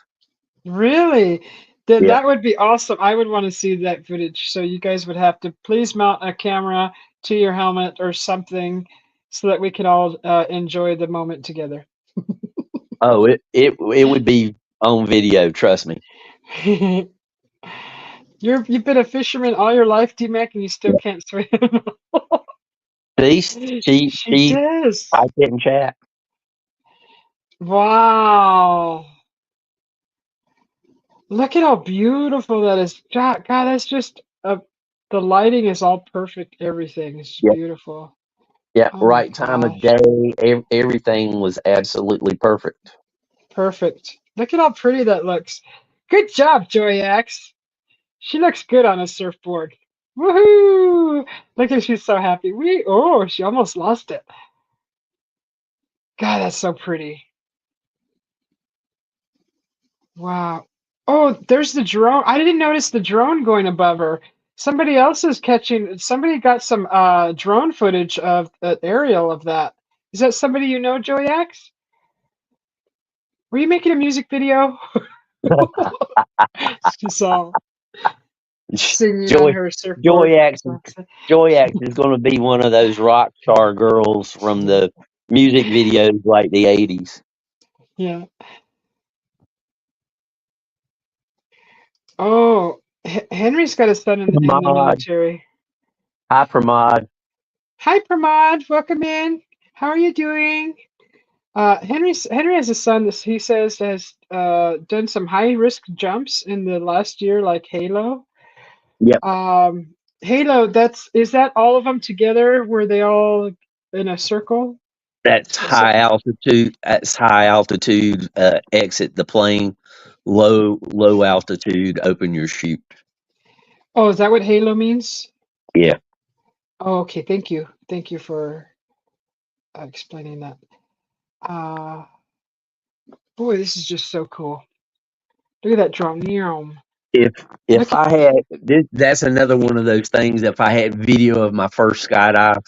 Really? Then Yeah. that would be awesome. I would want to see that footage. So you guys would have to please mount a camera to your helmet or something so that we can all enjoy the moment together. Oh, it would be on video. Trust me. You've been a fisherman all your life, D-Mac, and you still Yeah. can't swim. See, She does. I get in chat. Wow. Look at how beautiful that is. God, that's just the lighting is all perfect. Everything is Yeah, beautiful. yeah. Oh my Right time of gosh. day. Everything was absolutely perfect. Perfect. Look at how pretty that looks. Good job, Joy X. She looks good on a surfboard. Woohoo! Look at she's so happy. She almost lost it. God, that's so pretty. Wow. Oh, there's the drone. I didn't notice the drone going above her. Somebody else is catching. Somebody got some drone footage of aerial of that. Is that somebody you know, Joey X? Were you making a music video? She's all singing on Joy her surfboard. Joy Axe Joy Axe is going to be one of those rock star girls from the music videos like the '80s. Yeah. Oh, Henry's got a son in the Pramod, military. hi Pramod. Hi, Pramod. Welcome in. How are you doing? Henry has a son that he says has done some high risk jumps in the last year, like Halo. Yep, Halo, is that all of them together? Were they all in a circle? that's Is it, high altitude. That's high altitude. Exit the plane. Low altitude. Open your chute. oh, is that what Halo means? Yeah. Oh, okay. Thank you. Thank you for explaining that. Uh, Boy, this is just so cool. Look at that drone. Neom. If Look if at, I had that's another one of those things. If I had video of my first skydive,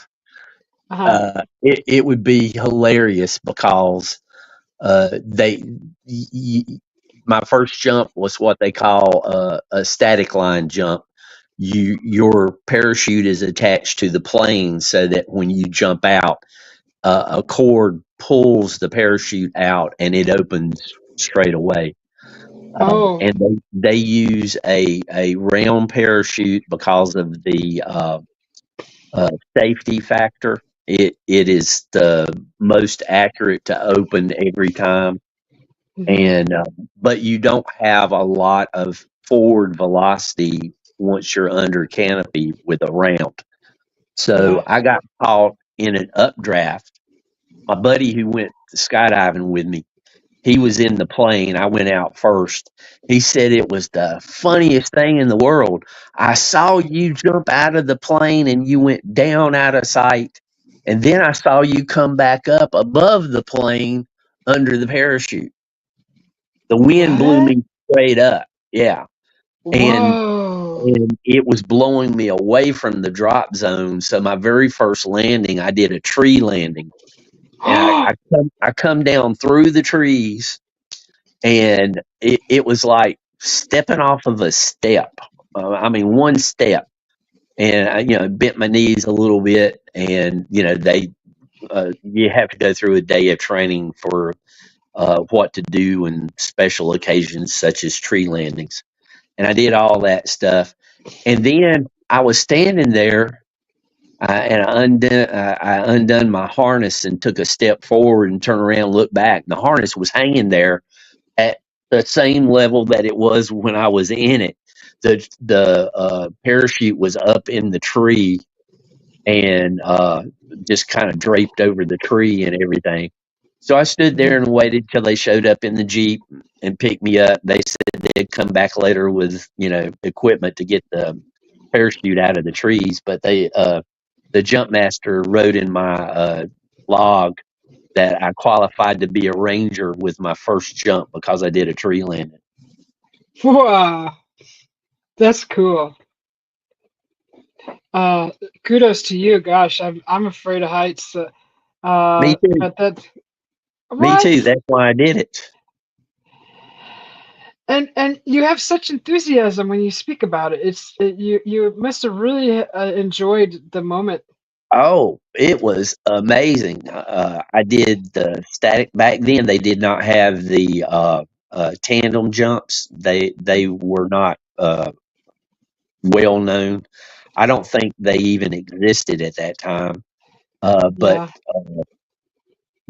uh-huh. it would be hilarious because they y- y- my first jump was what they call a static line jump. Your parachute is attached to the plane so that when you jump out, a cord pulls the parachute out and it opens straight away. Oh, And they use a round parachute because of the safety factor. It is the most accurate to open every time, hmm, and but you don't have a lot of forward velocity once you're under canopy with a round. So yeah. I got caught in an updraft. My buddy who went skydiving with me, he was in the plane. I went out first. He said it was the funniest thing in the world. I saw you jump out of the plane and you went down out of sight. And then I saw you come back up above the plane under the parachute. The wind blew What? me straight up. Yeah. And Whoa. and it was blowing me away from the drop zone. So my very first landing, I did a tree landing. And I come down through the trees and it was like stepping off of a step. I mean, one step, and I, bent my knees a little bit, and you have to go through a day of training for what to do in special occasions such as tree landings. And I did all that stuff. And then I was standing there, and I undone my harness and took a step forward and turned around and looked back. The harness was hanging there at the same level that it was when I was in it. The parachute was up in the tree and just kind of draped over the tree and everything. So I stood there Mhm. and waited till they showed up in the Jeep and picked me up. They said they'd come back later with, equipment to get the parachute out of the trees, but the jump master wrote in my log that I qualified to be a ranger with my first jump because I did a tree landing. Wow, that's cool. Uh, Kudos to you. Gosh, I'm afraid of heights. Me too. But that Me too. what? That's why I did it. And you have such enthusiasm when you speak about it. You must have really enjoyed the moment. Oh, it was amazing. I did the static back then. They did not have the tandem jumps. They were not well known. I don't think they even existed at that time. But Yeah,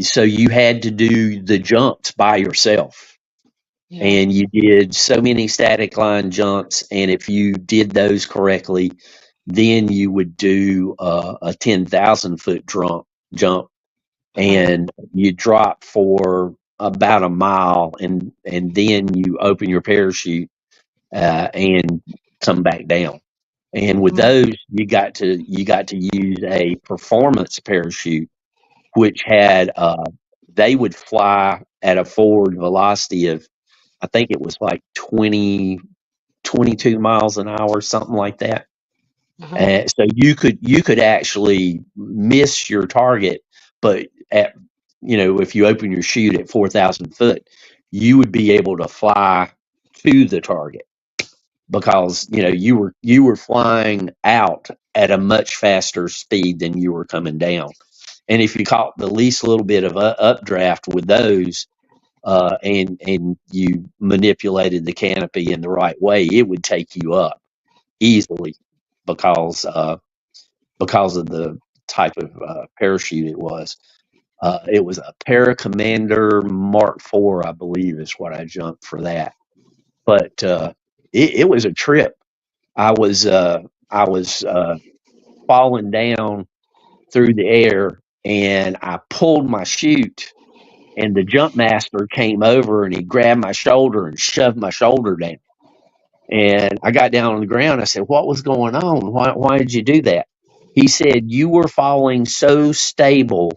so you had to do the jumps by yourself, yeah. and you did so many static line jumps. And if you did those correctly, then you would do a 10,000 foot jump, Uh-huh. and you drop for about a mile, and then you open your parachute and come back down. And with Mhm. those, you got to use a performance parachute, which had they would fly at a forward velocity of, I think it was like 22 miles an hour, something like that. Uh-huh. So you could actually miss your target, but if you open your chute at 4,000 foot, you would be able to fly to the target because you were flying out at a much faster speed than you were coming down. And if you caught the least little bit of updraft with those, and you manipulated the canopy in the right way, it would take you up easily because because of the type of parachute it was. It was a Para Commander Mark IV, I believe, is what I jumped for that. But it was a trip. I was falling down through the air, and I pulled my chute, and the jump master came over and he grabbed my shoulder and shoved my shoulder down. And I got down on the ground. I said, "What was going on? Why did you do that?" He said, "You were falling so stable,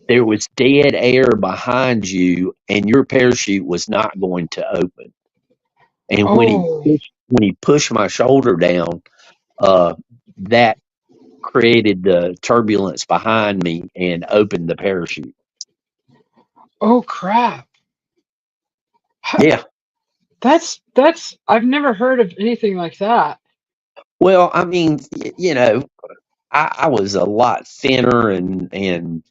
there was dead air behind you, and your parachute was not going to open." And Oh, when he pushed my shoulder down, uh, that created the turbulence behind me and opened the parachute. oh crap. Yeah. That's I've never heard of anything like that. Well, I mean, I was a lot thinner, and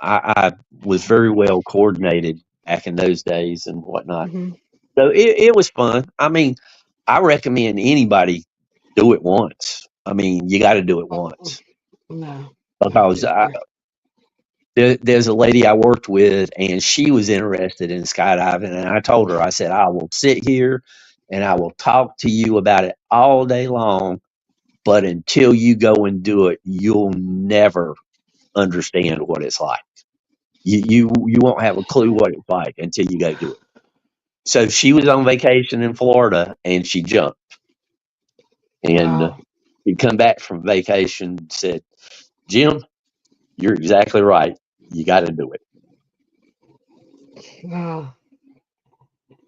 I was very well coordinated back in those days and whatnot. Hmm. So it was fun. I mean, I recommend anybody do it once. I mean, you got to do it once No. because there's a lady I worked with, and she was interested in skydiving, and I told her, I said, I will sit here and I will talk to you about it all day long, but until you go and do it, you'll never understand what it's like. You won't have a clue what it's like until you go do it. So she was on vacation in Florida and she jumped, and Wow. she come back from vacation and said, "Jim, you're exactly right. You got to do it." Wow.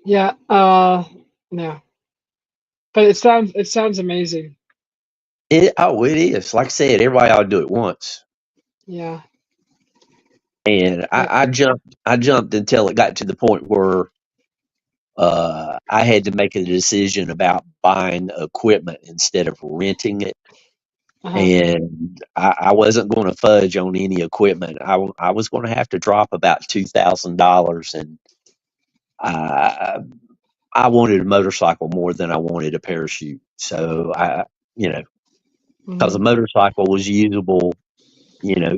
Yeah. No. But it sounds amazing. It is. Like I said, everybody ought to do it once. Yeah. And Yeah. I jumped until it got to the point where I had to make a decision about buying equipment instead of renting it. Uh-huh. and I wasn't going to fudge on any equipment. I was going to have to drop about $2,000, and I I wanted a motorcycle more than I wanted a parachute. So you know, because a Hmm. motorcycle was usable,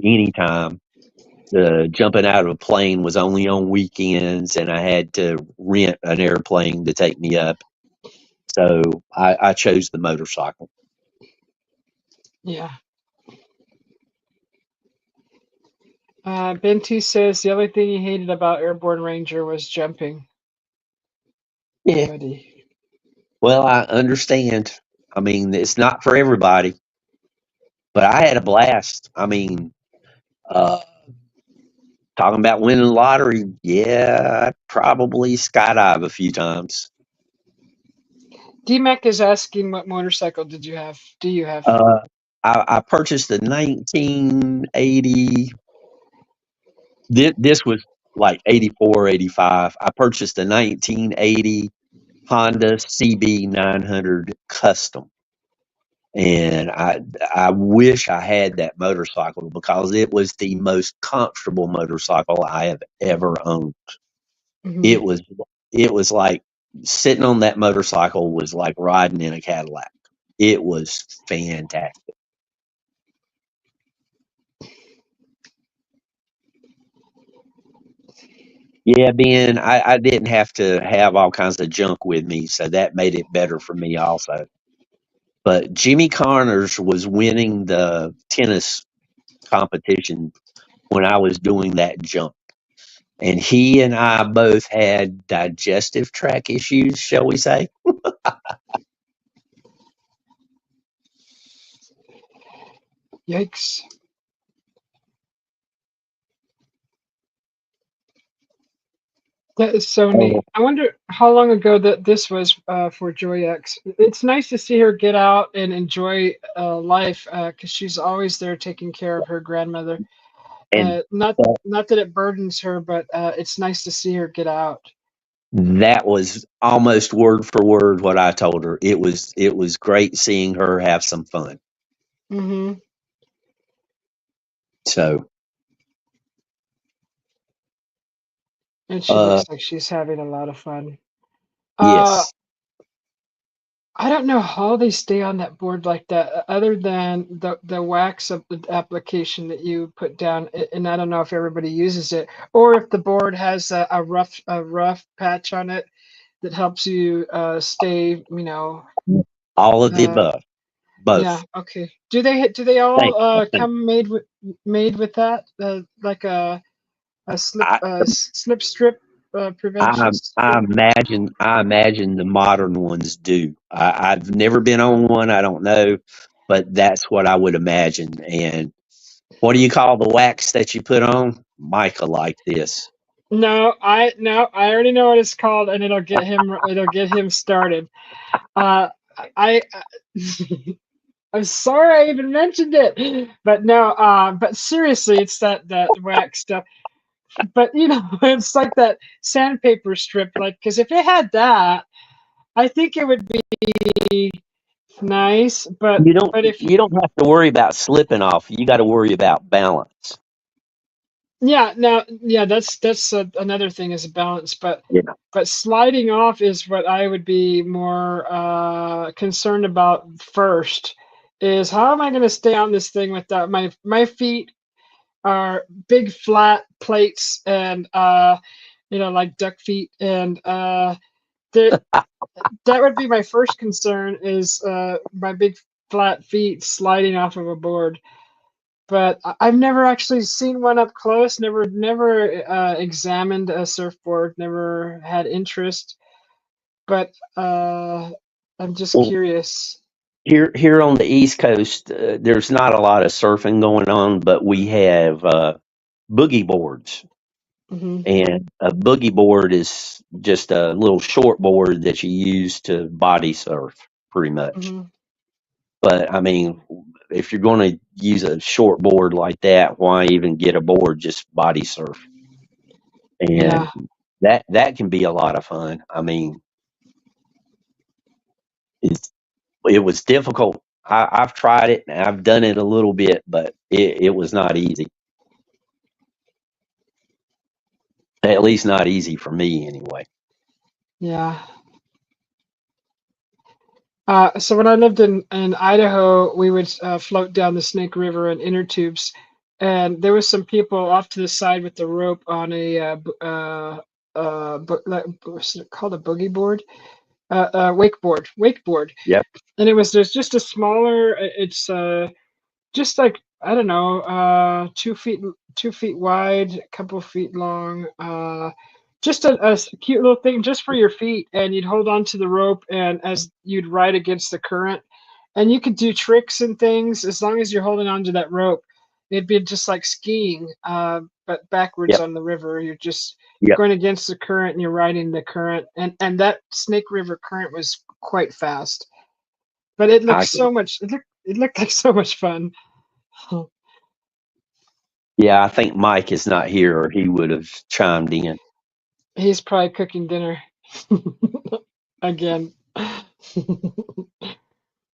anytime. The jumping out of a plane was only on weekends, and I had to rent an airplane to take me up. So I chose the motorcycle. Yeah. Benty says the only thing he hated about Airborne Ranger was jumping. Yeah. Buddy. Well, I understand. I mean, it's not for everybody, but I had a blast. I mean, uh, talking about winning the lottery, yeah, I probably skydive a few times. DMAC is asking what motorcycle did you have? Do you have? Uh, I purchased a 1980. This was like 84, 85. I purchased a 1980 Honda CB 900 Custom. And I wish I had that motorcycle because it was the most comfortable motorcycle I have ever owned. Hmm. It was it was like sitting on that motorcycle was like riding in a Cadillac. It was fantastic. Yeah, Ben, I didn't have to have all kinds of junk with me, so that made it better for me also. But Jimmy Connors was winning the tennis competition when I was doing that jump. And he and I both had digestive tract issues, shall we say. Yikes. That is so Oh, neat. I wonder how long ago that this was for Joy X. It's nice to see her get out and enjoy life because she's always there taking care of her grandmother. and Not that not that it burdens her, but it's nice to see her get out. that was almost word for word what I told her. It was great seeing her have some fun. Hmm. So, And she uh, looks like she's having a lot of fun. Uh, yes. I don't know how they stay on that board like that, other than the wax of the application that you put down. And I don't know if everybody uses it, or if the board has a rough patch on it that helps you stay. All of the Uh, above. yeah. Both. Okay. Do they Thank all you. Thank come made with that, like a slip I slip strip I prevention I strip? imagine I imagine the modern ones do. I've never been on one. I don't know, but that's what I would imagine. And what do you call the wax that you put on? Micah like this. No, I already know what it's called, and it'll get him started. Uh, I I'm sorry I even mentioned it, but no, but seriously, it's that wax stuff. But it's like that sandpaper strip, like because if it had that, I think it would be nice. But You don't but if you don't have to worry about slipping off. You got to worry about balance. Yeah, now, yeah, that's another thing is a balance, but Yeah. sliding off is what I would be more concerned about first. Is how am I going to stay on this thing without my feet are big flat plates and like duck feet, and that that would be my first concern is my big flat feet sliding off of a board. But I've never actually seen one up close. Never examined a surfboard. Never had interest. But I'm just Well, curious. here on the East Coast, there's not a lot of surfing going on, but we have boogie boards. Hmm. And a boogie board is just a little short board that you use to body surf, pretty much. Hmm. But I mean, if you're going to use a short board like that, why even get a board? Just body surf, and Yeah. that can be a lot of fun. I mean, it's it was difficult. I've tried it and I've done it a little bit, but it was not easy. At least not easy for me anyway. Yeah. So when I lived in Idaho, we would float down the Snake River in inner tubes, and there was some people off to the side with the rope on a what's it called, a boogie board, wakeboard, Yep. and there's just a smaller. It's just like, I don't know, 2 feet wide, a couple feet long, just a cute little thing just for your feet, and you'd hold on to the rope, and as you'd ride against the current, and you could do tricks and things as long as you're holding on to that rope. It'd be just like skiing, but backwards Yep. on the river. You're just Yep. going against the current, and you're riding the current, and that Snake River current was quite fast, but it looked I so much. It looked like so much fun. Yeah, I think Mike is not here or he would have chimed in. He's probably cooking dinner again.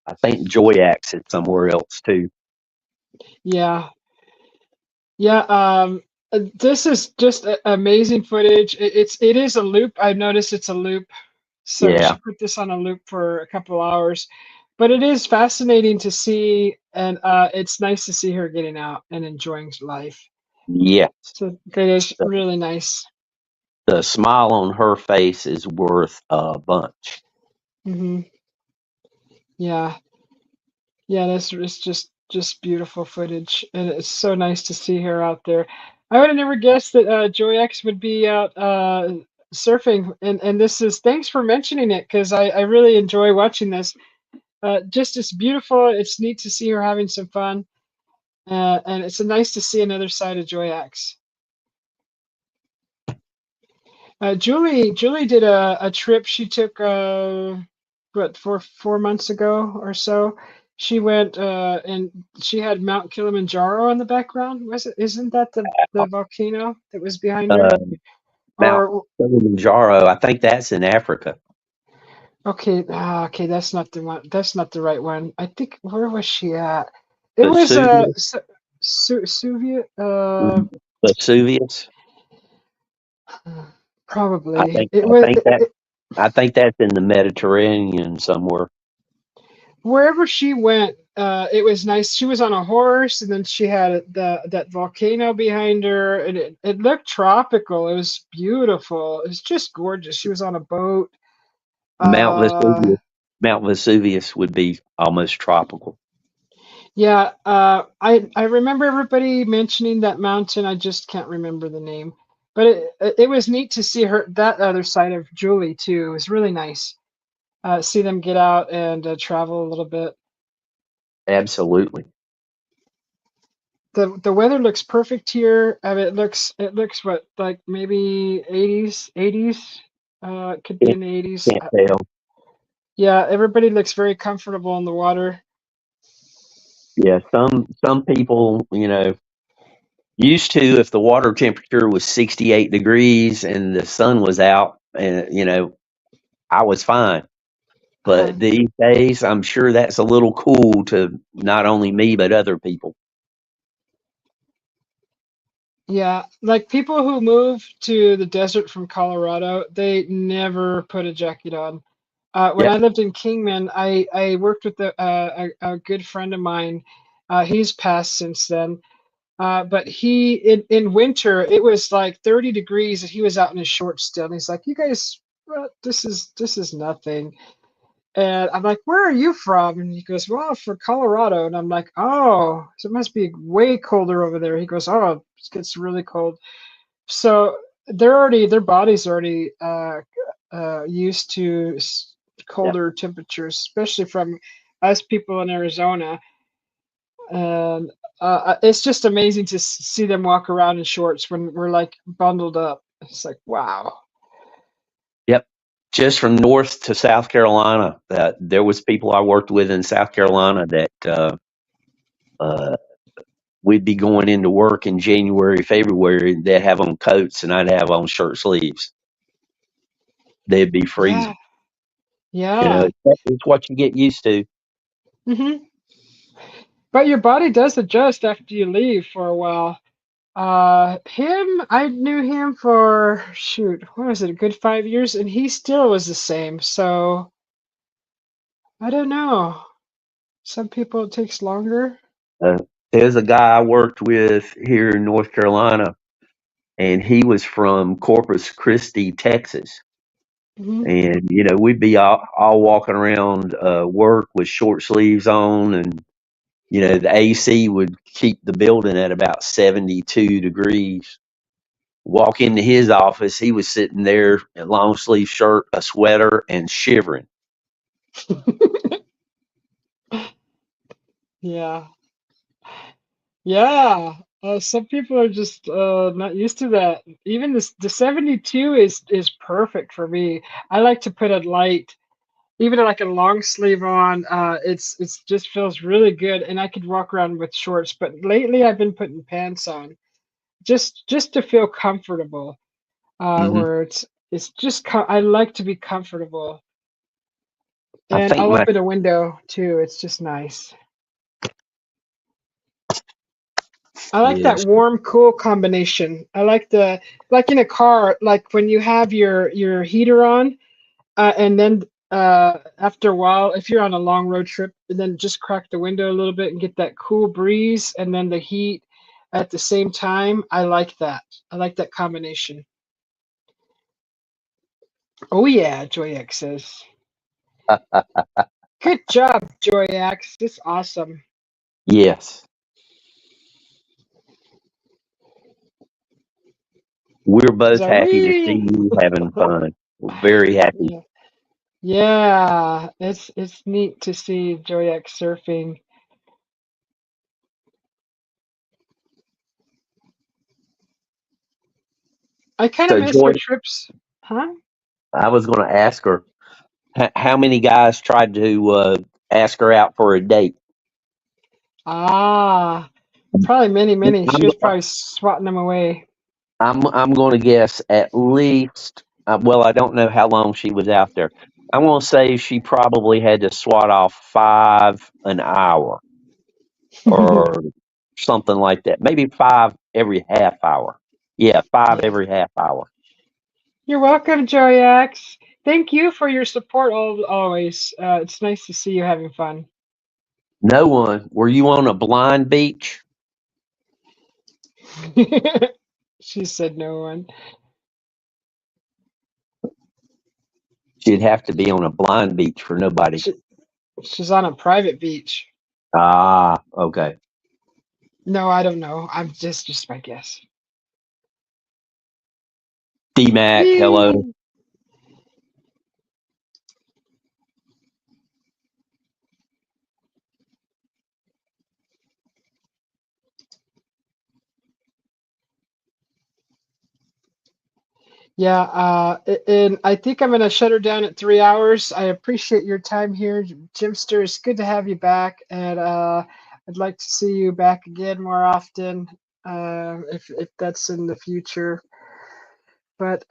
I think Joyax is somewhere else too. Yeah, yeah. This is just amazing footage. It is a loop. I've noticed it's a loop, so Yeah. she put this on a loop for a couple hours. But it is fascinating to see, and it's nice to see her getting out and enjoying life. Yes. So that is The, really nice. the smile on her face is worth a bunch. Hmm. Yeah, yeah. That's it's just beautiful footage, and it's so nice to see her out there. I would have never guessed that Joy X would be out surfing, and this is, thanks for mentioning it, because I really enjoy watching this. Just it's beautiful. It's neat to see her having some fun, and it's nice to see another side of Joy X. Julie did a trip she took, what, 4 months ago or so. She went, and she had Mount Kilimanjaro in the background. Was it? Isn't that the volcano that was behind her? Uh, Mount Or Kilimanjaro, I think that's in Africa. okay, okay, that's not the one. That's not the right one. I think, where was she at? It was Vesuvius. Soviet. Vesuvius. I Probably think it I was. think that I think that's in the Mediterranean somewhere. Wherever she went, it was nice. She was on a horse, and then she had that volcano behind her, and it looked tropical. It was beautiful. It was just gorgeous. She was on a boat. Mount Uh, Vesuvius. Mount Vesuvius would be almost tropical. yeah, I remember everybody mentioning that mountain. I just can't remember the name, but it was neat to see her, that other side of Julie too. It was really nice. See them get out and travel a little bit. Absolutely. The weather looks perfect here. I mean, it looks what, like maybe 80s. It could be Can't, in the 80s. can't tell. Yeah, everybody looks very comfortable in the water. Yeah, some people, used to, if the water temperature was 68 degrees and the sun was out, and I was fine. Uh, But these days, I'm sure that's a little cool to not only me but other people. yeah, like people who move to the desert from Colorado, they never put a jacket on. When Yep. I lived in Kingman, I worked with a good friend of mine. He's passed since then. But he, in winter, it was like 30 degrees, and he was out in his shorts still. And he's like, "You guys, this is nothing." And I'm like, "Where are you from?" And he goes, "Well, for Colorado." And I'm like, "Oh, so it must be way colder over there." He goes, "Oh, it gets really cold." So their bodies are already used to Yep. colder temperatures, especially from us people in Arizona. And it's just amazing to see them walk around in shorts when we're like bundled up. It's like, wow. Yep. Just from North to South Carolina, there was people I worked with in South Carolina that uh, we'd be going into work in January, February. They'd have on coats, and I'd have on shirt sleeves. They'd be Yeah, freezing. yeah. It's what you get used to. Hmm. But your body does adjust after you leave for a while. Him, I knew him for, shoot, what was it, a good 5 years, and he still was the same. So I don't know. Some people it takes longer. Uh, there's a guy I worked with here in North Carolina, and he was from Corpus Christi, Texas. Hmm. And we'd be all walking around work with short sleeves on, and the AC would keep the building at about 72 degrees. Walk into his office, he was sitting there in long sleeve shirt, a sweater, and shivering. Yeah. Yeah. Some people are just not used to that. Even the 72 is perfect for me. I like to put a light, even like a long sleeve on. It's just feels really good, and I could walk around with shorts. But lately, I've been putting pants on just to feel comfortable. Hmm. Where it's just I like to be comfortable, I and think I'll my open a window too. It's just nice. I like that yes. warm, cool combination. I like like in a car, like when you have your heater on, and then after a while, if you're on a long road trip, and then just crack the window a little bit and get that cool breeze, and then the heat at the same time. I like that. I like that combination. Oh yeah, Joyax says. Good job, Joyax. This is awesome. Yes, we're both happy to see Zaree. you having fun. We're very happy. Yeah. Yeah, it's neat to see Joyax surfing. I kind of So, miss Joy, her trips. Huh? I was going to ask her how many guys tried to ask her out for a date. Ah, probably many, many. She I'm was probably swatting them away. I'm going to guess at least. Well, I don't know how long she was out there. I'm going to say she probably had to swat off 5 an hour or something like that. Maybe 5 every half hour. Yeah, 5 Yeah. every half hour. You're welcome, Joyax. Thank you for your support always. It's nice to see you having fun. No one. Were you on a blind beach? She said no one. She'd have to be on a blind beach for nobody. She, she's on a private beach. Ah, okay. No, I don't know. I'm just my guess. D Mac, hello. Yay. Yeah, and I think I'm gonna shut her down at 3 hours. I appreciate your time here, Jimster. It's good to have you back, and I'd like to see you back again more often, if that's in the future. But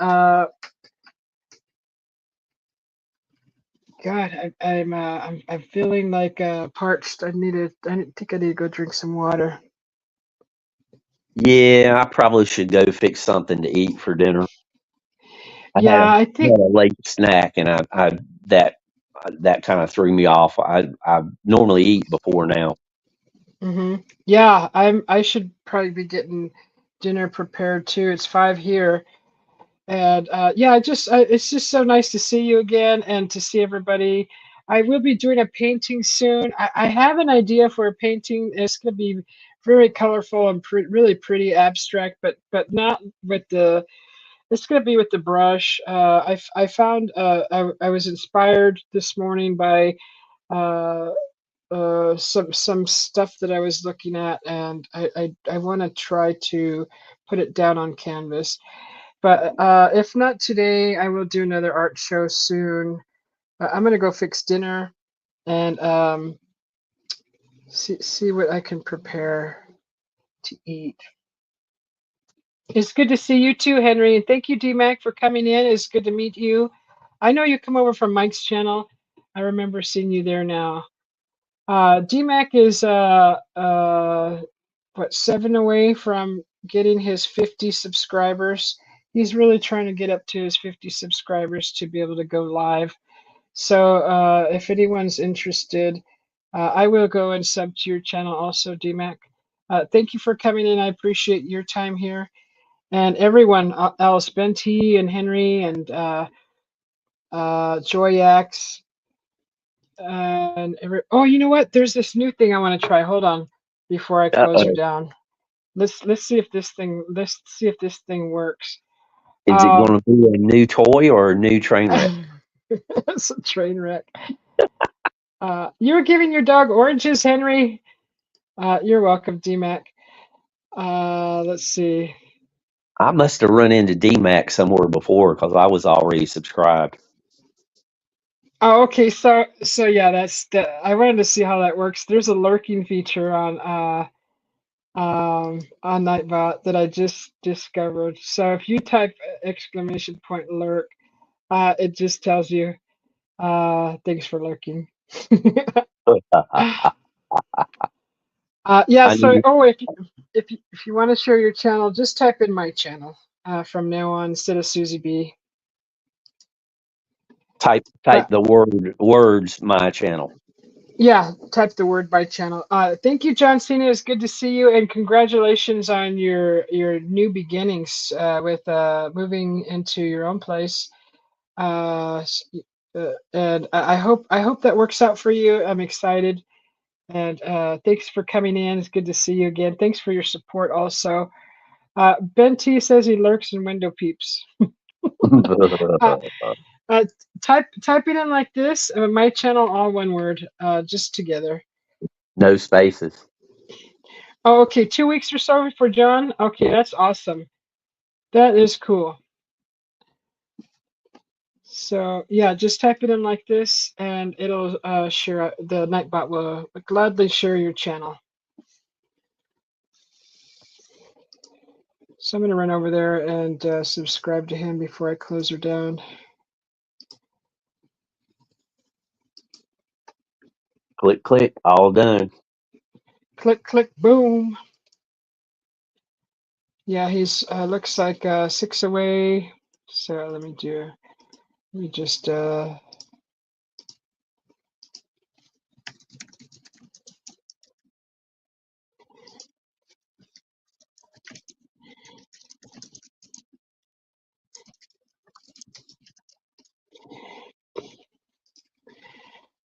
God, I'm feeling like parched. I think I need to go drink some water. Yeah, I probably should go fix something to eat for dinner. I had Yeah, I had think. a late snack, and I that that kind of threw me off. I normally eat before now. Hmm. Yeah, I should probably be getting dinner prepared too. It's 5 here. And yeah, it's just so nice to see you again and to see everybody. I will be doing a painting soon. I have an idea for a painting. It's going to be very colorful and really pretty abstract, but not with the. It's going to be with the brush. I found I was inspired this morning by uh, some stuff that I was looking at, and I want to try to put it down on canvas. But if not today, I will do another art show soon. I'm gonna go fix dinner and see what I can prepare to eat. It's good to see you too, Henry, and thank you, DMAC, for coming in. It's good to meet you. I know you come over from Mike's channel. I remember seeing you there now. DMAC is what, 7 away from getting his 50 subscribers. He's really trying to get up to his 50 subscribers to be able to go live. So if anyone's interested, I will go and sub to your channel also, DMAC. Thank you for coming in. I appreciate your time here. And everyone else, Ben T and Henry and Joyax, and oh, you know what? There's this new thing I want to try. Hold on, before I close her Uh-oh. down. Let's see if this thing works. Is it going to be a new toy or a new train wreck? It's a train wreck. You were giving your dog oranges, Henry. You're welcome, DMAC. Let's see. I must have run into DMAC somewhere before because I was already subscribed. Oh, okay. So yeah, that's the. I wanted to see how that works. There's a lurking feature on Nightbot that I just discovered. So if you type exclamation point lurk, it just tells you thanks for lurking. Yeah. I So need if you want to share your channel, just type in my channel from now on instead of Susie B. type Uh, the words my channel. Yeah, type the word by channel. Thank you, John Cena. It's good to see you, and congratulations on your new beginnings with moving into your own place. And I hope that works out for you. I'm excited, and thanks for coming in. It's good to see you again. Thanks for your support, also. Ben T says he lurks in window peeps. Uh, uh, type it in like this. My channel, all one word, just together. No spaces. Oh, okay, 2 weeks or so for John. Okay, that's awesome. That is cool. So yeah, just type it in like this, and it'll share. The Nightbot will gladly share your channel. So I'm gonna run over there and subscribe to him before I close her down. Click, click, all done. Click, click, boom. Yeah, he's looks like 6 away. So let me just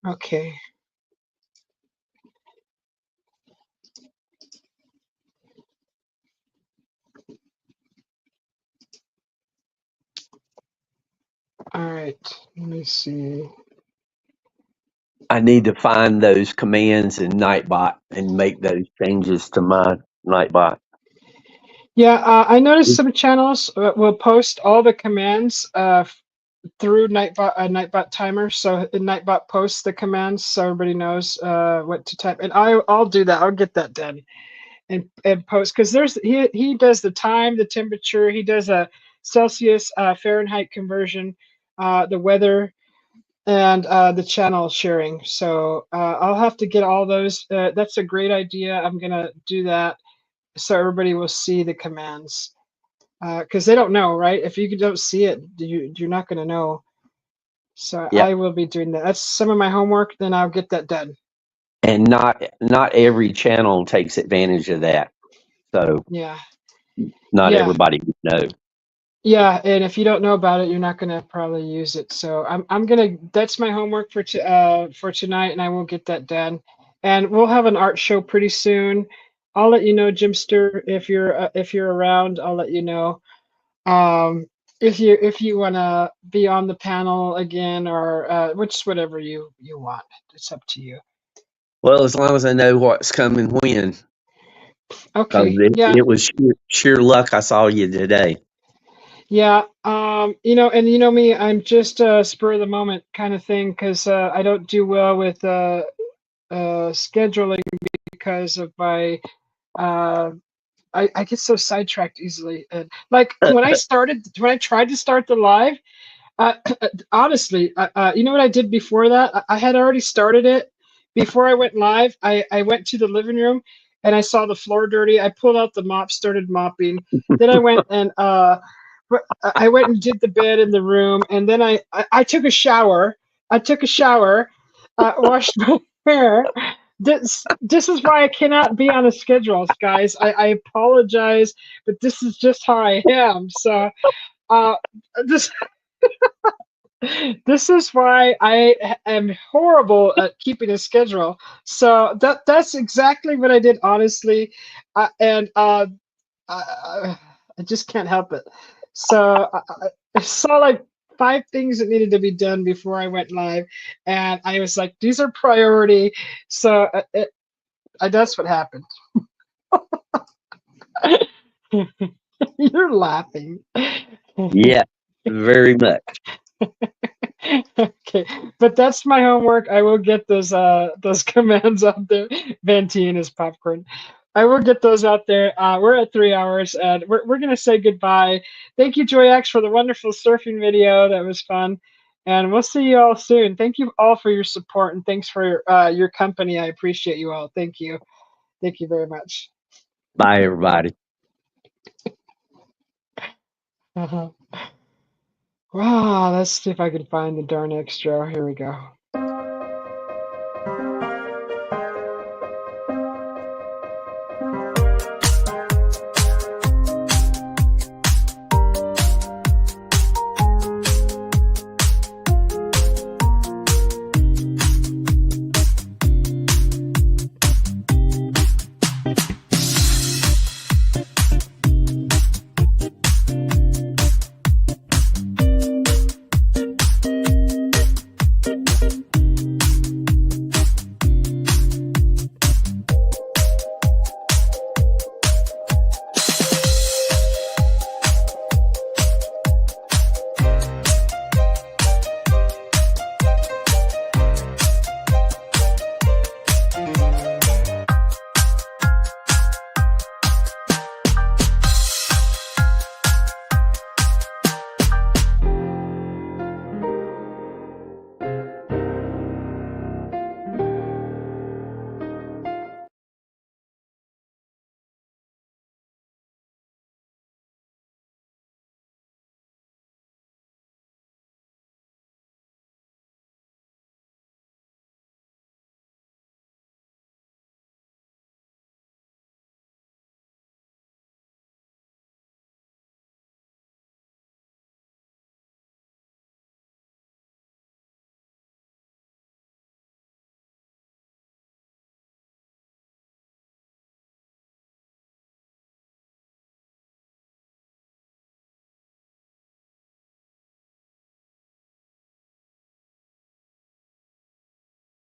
okay. All right, let me see. I need to find those commands in Nightbot and make those changes to my Nightbot. Yeah, I noticed some channels will post all the commands through Nightbot timer. So Nightbot posts the commands so everybody knows what to type. And I'll do that. I'll get that done and post, because he does the time, the temperature. He does a Celsius Fahrenheit conversion, the weather, and the channel sharing. So I'll have to get all those. That's a great idea. I'm gonna do that so everybody will see the commands, because they don't know, right? If you don't see it, you're not going to know. So Yep. I will be doing that. That's some of my homework. Then I'll get that done. And not every channel takes advantage of that. So Yeah, not yeah, everybody would know. yeah. And if you don't know about it, you're not going to probably use it. So I'm gonna. That's my homework for tonight, and I will get that done. And we'll have an art show pretty soon. I'll let you know, Jimster, if you're around. I'll let you know. Um, if you want to be on the panel again, or which whatever you want, it's up to you. Well, as long as I know what's coming when, because Okay, yeah, it was sheer luck I saw you today. yeah. And you know me, I'm just spur of the moment kind of thing, because I don't do well with scheduling because of my uh, I get so sidetracked easily. And like when I tried to start the live. Uh, honestly, you know what I did before that? I had already started it, before I went live, I went to the living room and I saw the floor dirty. I pulled out the mop, started mopping. Then I went and I went and did the bed in the room, and then I took a shower. I took a shower, washed my hair. This is why I cannot be on a schedule, guys. I apologize, but this is just how I am. So uh, this this is why am horrible at keeping a schedule. So that's exactly what I did, honestly, and I just can't help it. So I saw like 5 things that needed to be done before I went live, and I was like, these are priority. So that's what happened. You're laughing. Yeah, very much. Okay, but that's my homework. I will get those commands out there. Venti and his popcorn. I will get those out there. We're at 3 hours, and we're gonna say goodbye. Thank you, Joyax, for the wonderful surfing video. That was fun, and we'll see you all soon. Thank you all for your support, and thanks for your company. I appreciate you all. Thank you. Thank you very much. Bye, everybody. Wow, let's see if I can find the darn extra. Here we go.